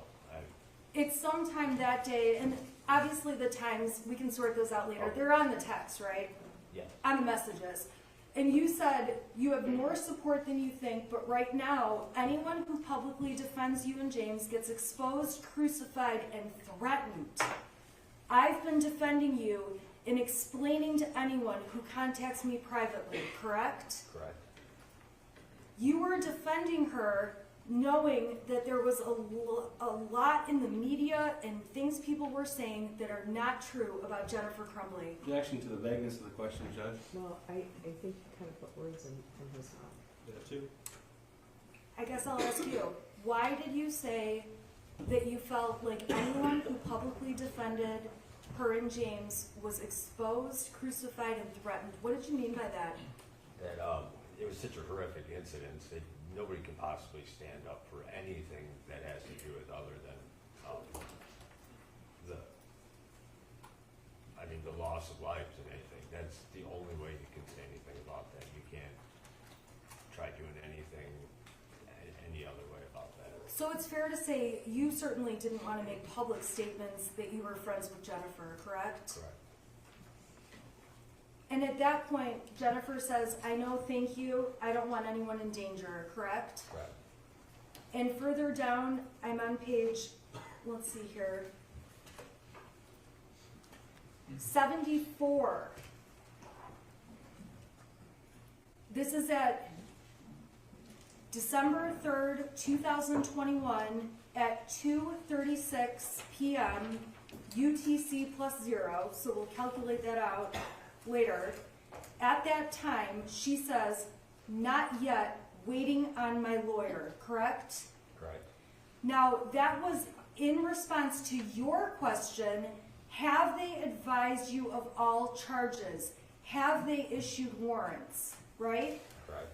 it's sometime that day, and obviously the times, we can sort those out later. Okay. They're on the text, right? Yeah, On the messages. And you said you have more support than you think, but right now, anyone who publicly defends you and James gets exposed, crucified, and threatened. I've been defending you and explaining to anyone who contacts me privately, correct? correct. You were defending her knowing that there was a lot in the media and things people were saying that are not true about Jennifer Crumbley. Objection to the vagueness of the question, Judge. Well, I think you kind of put words in his mouth. That too. I guess I'll ask you, why did you say that you felt like anyone who publicly defended her and James was exposed, crucified, and threatened? What did you mean by that? That, it was such a horrific incident that nobody can possibly stand up for anything that has to do with other than, the loss of lives and anything. That's the only way you can say anything about that. You can't try doing anything any other way about that. So it's fair to say you certainly didn't want to make public statements that you were friends with Jennifer, correct? Correct. And at that point, Jennifer says, I know, thank you, I don't want anyone in danger, correct? Correct. And further down, I'm on page, let's see here, 74. This is at December 3rd, 2021 at 2:36 p.m. UTC plus 0, so we'll calculate that out later. At that time, she says, not yet, waiting on my lawyer, correct? Correct. Now, that was in response to your question, have they advised you of all charges? Have they issued warrants, right? Correct.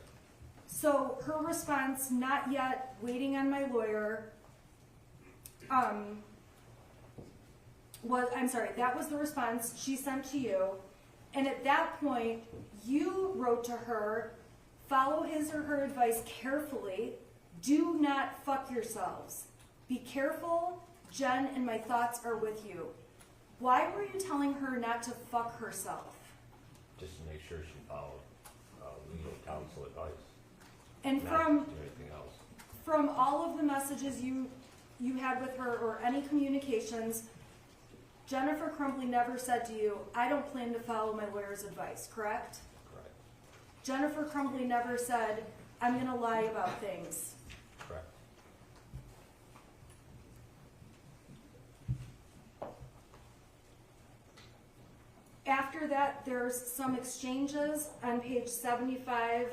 So her response, not yet, waiting on my lawyer, that was the response she sent to you. And at that point, you wrote to her, follow his or her advice carefully. Do not fuck yourselves. Be careful, Jen, and my thoughts are with you. Why were you telling her not to fuck herself? Just to make sure she followed legal counsel advice. And Not from to do anything else. from all of the messages you had with her or any communications, Jennifer Crumbley never said to you, I don't plan to follow my lawyer's advice, correct? Correct. Jennifer Crumbley never said, I'm going to lie about things. Correct. After that, there's some exchanges on page 75,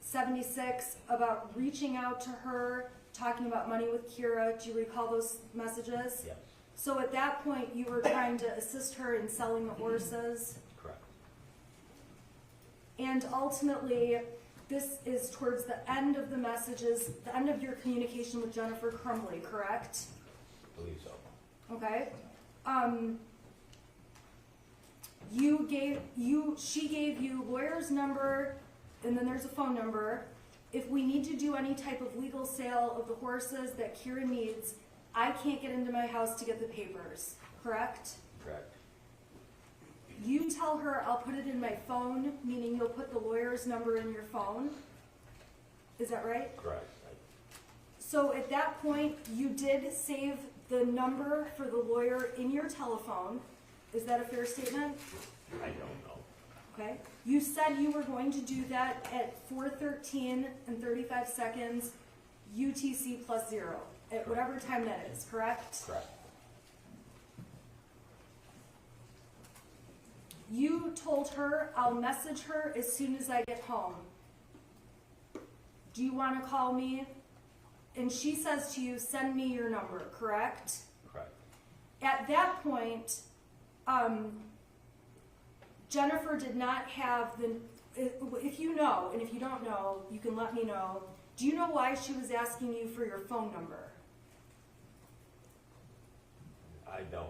76 about reaching out to her, talking about money with Kira. Do you recall those messages? Yes. So at that point, you were trying to assist her in selling the horses. Correct. And ultimately, this is towards the end of the messages, the end of your communication with Jennifer Crumbley, correct? I believe so. Okay. She gave you lawyer's number, and then there's a phone number. If we need to do any type of legal sale of the horses that Kira needs, I can't get into my house to get the papers, correct? Correct. You tell her I'll put it in my phone, meaning you'll put the lawyer's number in your phone. Is that right? Correct. So at that point, you did save the number for the lawyer in your telephone. Is that a fair statement? I don't know. Okay. You said you were going to do that at 4:13 and 35 seconds UTC plus 0 at whatever time that is, correct? Correct. You told her, I'll message her as soon as I get home. Do you want to call me? And she says to you, send me your number, correct? Correct. At that point, Jennifer did not have if you know, and if you don't know, you can let me know. Do you know why she was asking you for your phone number? I don't.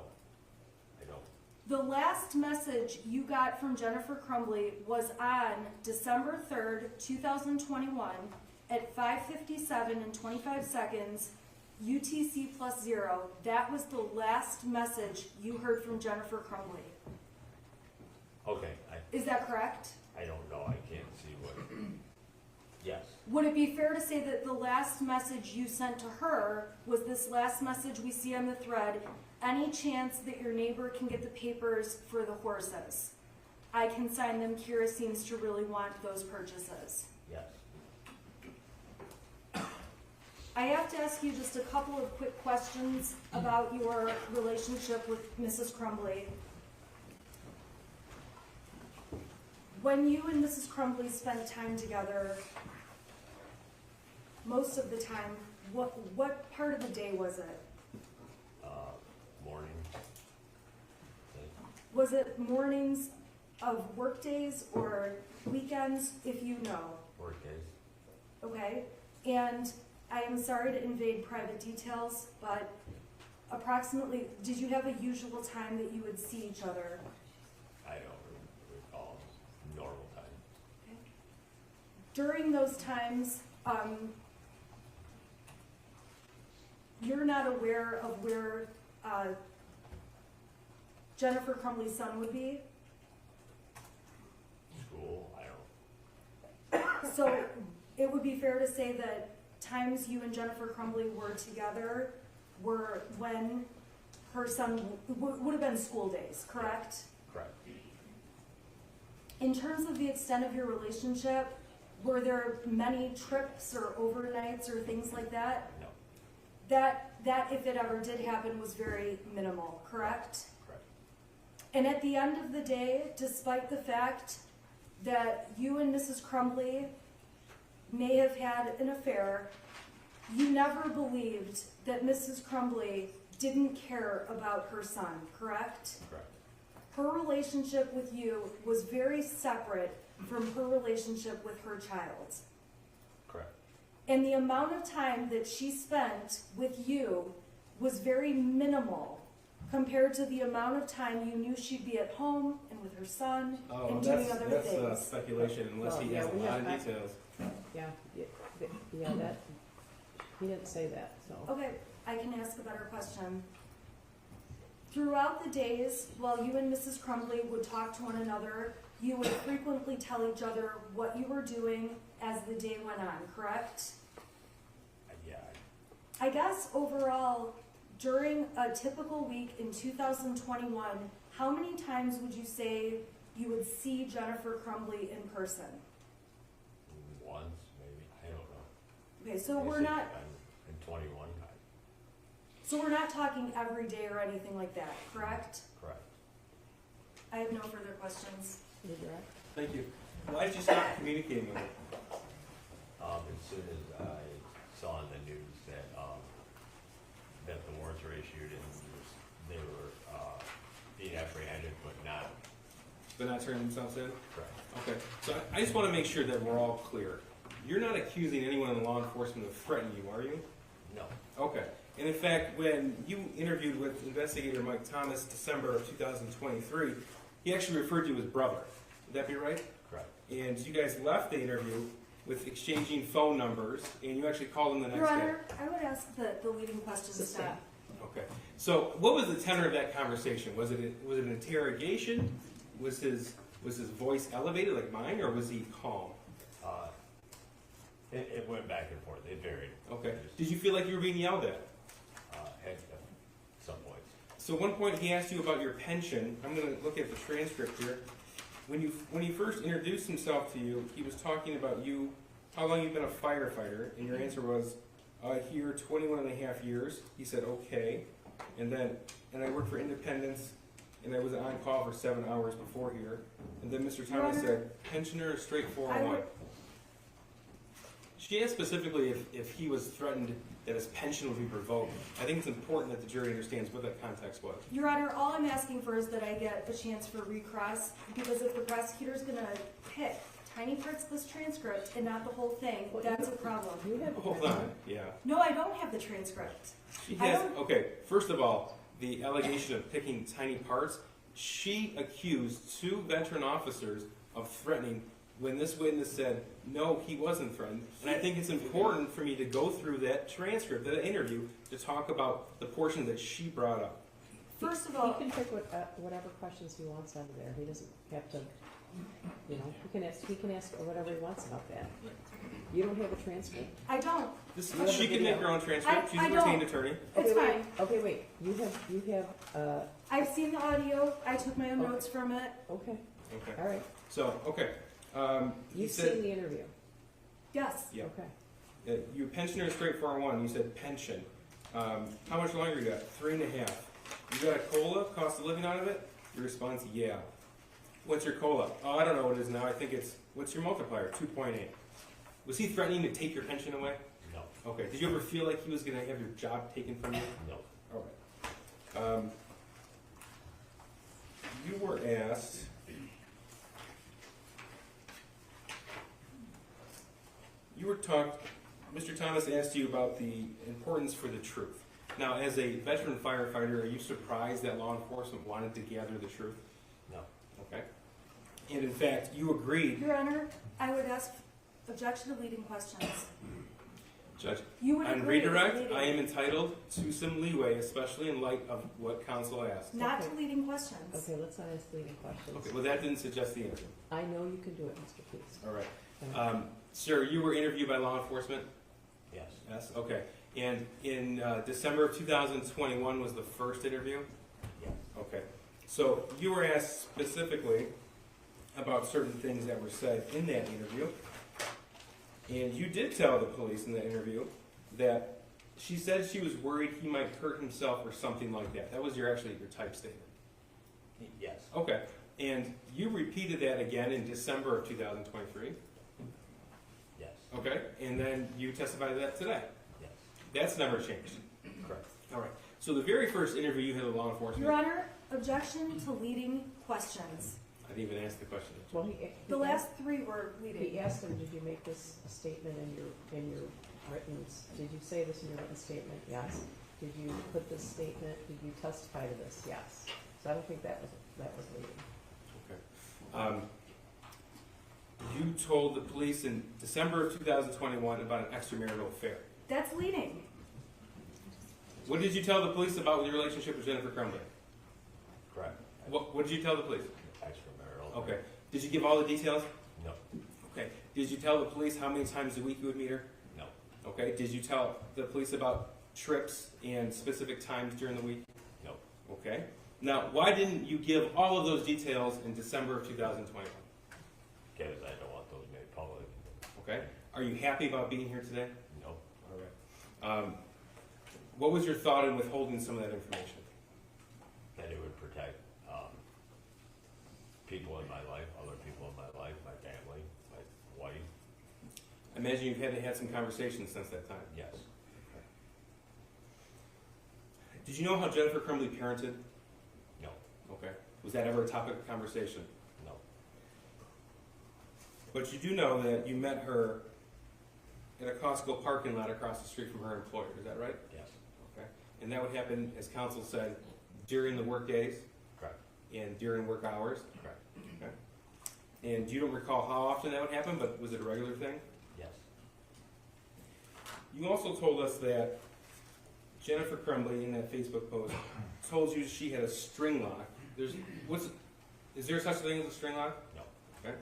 The last message you got from Jennifer Crumbley was on December 3rd, 2021 at 5:57 and 25 seconds, UTC +0. That was the last message you heard from Jennifer Crumbley. Okay, Is that correct? I don't know, I can't see what, yes, Would it be fair to say that the last message you sent to her was this last message we see on the thread? Any chance that your neighbor can get the papers for the horses? I can sign them. Kira seems to really want those purchases. yes. I have to ask you just a couple of quick questions about your relationship with Mrs. Crumbley. When you and Mrs. Crumbley spent time together, most of the time, what part of the day was it? Morning. Was it mornings of work days or weekends, if you know? Work days. Okay, and I am sorry to invade private details, but approximately, did you have a usual time that you would see each other? I don't recall normal time. During those times, you're not aware of where Jennifer Crumbley's son would be? School, I don't, So it would be fair to say that times you and Jennifer Crumbley were together were when her son would have been school days, correct? correct. In terms of the extent of your relationship, were there many trips or overnights or things like that? No, That, if it ever did happen, was very minimal, correct? correct. And at the end of the day, despite the fact that you and Mrs. Crumbley may have had an affair, you never believed that Mrs. Crumbley didn't care about her son, correct? Correct. Her relationship with you was very separate from her relationship with her child. Correct. And the amount of time that she spent with you was very minimal compared to the amount of time you knew she'd be at home and with her son and doing other That's things. speculation, unless he Well, has yeah, a we lot of have- details. Yeah, that, he didn't say that, so. Okay, I can ask a better question. Throughout the days, while you and Mrs. Crumbley would talk to one another, you would frequently tell each other what you were doing as the day went on, correct? Yeah, I guess overall, during a typical week in 2021, how many times would you say you would see Jennifer Crumbley in person? once, maybe, I don't know. Okay, so I we're think not, I'm in 21 times, so we're not talking every day or anything like that, correct? correct. I have no further questions. You're direct. Thank you. Why did you stop communicating with her? As soon as I saw in the news that, that the warrants were issued and they were, being apprehended, but not But not turning themselves in? correct. Okay, so I just want to make sure that we're all clear. You're not accusing anyone in law enforcement of threatening you, are you? No, Okay. And in fact, when you interviewed with investigator Mike Thomas December of 2023, he actually referred to you as brother. Would that be right? correct. And you guys left the interview with exchanging phone numbers, and you actually called him the next Your day. Honor, I would ask the leading questions Sustain. stop. Okay. So, what was the tenor of that conversation? Was it an interrogation? Was his voice elevated like mine, or was he calm? It went back and forth, it varied. Okay. Did you feel like you were being yelled at? At some points. So, at one point he asked you about your pension. I'm going to look at the transcript here. When he first introduced himself to you, he was talking about you, how long you've been a firefighter, and your answer was, here 21 and a half years. He said, okay. And I worked for Independence, and I was on call for 7 hours before here. And then Mr. Thomas said, pensioner is straight 401. She asked specifically if he was threatened that his pension would be revoked. I think it's important that the jury understands what that context was. Your Honor, all I'm asking for is that I get a chance for recross, because if the prosecutor's gonna pick tiny parts of this transcript and not the whole thing, that's a problem. You have. Hold on, yeah. No, I don't have the transcript. She I has, don't- okay, first of all, the allegation of picking tiny parts, she accused 2 veteran officers of threatening when this witness said, no, he wasn't threatened. And I think it's important for me to go through that transcript, that interview, to talk about the portion that she brought up. First of all, He can pick whatever questions he wants out of there. He doesn't have to, you know, he can ask whatever he wants about that. You don't have a transcript? I don't. She can make her own transcript. She's a I don't. retained attorney. It's Okay, wait. fine. Okay, wait, you have, I've seen the audio. I took my own Okay. notes from it. okay, Okay. all right. So, okay. He You've said, seen the interview, Yes. yeah. okay. Your pensioner straight 401, you said pension. How much longer you got? 3.5. You got a COLA, cost of living out of it? Your response, yeah. What's your COLA? Oh, I don't know what it is now. I think it's, what's your multiplier? 2.8. Was he threatening to take your pension away? No, Okay. Did you ever feel like he was going to have your job taken from you? no. All right. You were asked, Mr. Thomas asked you about the importance for the truth. Now, as a veteran firefighter, are you surprised that law enforcement wanted to gather the truth? No. Okay. And in fact, you agreed, Your Honor, I would ask objection to leading questions. Judge, You would on agree. redirect, leading- I am entitled to some leeway, especially in light of what counsel asked. Not Okay. to leading questions. Okay, let's not ask leading questions. Okay, well, that didn't suggest the answer. I know you can do it, Mr. Pease. All right. Sir, you were interviewed by law enforcement? Yes. Yes, okay. And in December of 2021 was the first interview? Yes. Okay. So you were asked specifically about certain things that were said in that interview. And you did tell the police in that interview that she said she was worried he might hurt himself or something like that. That was your type statement. Yes. Okay. And you repeated that again in December of 2023. Yes. Okay. And then you testified to that today. Yes. That's never changed. Correct. All right. So the very first interview you had with law enforcement, Your Honor, objection to leading questions. I didn't even ask the question. Well, The last 3 were he leading. asked him, did you make this a statement in your written, did you say this in your written statement? Yes. Did you put this statement, did you testify to this? Yes. So I don't think that was leading. Okay. You told the police in December of 2021 about an extramarital affair. That's leading. What did you tell the police about your relationship with Jennifer Crumbley? Correct. What did you tell the police? Extramarital. Okay. Did you give all the details? No. Okay. Did you tell the police how many times a week you would meet her? No. Okay. Did you tell the police about trips and specific times during the week? No. Okay. Now, why didn't you give all of those details in December of 2021? Because I don't want those made public. Okay. Are you happy about being here today? No. All right. What was your thought in withholding some of that information? That it would protect people in my life, other people in my life, my family, my wife. I imagine you've had some conversations since that time. Yes. Did you know how Jennifer Crumbley parented? No. Okay. Was that ever a topic of conversation? No. But you do know that you met her in a Costco parking lot across the street from her employer. Is that right? Yes. Okay. And that would happen, as counsel said, during the work days Correct. and during work hours. Correct. Okay. And you don't recall how often that would happen, but was it a regular thing? Yes. You also told us that Jennifer Crumbley, in that Facebook post, told you she had a string lock. Is there such a thing as a string lock? No. Okay.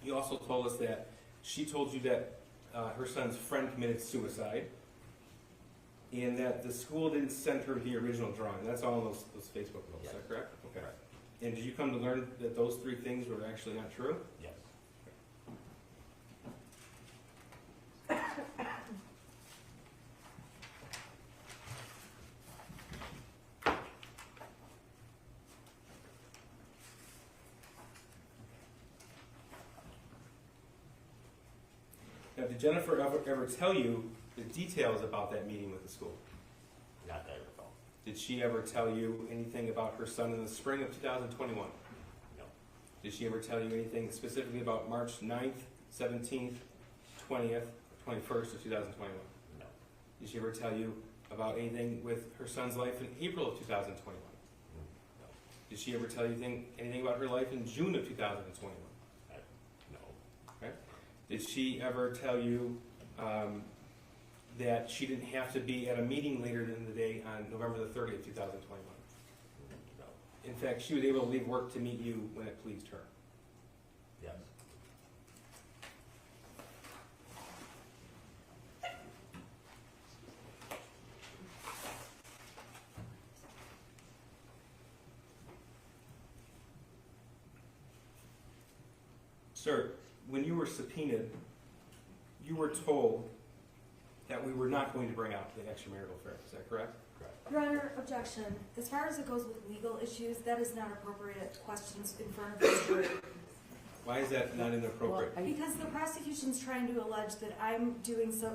You also told us that she told you that her son's friend committed suicide, and that the school didn't send her the original drawing. That's all in those Facebook posts. Yes. Is that correct? Okay. Correct. And did you come to learn that those 3 things were actually not true? Yes. Now, did Jennifer ever tell you the details about that meeting with the school? Not that I recall. Did she ever tell you anything about her son in the spring of 2021? No. Did she ever tell you anything specifically about March 9th, 17th, 20th, 21st of 2021? No. Did she ever tell you about anything with her son's life in April of 2021? Did she ever tell you anything about her life in June of 2021? No. Okay. Did she ever tell you that she didn't have to be at a meeting later in the day on November the 30th, 2021? No. In fact, she was able to leave work to meet you when it pleased her. Yes. Sir, when you were subpoenaed, you were told that we were not going to bring out the extramarital affair. Is that correct? Correct. Your Honor, objection. As far as it goes with legal issues, that is not appropriate questions in front of the jury. Why is that not inappropriate? Well, Because the prosecution's trying to allege that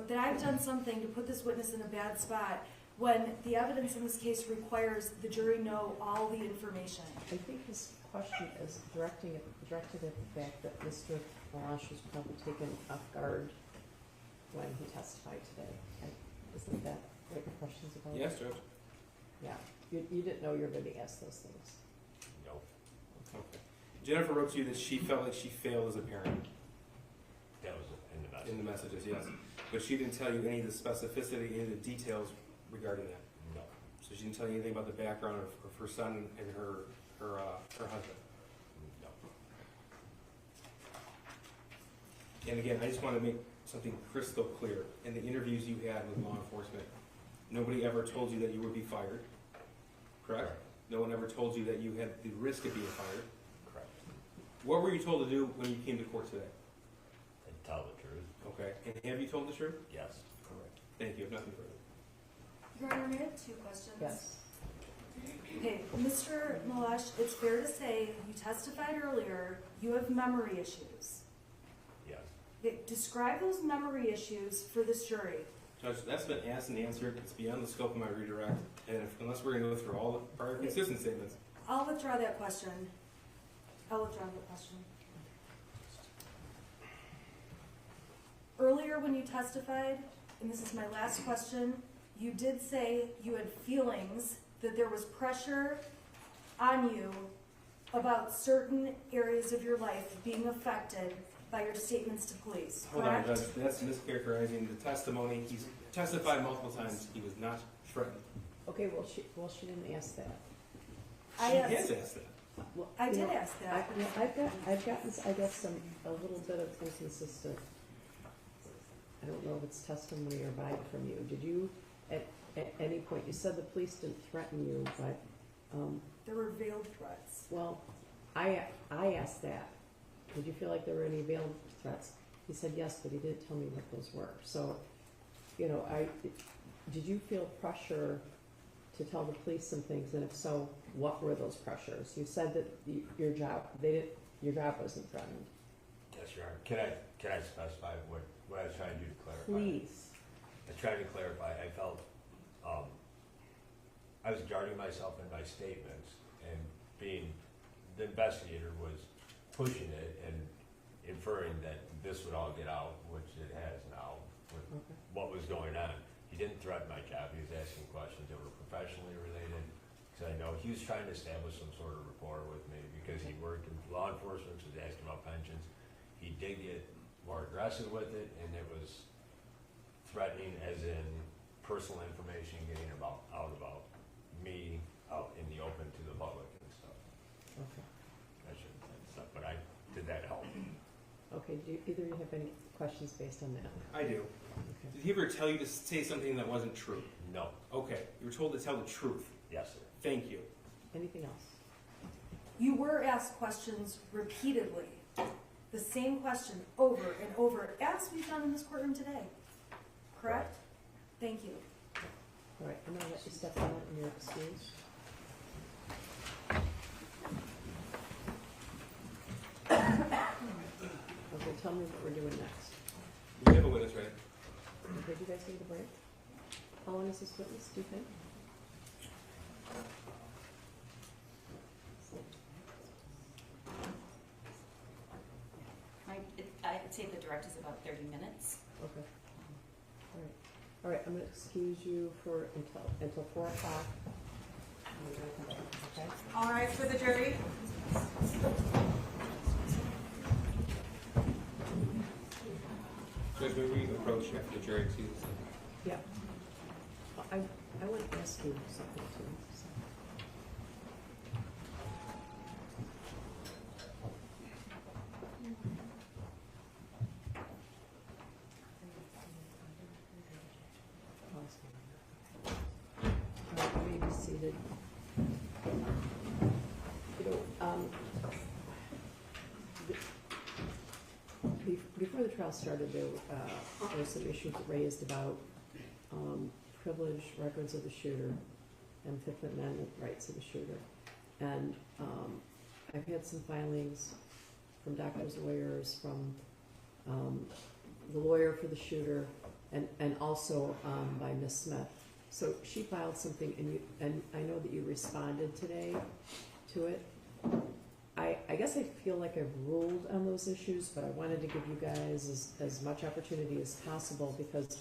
that I've done something to put this witness in a bad spot, when the evidence in this case requires the jury know all the information. I think his question is directed at the fact that Mr. Malash was probably taken off guard when he testified today. Isn't that what your question's about? Yes, Judge. Yeah, you didn't know you were going to be asked those things. No. Okay. Jennifer wrote to you that she felt like she failed as a parent That was in the message. in the messages, yes. But she didn't tell you any of the specificity, any of the details regarding that. No. So she didn't tell you anything about the background of her son and her husband. No. And again, I just want to make something crystal clear. In the interviews you had with law enforcement, nobody ever told you that you would be fired, correct? Correct. No one ever told you that you had the risk of being fired. Correct. What were you told to do when you came to court today? And tell the truth. Okay, and have you told the truth? Yes. Correct. Thank you, nothing further. Your Honor, may I have two questions? Yes. Okay, Mr. Malash, it's fair to say you testified earlier, you have memory issues. Yes. Okay, describe those memory issues for this jury. Judge, that's been asked and answered. It's beyond the scope of my redirect. And unless we're going to go through all the prior consistent statements, I'll withdraw that question. I'll withdraw that question. Earlier when you testified, and this is my last question, you did say you had feelings that there was pressure on you about certain areas of your life being affected by your statements to police, hold on, correct? Judge. That's mischaracterizing the testimony. He's testified multiple times. He was not threatened. Okay, she didn't ask that. She has asked that. Well, I you did know, ask that. I've gotten, I guess, a little bit of inconsistent, I don't know if it's testimony or vibe from you. Did you, at any point, you said the police didn't threaten you, but, There were veiled threats. well, I asked that. Did you feel like there were any veiled threats? He said yes, but he didn't tell me what those were. So, you know, did you feel pressure to tell the police some things, and if so, what were those pressures? You said that your job wasn't threatened. Yes, Your Honor. Can I specify what I was trying to do to clarify? Please. I was trying to clarify. I felt I was guarding myself in my statements, and the investigator was pushing it and inferring that this would all get out, which it has now, with Okay. what was going on. He didn't threaten my job. He was asking questions that were professionally related. Because I know he was trying to establish some sort of rapport with me because he worked in law enforcement, so he was asking about pensions. He did get more aggressive with it, and it was threatening as in personal information getting out about me out in the open to the public and stuff. Okay. I shouldn't say stuff, but did that help? Okay, do either of you have any questions based on that? I do. Okay. Did he ever tell you to say something that wasn't true? No. Okay, you were told to tell the truth. Yes, sir. Thank you. Anything else? You were asked questions repeatedly, the same question over and over, as we've done in this courtroom today. Correct? Thank you. All right, I'm gonna let you step down and you're excused. Okay, tell me what we're doing next. We have a witness, right? Okay, do you guys need a break? How long is this witness, do you think? I'd say the direct is about 30 minutes. Okay. All right, I'm gonna excuse you until 4 o'clock. And we're gonna come back, okay? All right, rise for the jury. Judge, may we approach after the jury sees us? Yeah. I want to ask you something too. so. You may be seated. You know, before the trial started, there were some issues raised about privileged records of the shooter and Fifth Amendment rights of the shooter. And I've had some filings from doctors, lawyers, from the lawyer for the shooter, and also by Ms. Smith. So she filed something, and I know that you responded today to it. I guess I feel like I've ruled on those issues, but I wanted to give you guys as much opportunity as possible because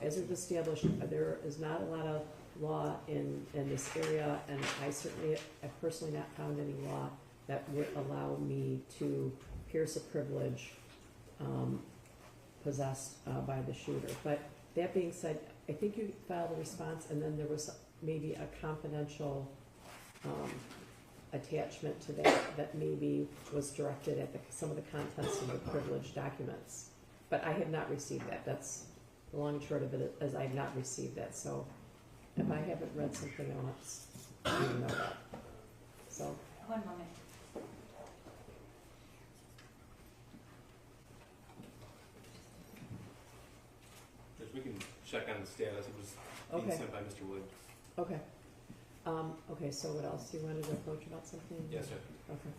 as we've established, there is not a lot of law in this area, and I've personally not found any law that would allow me to pierce a privilege possessed by the shooter. But that being said, I think you filed a response, and then there was maybe a confidential attachment to that maybe was directed at some of the contents of the privileged documents. But I have not received that. That's the long and short of it, as I have not received that. So if I haven't read something else, you know that. So. One moment. Judge, we can check on the status. It was being Okay. sent by Mr. Wood. Okay. Okay, so what else? You wanted to approach about something? Yes, sir. Okay.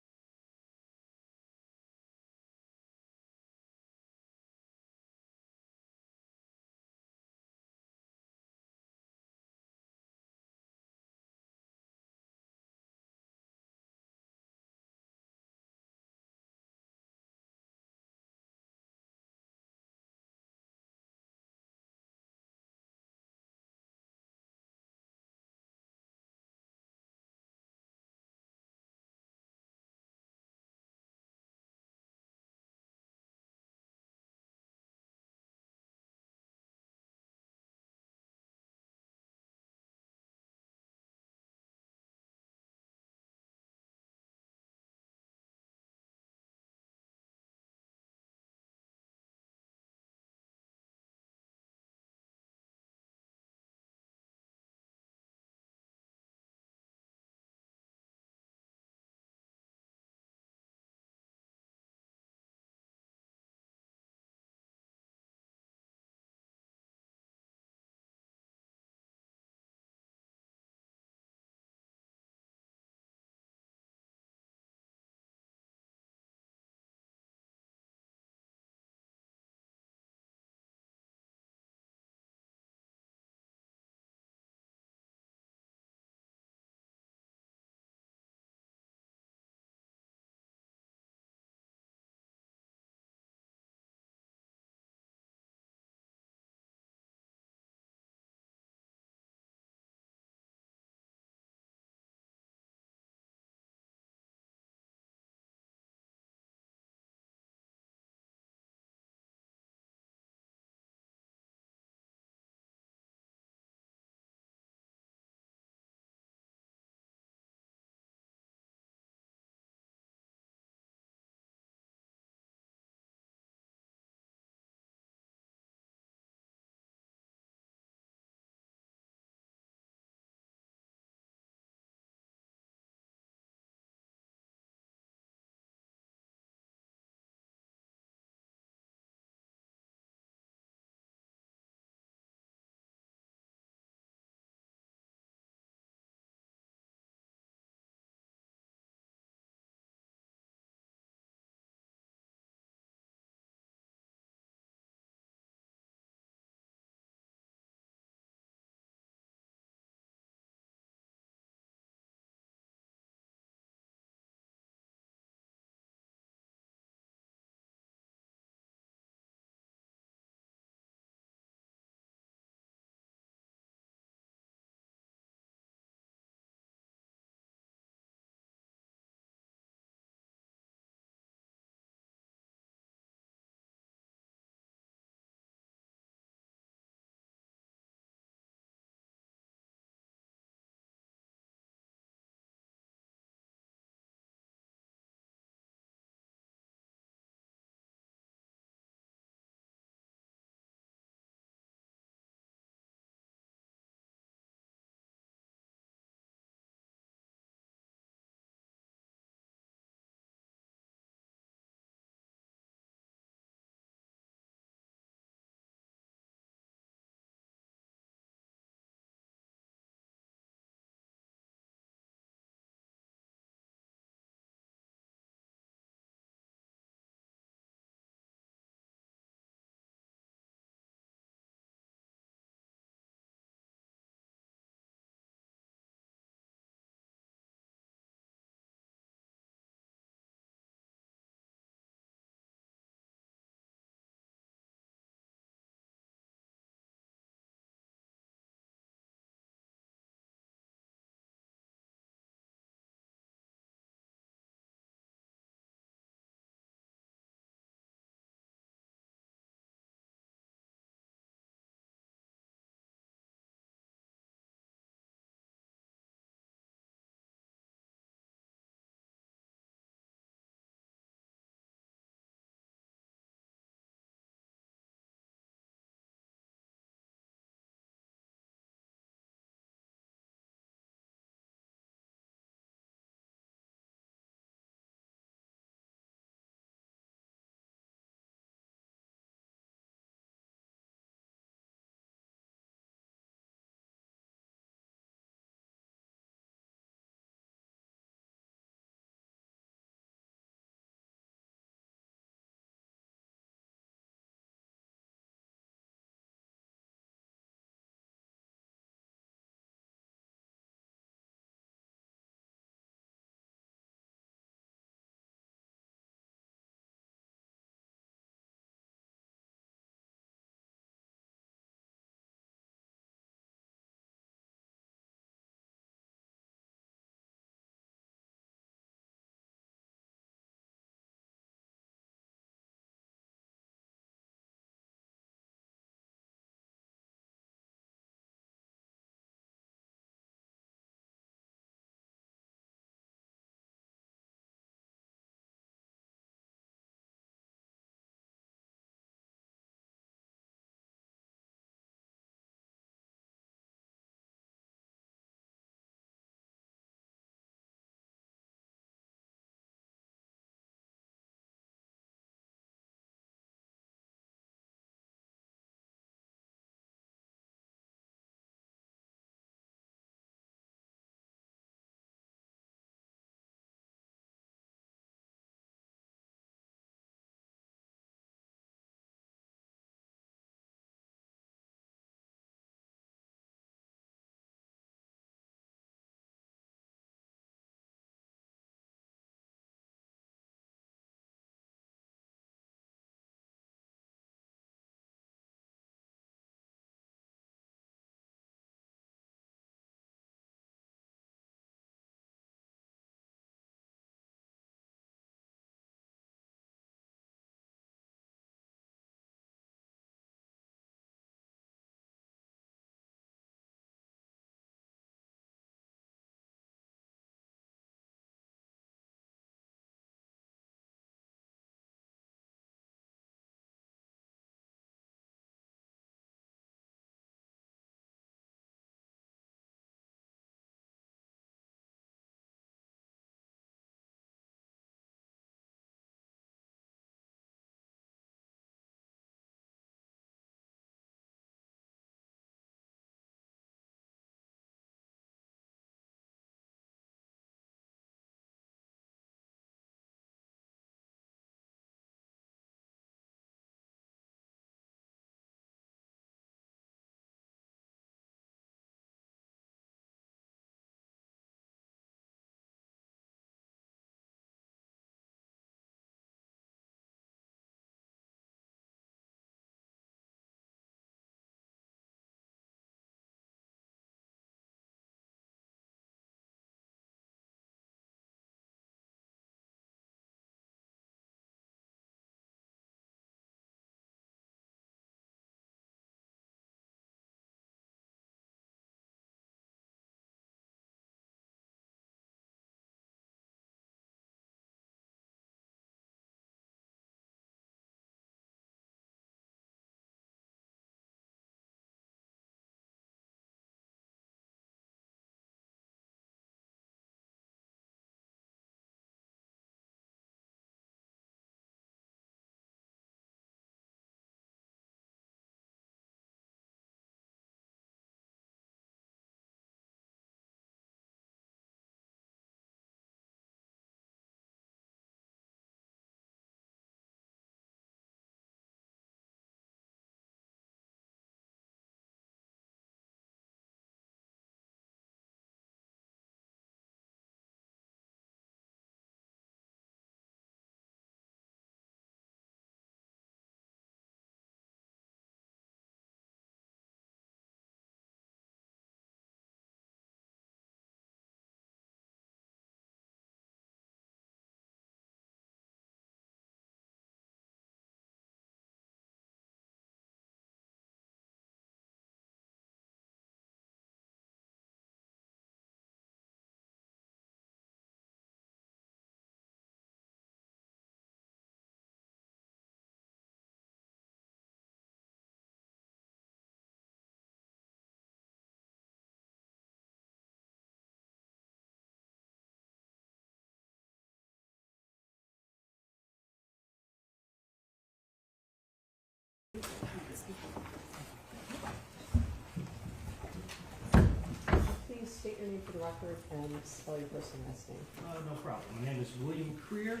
your name for the record and spell your first and last name? No problem. My name is William Creer.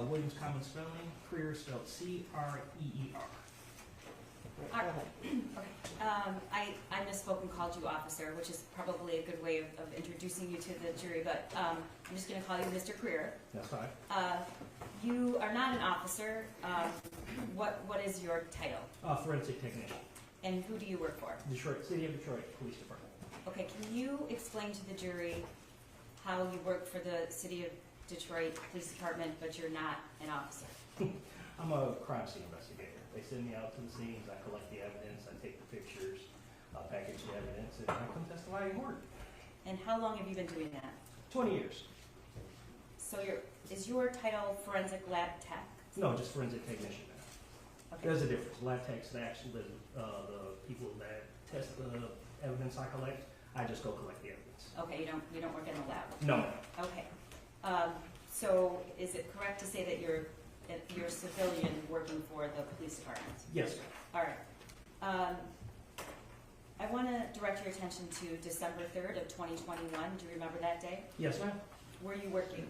William's common spelling. Creer spelled C-R-E-E-R. Right, go ahead. I misspoke and called you officer, which is probably a good way of introducing you to the jury, but I'm just gonna call you Mr. Creer. That's fine. You are not an officer. What is your title? Forensic technician. And who do you work for? Detroit, City of Detroit Police Department. Okay, can you explain to the jury how you work for the City of Detroit Police Department, but you're not an officer? I'm a crime scene investigator. They send me out to the scenes, I collect the evidence, I take the pictures, package the evidence, and I come testify in court. And how long have you been doing that? 20 years. So is your title forensic lab tech? No, just forensic technician now. Okay. There's a difference. Lab techs, actually, the people that test the evidence I collect, I just go collect the evidence. Okay, you don't work in the lab? No. Okay. So is it correct to say that you're a civilian working for the police department? Yes, ma'am. All right. I want to direct your attention to December 3rd of 2021. Do you remember that day? Yes, ma'am. Were you working?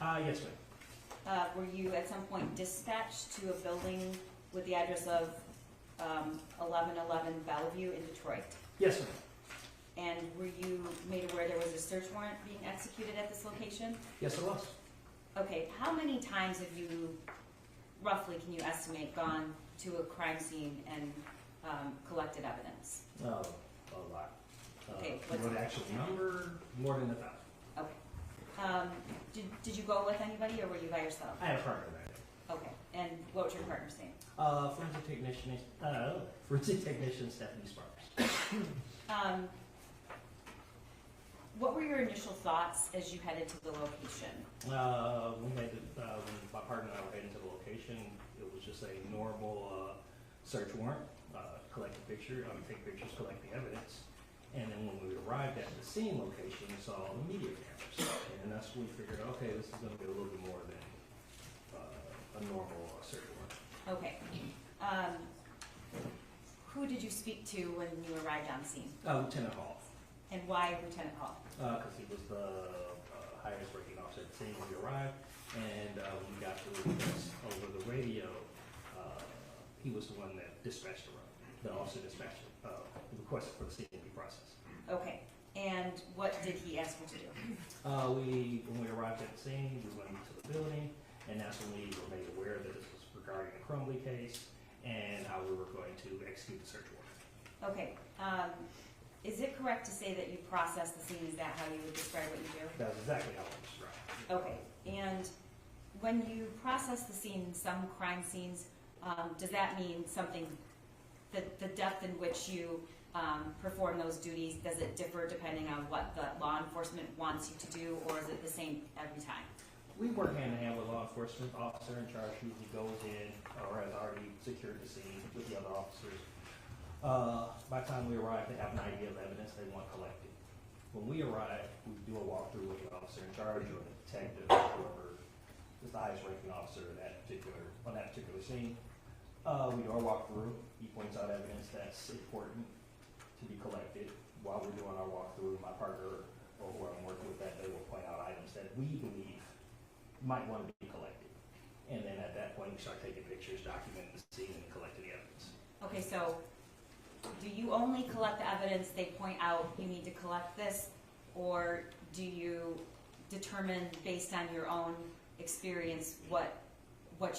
Yes, ma'am. Were you at some point dispatched to a building with the address of 1111 Bellevue in Detroit? Yes, ma'am. And were you made aware there was a search warrant being executed at this location? Yes, it was. Okay, how many times have you, roughly can you estimate, gone to a crime scene and collected evidence? A lot. Okay, You know the actual number? More than 1,000. Okay. Did you go with anybody or were you by yourself? I had a partner that day. Okay, and what was your partner's name? Forensic technician Stephanie Sparks. What were your initial thoughts as you headed to the location? When my partner and I were heading to the location, it was just a normal search warrant. Collect a picture, take pictures, collect the evidence. And then when we arrived at the scene location, we saw the media cameras. And that's when we figured, okay, this is going to be a little bit more than a normal search warrant. Okay. Who did you speak to when you arrived on scene? Lieutenant Hall. And why Lieutenant Hall? Because he was the highest ranking officer at the scene when we arrived. And when we got the request over the radio, he was the one that dispatched the run. The officer dispatched the request for the scene to be processed. Okay. And what did he ask you to do? When we arrived at the scene, we went into the building, and that's when we were made aware that this was regarding the Crumbley case and how we were going to execute the search warrant. Okay. Is it correct to say that you process the scene? Is that how you would describe what you do? That's exactly how I described it. Okay. And when you process the scene, some crime scenes, does that mean something, the depth in which you perform those duties, does it differ depending on what the law enforcement wants you to do, or is it the same every time? We work hand in hand with law enforcement. Officer in charge usually goes in or has already secured the scene with the other officers. By the time we arrive, they have an idea of evidence they want collected. When we arrive, we do a walkthrough with the officer in charge or the detective, whoever is the highest ranking officer on that particular scene. We do our walkthrough. He points out evidence that's important to be collected. While we're doing our walkthrough, my partner or who I'm working with that day will point out items that we believe might want to be collected. And then at that point, we start taking pictures, documenting the scene, and collecting the evidence. Okay, so do you only collect the evidence they point out you need to collect this, or do you determine based on your own experience what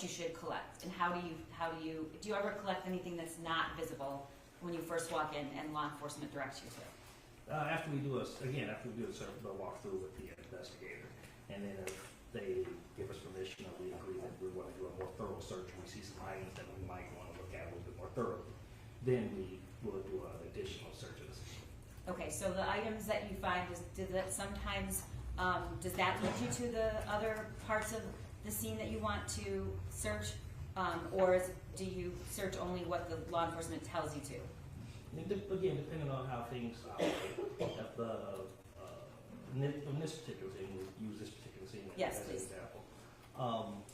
you should collect? And how do you ever collect anything that's not visible when you first walk in and law enforcement directs you to? After we do a walkthrough with the investigator, and then if they give us permission or we agree that we want to do a more thorough search and we see some items that we might want to look at a little bit more thoroughly, then we will do an additional search of the scene. Okay, so the items that you find, does that lead you to the other parts of the scene that you want to search, or do you search only what the law enforcement tells you to? Again, depending on how things operate. In this particular scene, we use this particular scene Yes, as an please. example.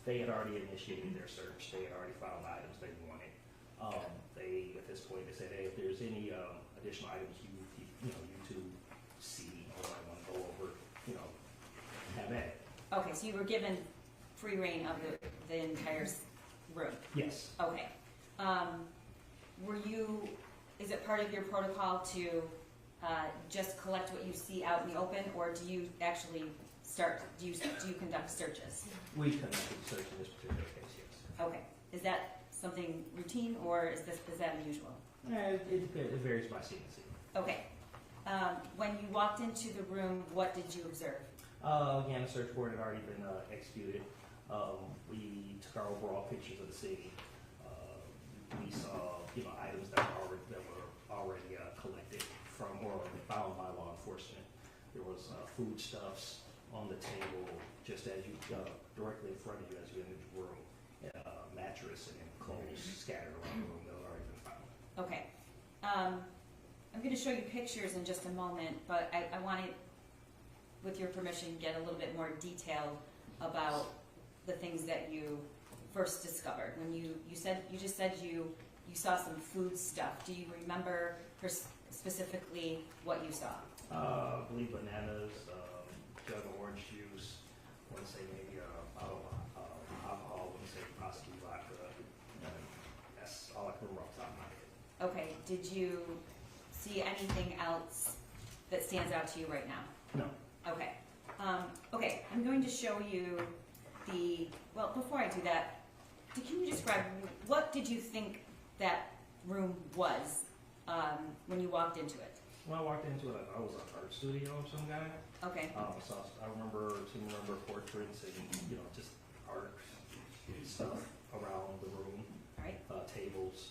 They had already initiated their search. They had already found items they wanted. At this point, they said, hey, if there's any additional items you two see or want to Okay, so you were given free reign of the entire room? Yes. Okay. Is it part of your protocol to just collect what you see out in the open, or do you actually do you conduct searches? We conducted the search in this particular case, yes. Okay. Is that something routine, or is that unusual? It varies by scene to scene. Okay. When you walked into the room, what did you observe? Again, the search warrant had already been executed. We took our overall pictures of the scene. We saw, items that were already collected from or found by law enforcement. There was foodstuffs on the table, just as you directly in front of you as you entered the room. Mattress and clothes scattered around the room that had already been found. Okay. I'm going to show you pictures in just a moment, but I want to, with your permission, get a little bit more detail about the things that you first discovered. When you just said you saw some food stuff. Do you remember specifically what you saw? I believe bananas, jug of orange juice. I want to say maybe alcohol. I want to say possibly vodka. That's all I can remember off the top of my head. Okay. Did you see anything else that stands out to you right now? No. Okay. Okay. I'm going to show you before I do that, can you describe what did you think that room was when you walked into it? When I walked into it, I thought it was an art studio of some kind. Okay. So I remember portraits and just art stuff around the room. All right. Tables,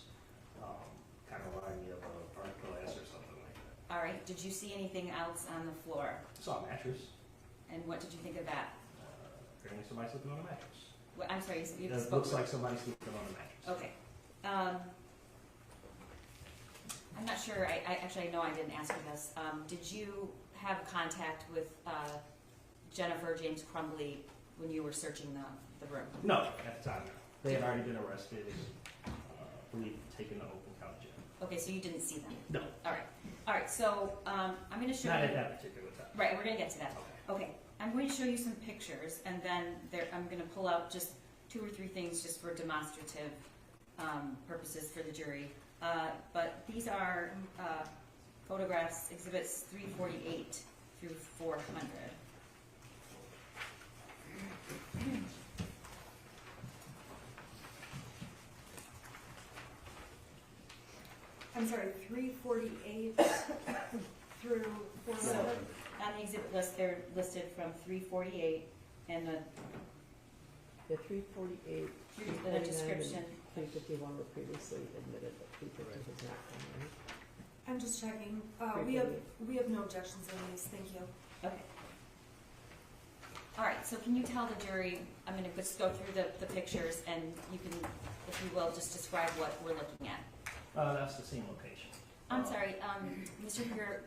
kind of reminded me of an art class or something like that. All right. Did you see anything else on the floor? Saw a mattress. And what did you think of that? Apparently somebody sleeping on a mattress. Well, I'm sorry. You It spoke. looks like somebody sleeping on a mattress. Okay. I'm not sure. I know I didn't ask you this. Did you have contact with Jennifer James Crumbley when you were searching the room? No, at the time, no. They had already been arrested and, I believe, taken to open count jail. Okay, so you didn't see them? No. All right. All right, so I'm going to show Not you. at that particular time. Right, we're going to get to that. Okay, I'm going to show you some pictures, and then I'm going to pull out just 2 or 3 things just for demonstrative purposes for the jury. But these are photographs, exhibits 348 through 400. I'm sorry, 348 through 400. So on the exhibit list, they're listed from 348 and the 348, the description. 351 were previously admitted, but 350 has not been, right? I'm just checking. We have no objections on these. Thank you. Okay. All right, so can you tell the jury, I'm going to just go through the pictures, and you can, if you will, just describe what we're looking at. That's the scene location. I'm sorry, Mr. Peer,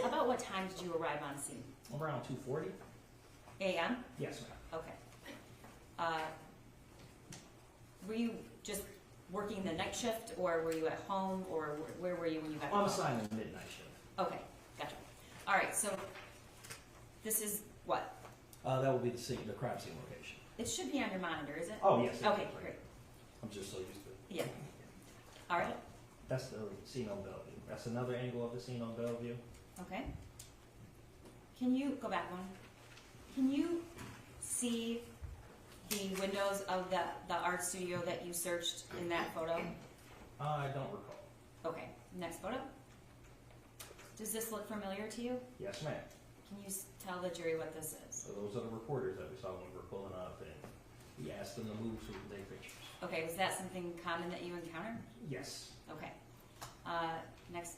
about what time did you arrive on scene? Around 2:40? A.M.? Yes, ma'am. Okay. Were you just working the night shift, or were you at home, or where were you when you got home? I'm assigned a midnight shift. Okay, gotcha. All right, so this is what? That will be the crime scene location. It should be on your monitor, is it? Oh, yes. Okay, great. I'm just so used to it. Yeah. All right. That's the scene on Bellevue. That's another angle of the scene on Bellevue. Okay. Can you go back one? Can you see the windows of the art studio that you searched in that photo? I don't recall. Okay. Next photo. Does this look familiar to you? Yes, ma'am. Can you tell the jury what this is? So those are the reporters that we saw when we were pulling up, and we asked them to move to their pictures. Okay. Was that something common that you encountered? Yes. Okay. Next.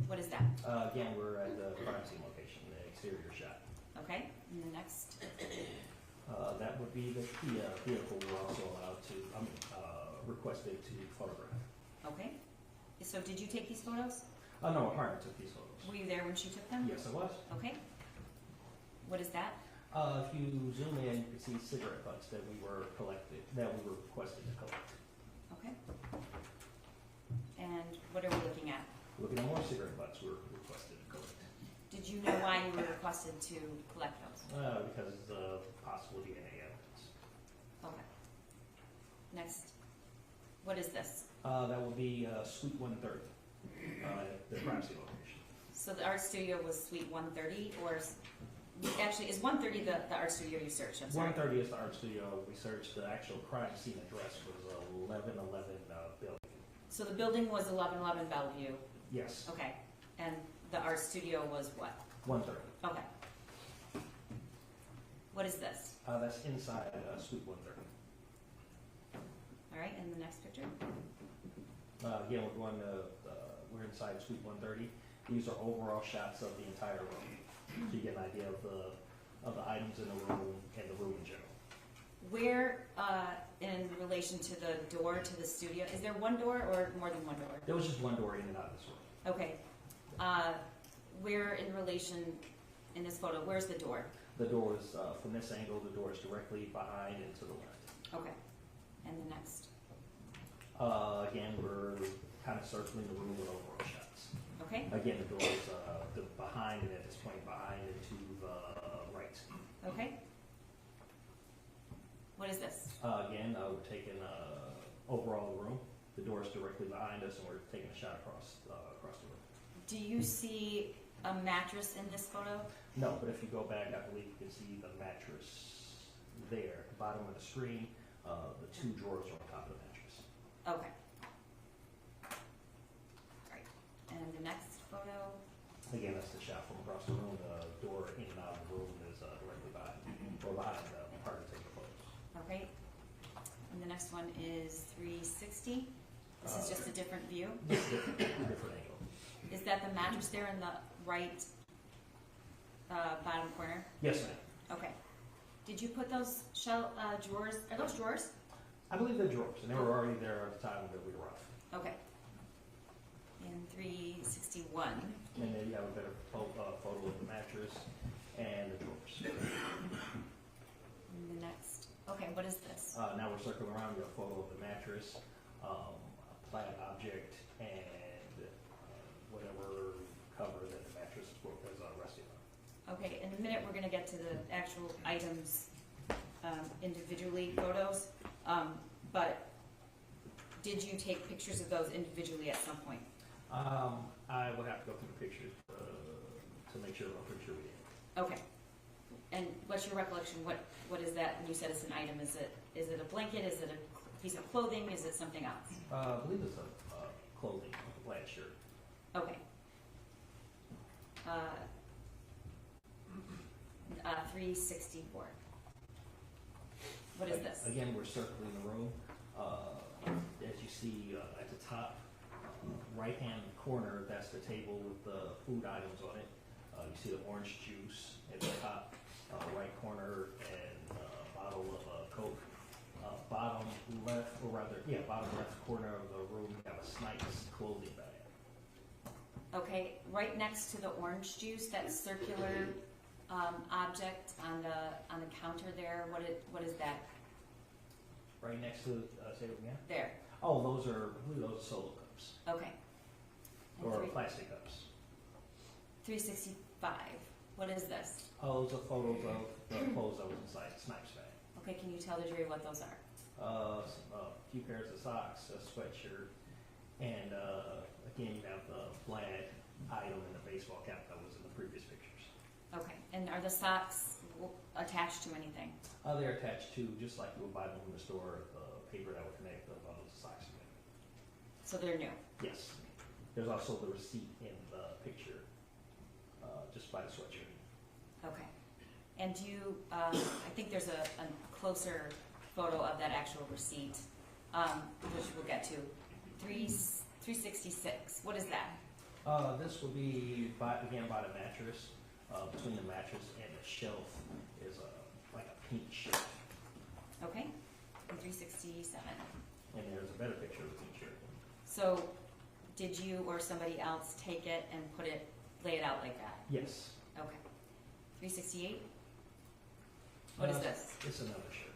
What is that? Again, we're at the crime scene location, the exterior shot. Okay. And the next. That would be the vehicle we're also allowed to, requested to photograph. Okay. So did you take these photos? No, a partner took these photos. Were you there when she took them? Yes, I was. Okay. What is that? If you zoom in, you can see cigarette butts that we were requested to collect. Okay. And what are we looking at? Looking at more cigarette butts were requested to collect. Did Did you know why you were requested to collect those? Because of possible DNA evidence. Okay. Next. What is this? That would be Suite 130, the crime scene location. So the art studio was Suite 130, or actually, is 130 the art studio you searched? I'm sorry. 130 is the art studio we searched. The actual crime scene address was 1111 Bellevue. So the building was 1111 Bellevue. Yes, Okay. And the art studio was what? 130. Okay. What is this? That's inside Suite 130. All right, and the next picture? Again, we're inside Suite 130. These are overall shots of the entire room, so you get an idea of the items in the room and the room in general. Where, in relation to the door to the studio, is there one door or more than one door? There was just one door in and out of this room. Okay. Where in relation, in this photo, where's the door? The door is, from this angle, the door is directly behind and to the left. Okay. And the next? Again, we're kind of circling the room with overall shots. Okay. Again, the door is behind and at this point behind and to the right. Okay. What is this? Again, we're taking overall the room. The door is directly behind us, and we're taking a shot across the room. Do you see a mattress in this photo? No, but if you go back, I believe you can see the mattress there, at the bottom of the screen. The two drawers are on top of the mattress. Okay. Right. And the next photo? Again, that's the shot from across the room. The door in and out of the room is directly behind the part to take the photos. Okay. And the next one is 360. This is just a different view. Different angle. Is that the mattress there in the right bottom corner? Yes, ma'am. Okay. Did you put those drawers? Are those drawers? I believe they're drawers, and they were already there at the time that we arrived. Okay. And 361. And then you have a better photo of the mattress and the drawers. And the next. Okay, what is this? Now we're circling around with a photo of the mattress, a plant object, and whatever cover that the mattress is resting on. Okay, in a minute we're going to get to the actual items individually, photos. But did you take pictures of those individually at some point? I would have to go through the pictures to make sure I'm pretty sure we did. Okay. And what's your recollection? What is that? And you said it's an item. Is it a blanket? Is it a piece of clothing? Is it something else? I believe it's a clothing, a plaid shirt. Okay. 364. What is this? Again, we're circling the room. As you see at the top right-hand corner, that's the table with the food items on it. You see the orange juice at the top right corner and a bottle of Coke. Bottom left corner of the room, we have a Snipes clothing bag. Okay, right next to the orange juice, that circular object on the counter there. What is that? Right next to say it again. There. Oh, those are solo cups Okay. And or plastic cups. 365. What is this? Oh, those are photos of the clothes that was inside the Snipes bag. Okay, can you tell the jury what those are? A few pairs of socks, a sweatshirt, and again you have the plaid item and the baseball cap that was in the previous pictures. Okay, and are the socks attached to anything? They're attached to, just like you would buy them from the store, the paper that would connect the bundles of socks together. So they're new. Yes. There's also the receipt in the picture, just by the sweatshirt. Okay. And you, I think there's a closer photo of that actual receipt, which we'll get to. 366. What is that? This will be, again, by the mattress. Between the mattress and the shelf is like a pink shirt. Okay. And 367. And there's a better picture of the pink shirt. So, did you or somebody else take it and lay it out like that? Yes. Okay. 368. What is this? It's another shirt.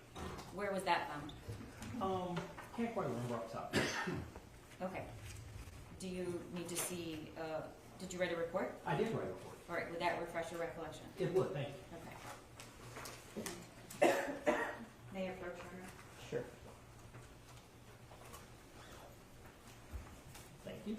Where was that found? Can't quite remember off the top. Okay. Do you need to see, did you write a report? I did write a report. All right, would that refresh your recollection? It would, thank you. Okay. Mayor Pro Turner? Sure. Thank you.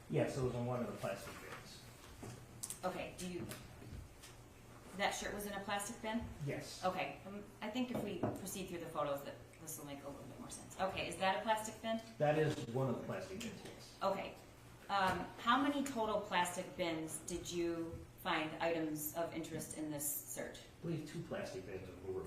Yes, it was in one of the plastic bins. Okay, that shirt was in a plastic bin? Yes. Okay, I think if we proceed through the photos, that this will make a little bit more sense. Okay, is that a plastic bin? That is one of the plastic bins, yes. Okay. How many total plastic bins did you find items of interest in this search? I believe 2 plastic bins were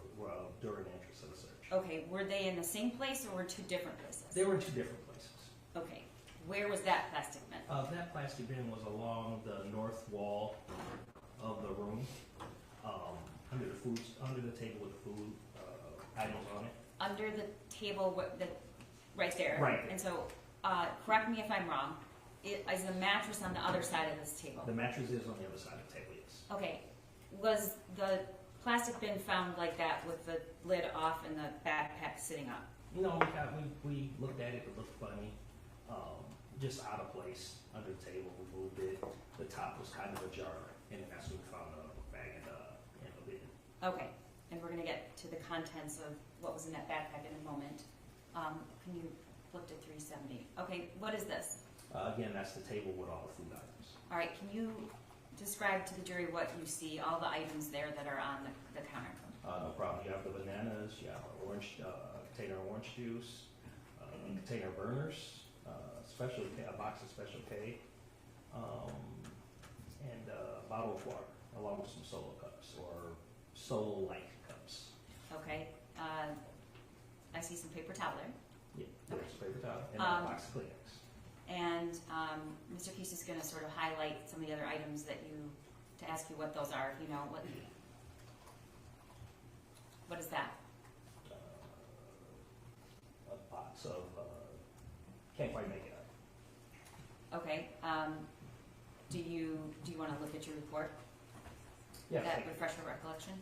during the interest of the search. Okay, were they in the same place or were 2 different places? They were in 2 different places. Okay, where was that plastic bin? That plastic bin was along the north wall of the room, under the table with food items on it. Under the table, right there? Right. And so, correct me if I'm wrong, is the mattress on the other side of this table? The mattress is on the other side of the table, yes. Okay, was the plastic bin found like that with the lid off and the backpack sitting up? No, we looked at it, it looked funny, just out of place under the table, we moved it, the top was kind of ajar, and that's when we found the bag in the bin. Okay, and we're gonna get to the contents of what was in that backpack in a moment. Can you flip to 370? Okay, what is this? Again, that's the table with all the food items. All right, can you describe to the jury what you see, all the items there that are on the counter? No problem. You have the bananas, you have orange, container of orange juice, container of burners, a box of Special K, and a bottle of water, along with some solo cups or solo-like cups. Okay, I see some paper towel there. Yeah, there's a paper towel and a box of Kleenex. And Mr. Keese is going to sort of highlight some of the other items to ask you what those are. You know, what is that? A box of, can't quite make it out. Okay. Do you want to look at your report? Yes. That refresh your recollection?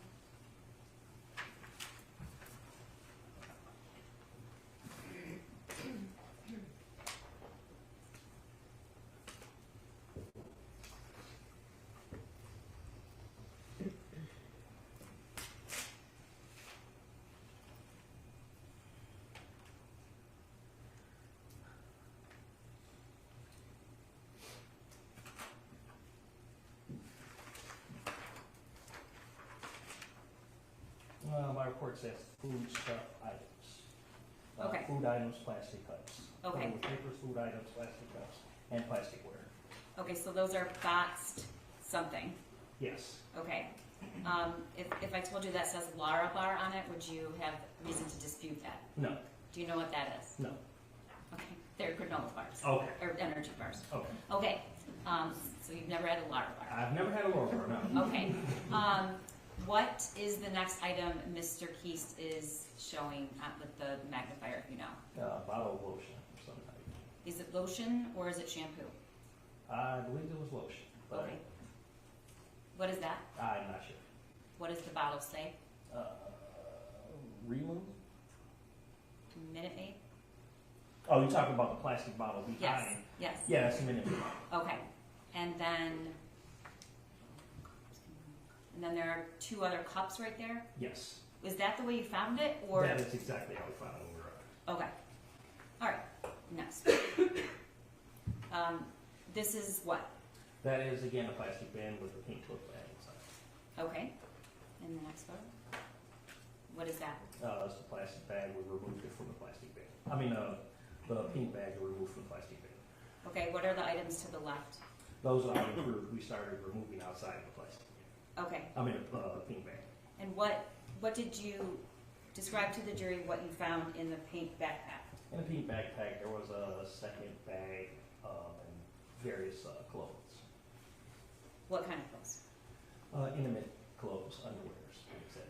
My report says food stuff items. Okay. Food items, plastic cups. Okay. Papers, food items, plastic cups, and plasticware. Okay, so those are boxed something. Yes. Okay. If I told you that says Lara Bar on it, would you have reason to dispute that? No. Do you know what that is? No. Okay, they're granola bars. Okay. Or energy bars. Okay. Okay, so you've never had a Lara Bar. I've never had a Lara Bar, no. Okay. What is the next item Mr. Keast is showing with the magnifier, if you know? Bottle of lotion of some type. Is it lotion or is it shampoo? I believe it was lotion. But Okay. What is that? I'm not sure. What does the bottle say? Remove? Minute Maid? Oh, you're talking about the plastic bottle behind? Yes, yes. Yeah, that's a Minute Maid. Okay, and then there are 2 other cups right there? Yes. Is that the way you found it, or? That is exactly how we found it when we were out. Okay, all right, next. This is what? That is, again, a plastic bin with a pink tote bag inside. Okay, and the next photo? What is that? It's the plastic bag, we removed it from the plastic bin. I mean, the pink bag we removed from the plastic bin. Okay, what are the items to the left? Those are items we started removing outside of the plastic bin. Okay, I mean, the pink bag. and what did you describe to the jury what you found in the pink backpack? In the pink backpack, there was a second bag, and various clothes. What kind of clothes? Intimate clothes, underwears, I would say.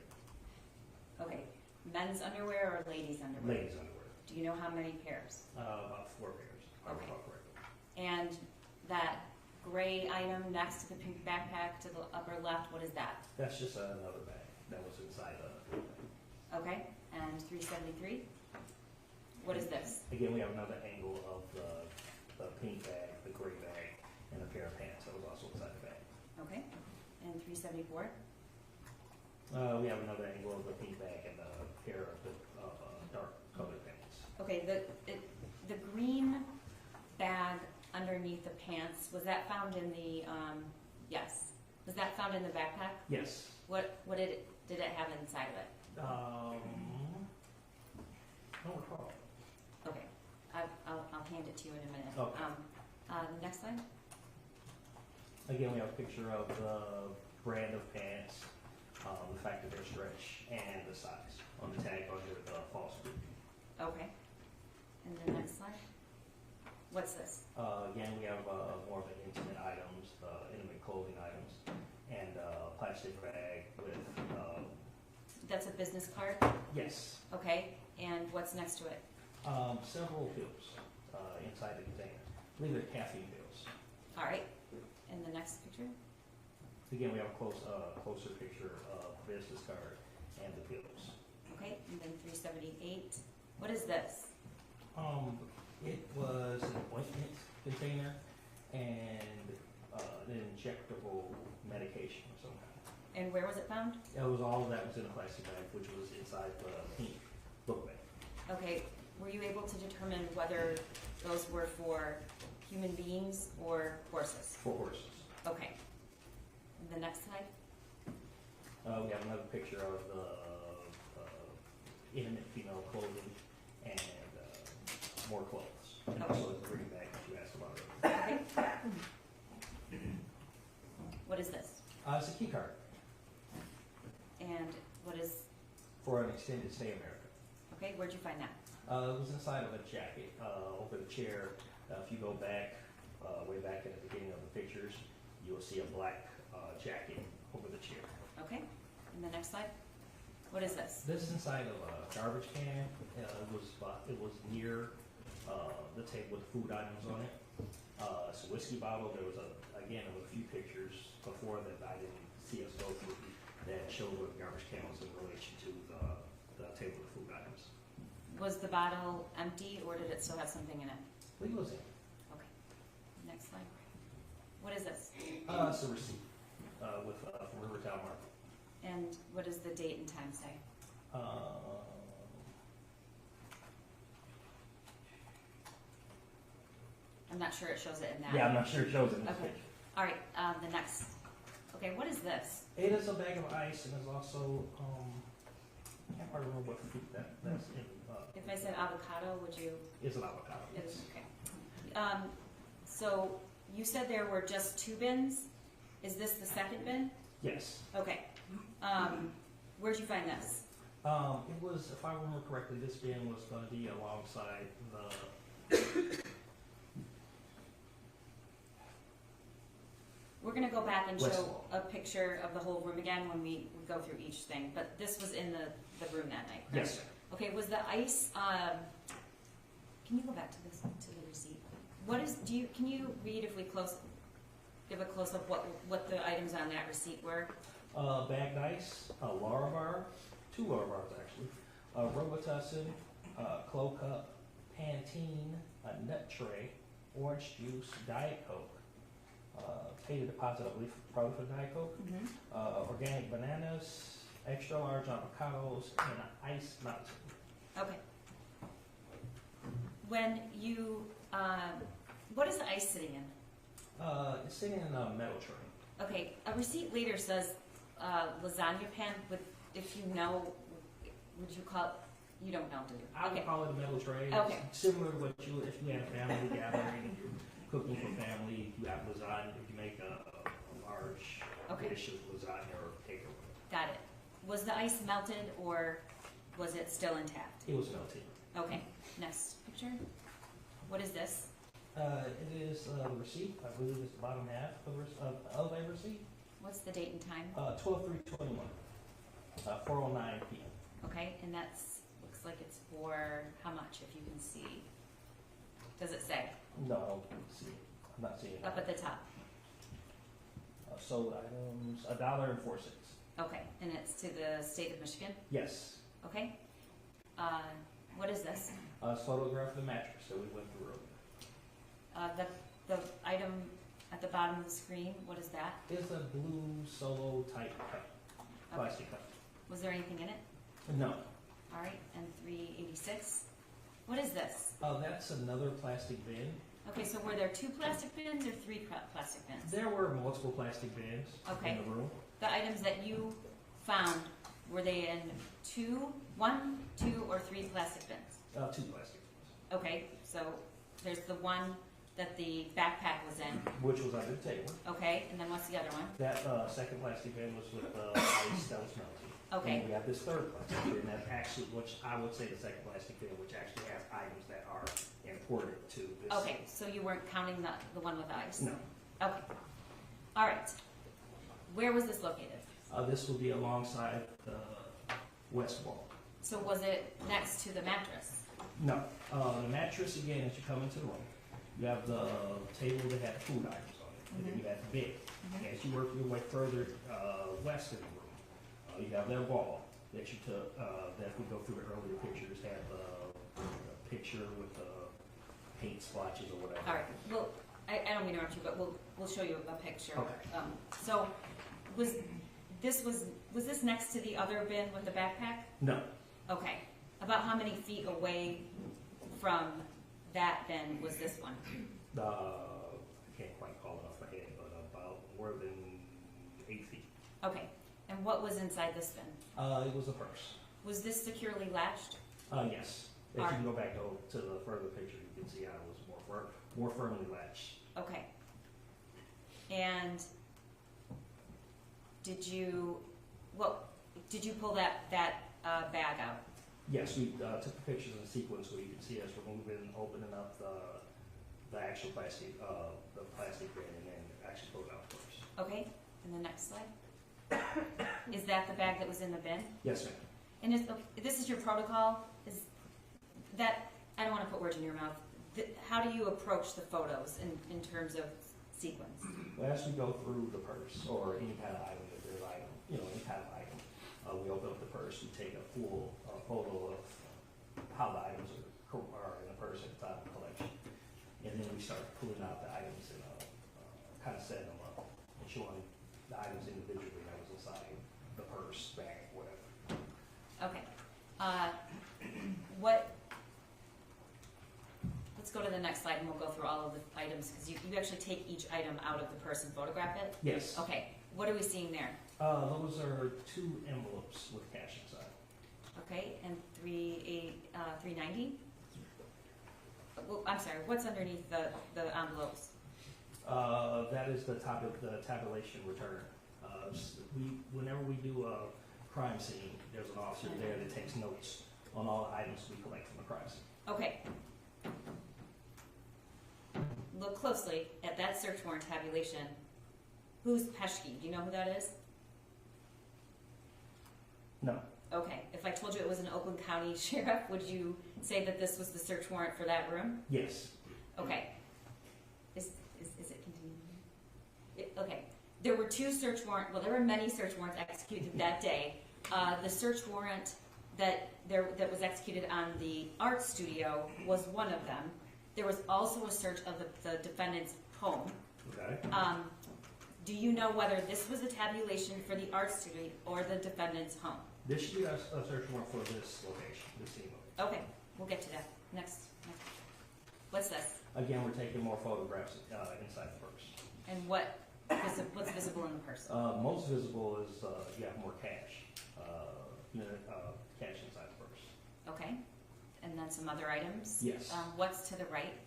Okay, men's underwear or ladies' underwear? Ladies' underwear. Do you know how many pairs? About 4 pairs, if I Okay. recall correctly. And that gray item next to the pink backpack to the upper left, what is that? That's just another bag that was inside the Okay, and 373? What is this? Again, we have another angle of the pink bag, the gray bag, and a pair of pants that was also inside the bag. Okay, and 374? We have another angle of the pink bag and a pair of the dark colored pants. Okay, the green bag underneath the pants, was that found in the, yes. Was that found in the backpack? Yes. What did it have inside of it? I don't recall. Okay, I'll hand it to you in a minute. Okay. Next slide? Again, we have a picture of the brand of pants, the fact that they're stretch, and the size on the tag under the false boot. Okay. And the next slide? What's this? Again, we have more of an intimate items, intimate clothing items, and a plastic bag with, That's a business card? yes, Okay, and what's next to it? several pills inside the container. I believe they're caffeine pills. All right, and the next picture? Again, we have a closer picture of the business card and the pills. Okay, and then 378. What is this? It was an ointment container and an injectable medication of some kind. And where was it found? It was all of that was in a plastic bag, which was inside the pink book bag. Okay, were you able to determine whether those were for human beings or horses? For horses. Okay. And the next slide? We have another picture of the intimate female clothing and more clothes. And Okay. also the green bag that you asked about earlier. Okay. What is this? It's a key card And what is, for an extended stay in America. okay, where'd you find that? It was inside of a jacket over the chair. If you go back, way back at the beginning of the pictures, you will see a black jacket over the chair. Okay, and the next slide? What is this? This is inside of a garbage can. It was near the table with food items on it. It's a whiskey bottle. There was a few pictures before that I didn't see us go through that showed what the garbage can was in relation to the table with food items. Was the bottle empty or did it still have something in it? I believe it was in. Okay, next slide. What is this? It's a receipt from Rivertown Market. And what does the date and time say? I'm not sure it shows it in that. Yeah, I'm not sure it shows it in this Okay. picture. All right, the next. Okay, what is this? It is a bag of ice, and there's also I can't quite remember what fruit that's in. If I said avocado, would you? It's an avocado. It Yes. is, okay. So you said there were just 2 bins. Is this the second bin? Yes. Okay. Where'd you find this? It was, if I remember correctly, this bin was going to be alongside the. We're gonna go back and West show wall. a picture of the whole room again when we go through each thing, but this was in the room that night, correct? Yes, sir. Okay, was the ice, can you go back to this, to the receipt? What is, can you read if we give a close-up what the items on that receipt were? Bagged ice, a Lara bar, 2 Lara bars actually, a Robitussin, Clo Cup, Pantene, a nut tray, orange juice, Diet Coke, paid a deposit, I believe, probably for Diet Coke, organic bananas, extra large avocados, and an ice mountain. Okay. When you, what is the ice sitting in? It's sitting in a metal tray. Okay, a receipt later says lasagna pan with, if you know, would you call, you don't know, do you? I would Okay, call it a metal tray. Okay. It's similar to what you, if you had a family gathering, and you're cooking for family, you have lasagna, if you make a large Okay. dish of lasagna or cake or whatever. got it. Was the ice melted or was it still intact? It was melted. Okay, next picture. What is this? It is the receipt, I believe it's the bottom half of a receipt. What's the date and time? 12/3/21, 4:09 p.m. Okay, and that's, looks like it's for how much, if you can see? Does it say? No, I don't see it. I'm not seeing it. Up at the top. Sold items, $1.04. Okay, and it's to the state of Michigan? Yes. Okay. What is this? Photograph of the mattress that we went through earlier. The item at the bottom of the screen, what is that? It's a blue solo type cup, plastic cup. Was there anything in it? No. All right, and 386. What is this? That's another plastic bin. Okay, so were there 2 plastic bins or 3 plastic bins? There were multiple plastic bins Okay. in the room. The items that you found, were they in 1, 2, or 3 plastic bins? 2 plastic bins. Okay, so there's the one that the backpack was in. Which was under the table. Okay, and then what's the other one? That second plastic bin was with ice that was melting. Okay. And we have this third plastic bin that actually, which I would say the second plastic bin, which actually has items that are imported to this. Okay, so you weren't counting the one with ice? No. Okay. All right. Where was this located? This will be alongside the west wall. So was it next to the mattress? No. The mattress, again, as you come into the room, you have the table that had food items on it, and then you have the bed. As you work your way further west in the room, you have that wall that you took, that we go through the earlier pictures, had the picture with the paint splotches or whatever. All right. Well, I don't mean to interrupt you, but we'll show you a picture. Okay. So was this next to the other bin with the backpack? No. Okay. About how many feet away from that bin was this one? I can't quite call it off my head, but about more than 8 feet. Okay. And what was inside this bin? It was a purse. Was this securely latched? Yes. If you can go back to the further picture, you can see how it was more firmly latched. Okay. And did you pull that bag out? Yes, we took the pictures in sequence where you can see us removing, opening up the actual plastic, the plastic bin, and then actually pull it out first. Okay. And the next slide. Is that the bag that was in the bin? Yes, ma'am. And this is your protocol? Is that, I don't want to put words in your mouth. How do you approach the photos in terms of sequence? Well, as we go through the purse or any kind of item, if there's item, any kind of item, we open up the purse, we take a full photo of how the items are in the purse at the time of collection. And then we start pulling out the items and kind of setting them up and showing the items individually that was inside the purse, bag, whatever. Okay. Let's go to the next slide and we'll go through all of the items because you actually take each item out of the purse and photograph it? Yes. Okay. What are we seeing there? Those are 2 envelopes with cash inside. Okay, and 390? Well, I'm sorry, what's underneath the envelopes? That is the tabulation return. Whenever we do a crime scene, there's an officer there that takes notes on all the items we collect from the crime scene. Okay. Look closely at that search warrant tabulation. Who's Peschke? Do you know who that is? No. Okay. If I told you it was an Oakland County sheriff, would you say that this was the search warrant for that room? Yes. Okay. Is it continuing? Okay. There were 2 search warrants. Well, there were many search warrants executed that day. The search warrant that was executed on the art studio was one of them. There was also a search of the defendant's home. Okay. Do you know whether this was a tabulation for the art studio or the defendant's home? This should be a search warrant for this location, this scene location. Okay, we'll get to that. Next. What's this? Again, we're taking more photographs inside the purse. And what's visible in the purse? Most visible is you have more cash, cash inside the purse. Okay. And then some other items? Yes. What's to the right?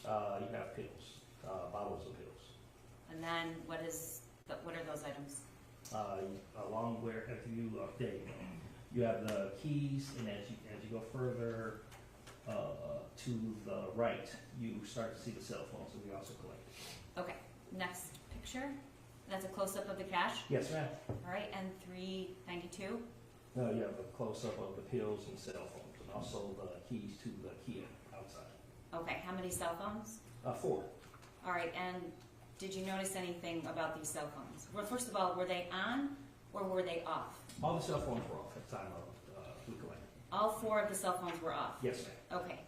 You have pills, bottles of pills. And then what are those items? Along where, if you, there you go. You have the keys, and as you go further To the right, you start to see the cell phones that we also collect. Okay, next picture. That's a close-up of the cash. Yes, ma'am. All right, and 392. No, you have a close-up of the pills and cell phones, and also the keys to the Kia outside. Okay, how many cell phones? 4. All right, and did you notice anything about these cell phones? Well, first of all, were they on or were they off? All the cell we off at the time of we collected. All 4 of the cell phones were off? Yes, ma'am. Okay.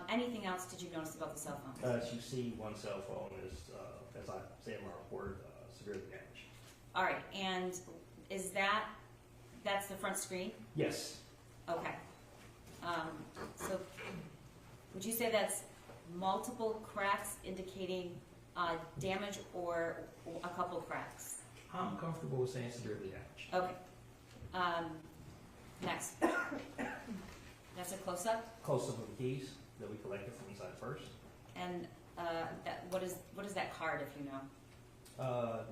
Anything else did you notice about the cell phones? As you see, one cell phone is, as I say in my report, severely damaged. All right, and is that's the front screen? Yes. Okay. So would you say that's multiple cracks indicating damage or a couple cracks? I'm comfortable with saying severely damaged. Okay. Next. That's a close-up? Close-up of the keys that we collected from inside first. And what is that card, if you know?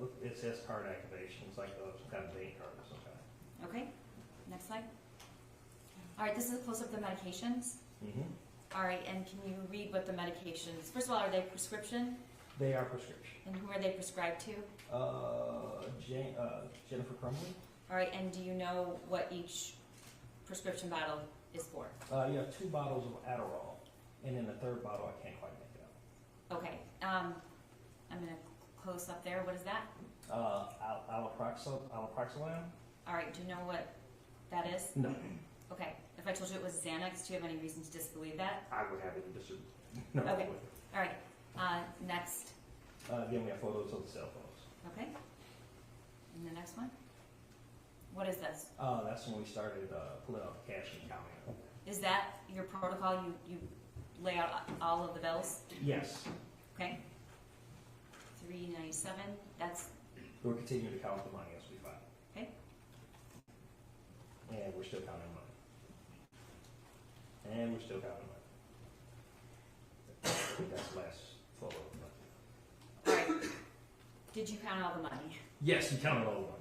Look, it says card activation. It's like some kind of bank card or some kind. Okay. Next slide. All right, this is a close-up of the medications. Mm-hmm. All right, and can you read what the medications? First of all, are they prescription? They are prescription. And who are they prescribed to? Jennifer Crumbley. All right, and do you know what each prescription bottle is for? You have 2 bottles of Adderall, and then the 3rd bottle I can't quite make out. Okay. I'm gonna close up there. What is that? Alloproxolone? All right. Do you know what that is? No. Okay. If I told you it was Xanax, do you have any reason to disbelieve that? I would have it disagree. No. Okay. All right. Next. Again, we have photos of the cell phones. Okay. And the next one. What is this? That's when we started pulling out the cash and counting it. Is that your protocol? You lay out all of the bills? Yes. Okay. 397. That's We're continuing to count the money as we find it. okay. And we're still counting money. And we're still counting money. I think that's the last photo of money. All right. Did you count all the money? Yes, we counted all the money.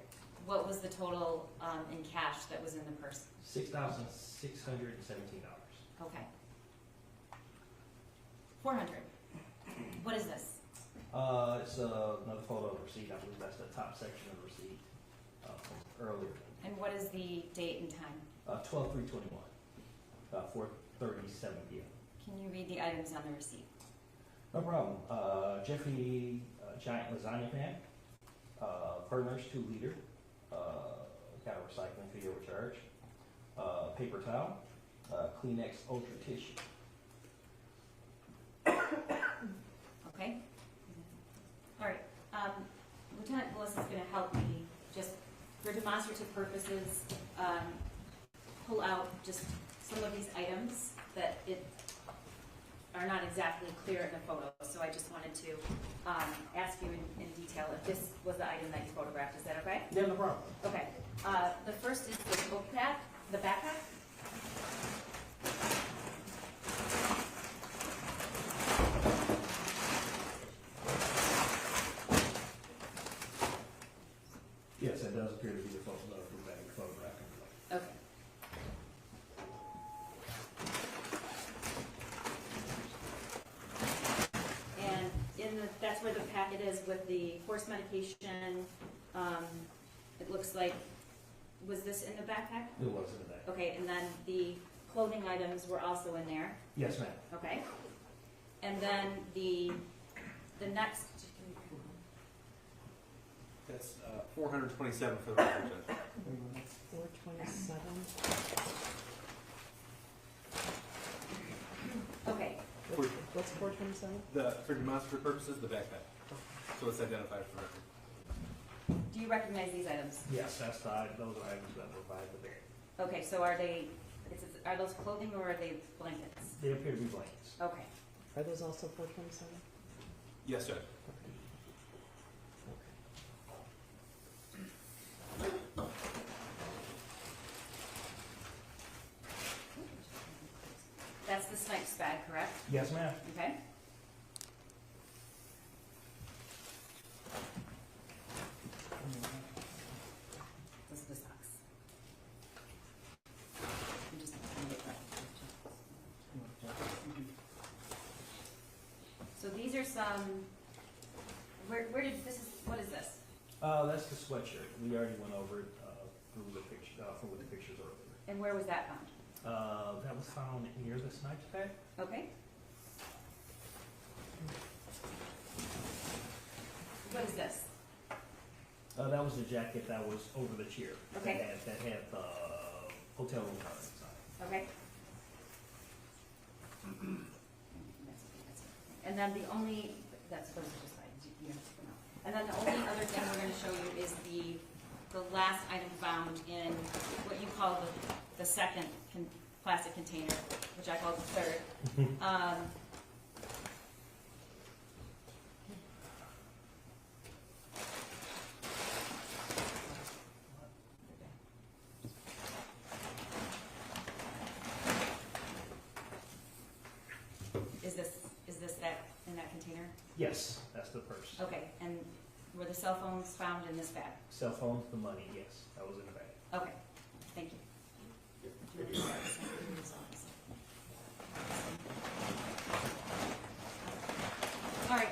What was the total in cash that was in the purse? $6,617. Okay. 400. What is this? It's another photo of the receipt. I believe that's the top section of the receipt from earlier. And what is the date and time? 12/3/21, 4:37 p.m. Can you read the items on the receipt? No problem. Jeffrey giant lasagna pan, burners 2 liter, got a recycling fee overcharge, paper towel, Kleenex Ultra tissue. Okay. All right. Lieutenant Melissa's going to help me just for demonstrative purposes pull out just some of these items that are not exactly clear in the photo. So I just wanted to ask you in detail if this was the item that you photographed. Is that okay? Yeah, no problem. Okay. The first is the book pack, the backpack. Yes, it does appear to be the photograph. Okay. And that's where the packet is with the horse medication. It looks like, was this in the backpack? It was in the back. Okay, and then the clothing items were also in there. Yes, ma'am. Okay. And then the next, That's 427 for the record, Judge. 427. okay, What's 427? For demonstrative purposes, the backpack. So it's identified for record. do you recognize these items? Yes, those are items that were by the bag. Okay, so are those clothing or are they blankets? They appear to be blankets. Okay. Are those also 427? Yes, Judge. That's the Snipes bag, correct? Yes, ma'am. Okay. This is the socks. I'm just gonna get that. there some, where did, what is this? That's the sweatshirt. We already went over it, through the picture, with the pictures earlier. And where was that found? That was found near the snipes bag. Okay. What is this? That was the jacket that was over the chair. Okay. That had the hotel room card inside. Okay. And then the only, that's those are just items you have to come out. And then the only other thing we're gonna show you is the last item found in what you call the second plastic container, which I call the third. Is this that, in that container? Yes, that's the purse. Okay, and were the cell phones found in this bag? Cell phones, the money, yes, that was in the bag. Okay, thank you. All right,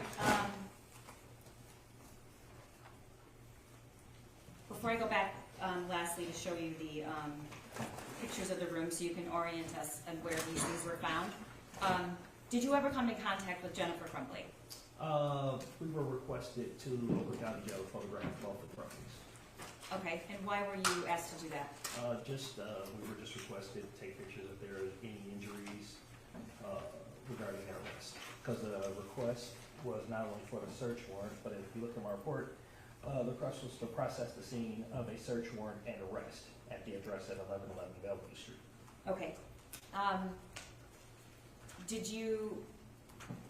before I go back, lastly, to show you the pictures of the room so you can orient us on where these things were found. Did you ever come in contact with Jennifer Crumbley? We were requested to Oakland County Jail to photograph both the properties. Okay, and why were you asked to do that? We were just requested to take pictures if there are any injuries, regarding their arrest. Because the request was not only for the search warrant, but if you look at my report, the request was to process the scene of a search warrant and arrest at the address at 1111 Bellevue Street. Okay.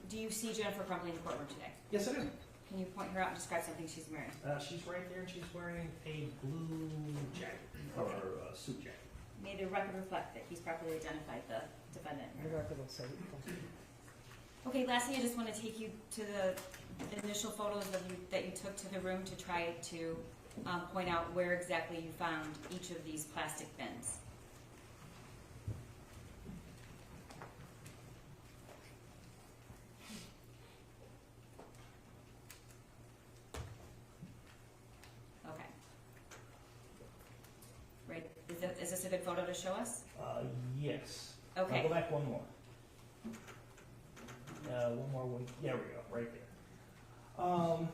Do you see Jennifer Crumbley in the courtroom today? Yes, I do. Can you point her out and describe something she's wearing? She's right there, and she's wearing a blue jacket, or a suit jacket. May the record reflect that he's properly identified the defendant. The record will say. Okay, lastly, I just want to take you to the initial photos that you took to the room to try to point out where exactly you found each of these plastic bins. Okay. Right, is this a good photo to show us? Yes. Okay. I'll go back one more. Yeah, we go, right there.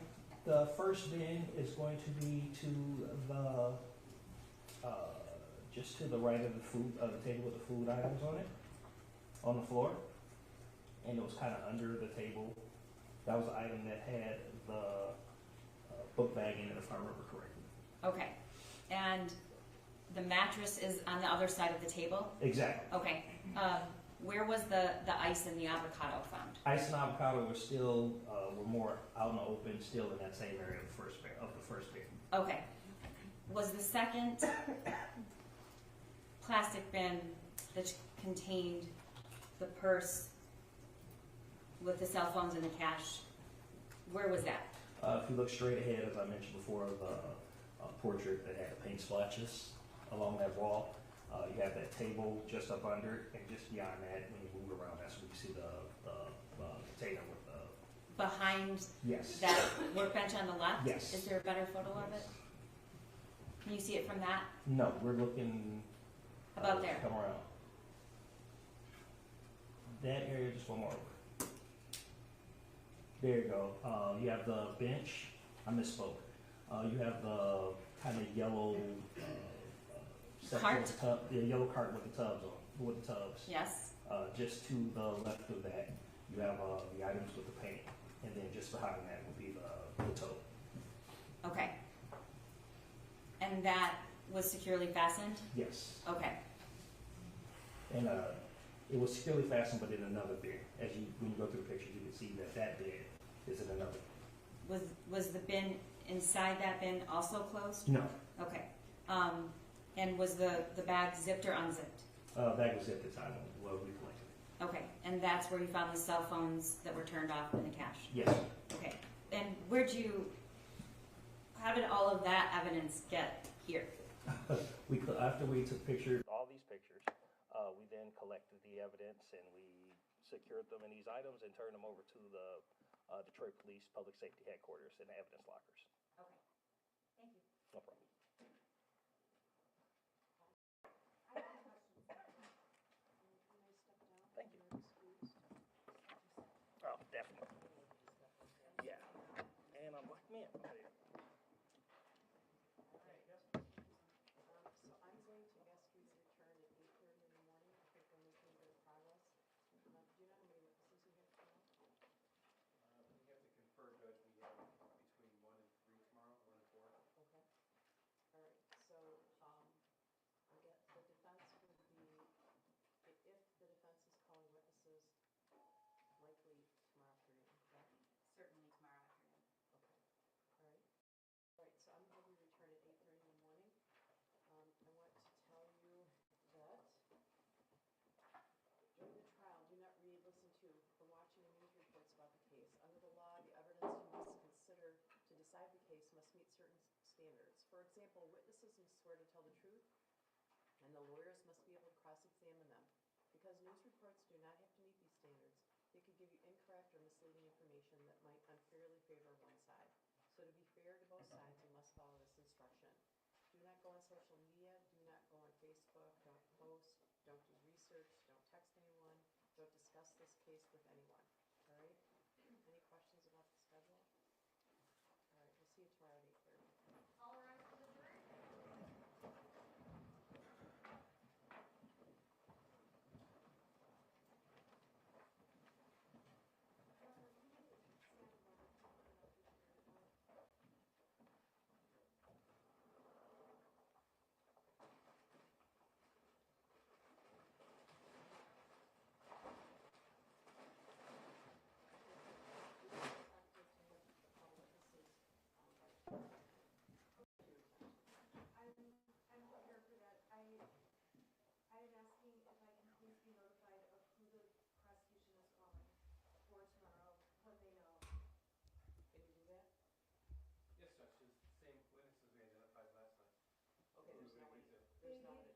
The first bin is going to be to the, just to the right of the table with the food items on it, on the floor. And it was kind of under the table. That was the item that had the book bag in it, if I remember correctly. Okay, and the mattress is on the other side of the table? Exactly. Okay, where was the ice and the avocado found? Ice and avocado were still, were more out in the open, still in that same area of the first bin. Okay, was the second plastic bin that contained the purse with the cell phones and the cash, where was that? If you look straight ahead, as I mentioned before, the portrait that had the paint splotches along that wall, you have that table just up under, and just beyond that, when you move around, that's when you see the container with the... Behind Yes. that workbench on the left? Yes. Is there a better photo of it? Can you see it from that? No, we're looking... About there? Come around. That area, just one more over. There you go. You have the bench. I misspoke. You have the kind of yellow... section Cart? with the tub, the yellow cart with the tubs on, with the tubs. Yes. Just to the left of that, you have the items with the paint, and then just behind that would be the tote. Okay. And that was securely fastened? Yes, Okay. and it was securely fastened, but in another bin. When you go through the pictures, you can see that bin is in another. Was the bin inside that bin also closed? No, Okay. And was the bag zipped or unzipped? bag was at the time when we collected it. Okay, and that's where you found the cell phones that were turned off and the cash? Yes. Okay, and how did all of that evidence get here? After we took all these pictures, we then collected the evidence and we secured them in these items and turned them over to the Detroit Police Public Safety Headquarters and evidence lockers. Okay, thank you. No problem. I have a question. Can I step down? Thank you. You're excused. Oh, definitely. Yeah. And I'm like, man, okay. All right. So I'm going to ask you to return at 8:30 in the morning. I think we're making good progress. Do you know how many witnesses you have tomorrow? We have to confer, Judge, we have between 1 and 3 tomorrow, 1 and 4. Okay. All right, so, I get the defense would be, if the defense is calling witnesses, likely tomorrow afternoon, correct? Certainly tomorrow afternoon. Okay, all right. All right, so I'm going to return at 8:30 in the morning. I want to tell you that during the trial, do not read, listen to, or watch any news reports about the case. Under the law, the evidence you must consider to decide the case must meet certain standards. For example, witnesses must swear to tell the truth, and the lawyers must be able to cross-examine them. Because news reports do not have to meet these standards, they could give you incorrect or misleading information that might unfairly favor one side. So to be fair to both sides, you must follow this instruction. Do not go on social media, do not go on Facebook, don't post, don't do research, don't text anyone, don't discuss this case with anyone, all right? Any questions about the schedule? All right, we'll see you tomorrow at 8:30. All rise for the jury. I'm prepared for that. I am asking if I can please be notified of who the prosecution is calling for tomorrow, when they know. Can you do that? Yes, Judge, it's the same witnesses we identified last time. Okay, there's no, We need to- there's not an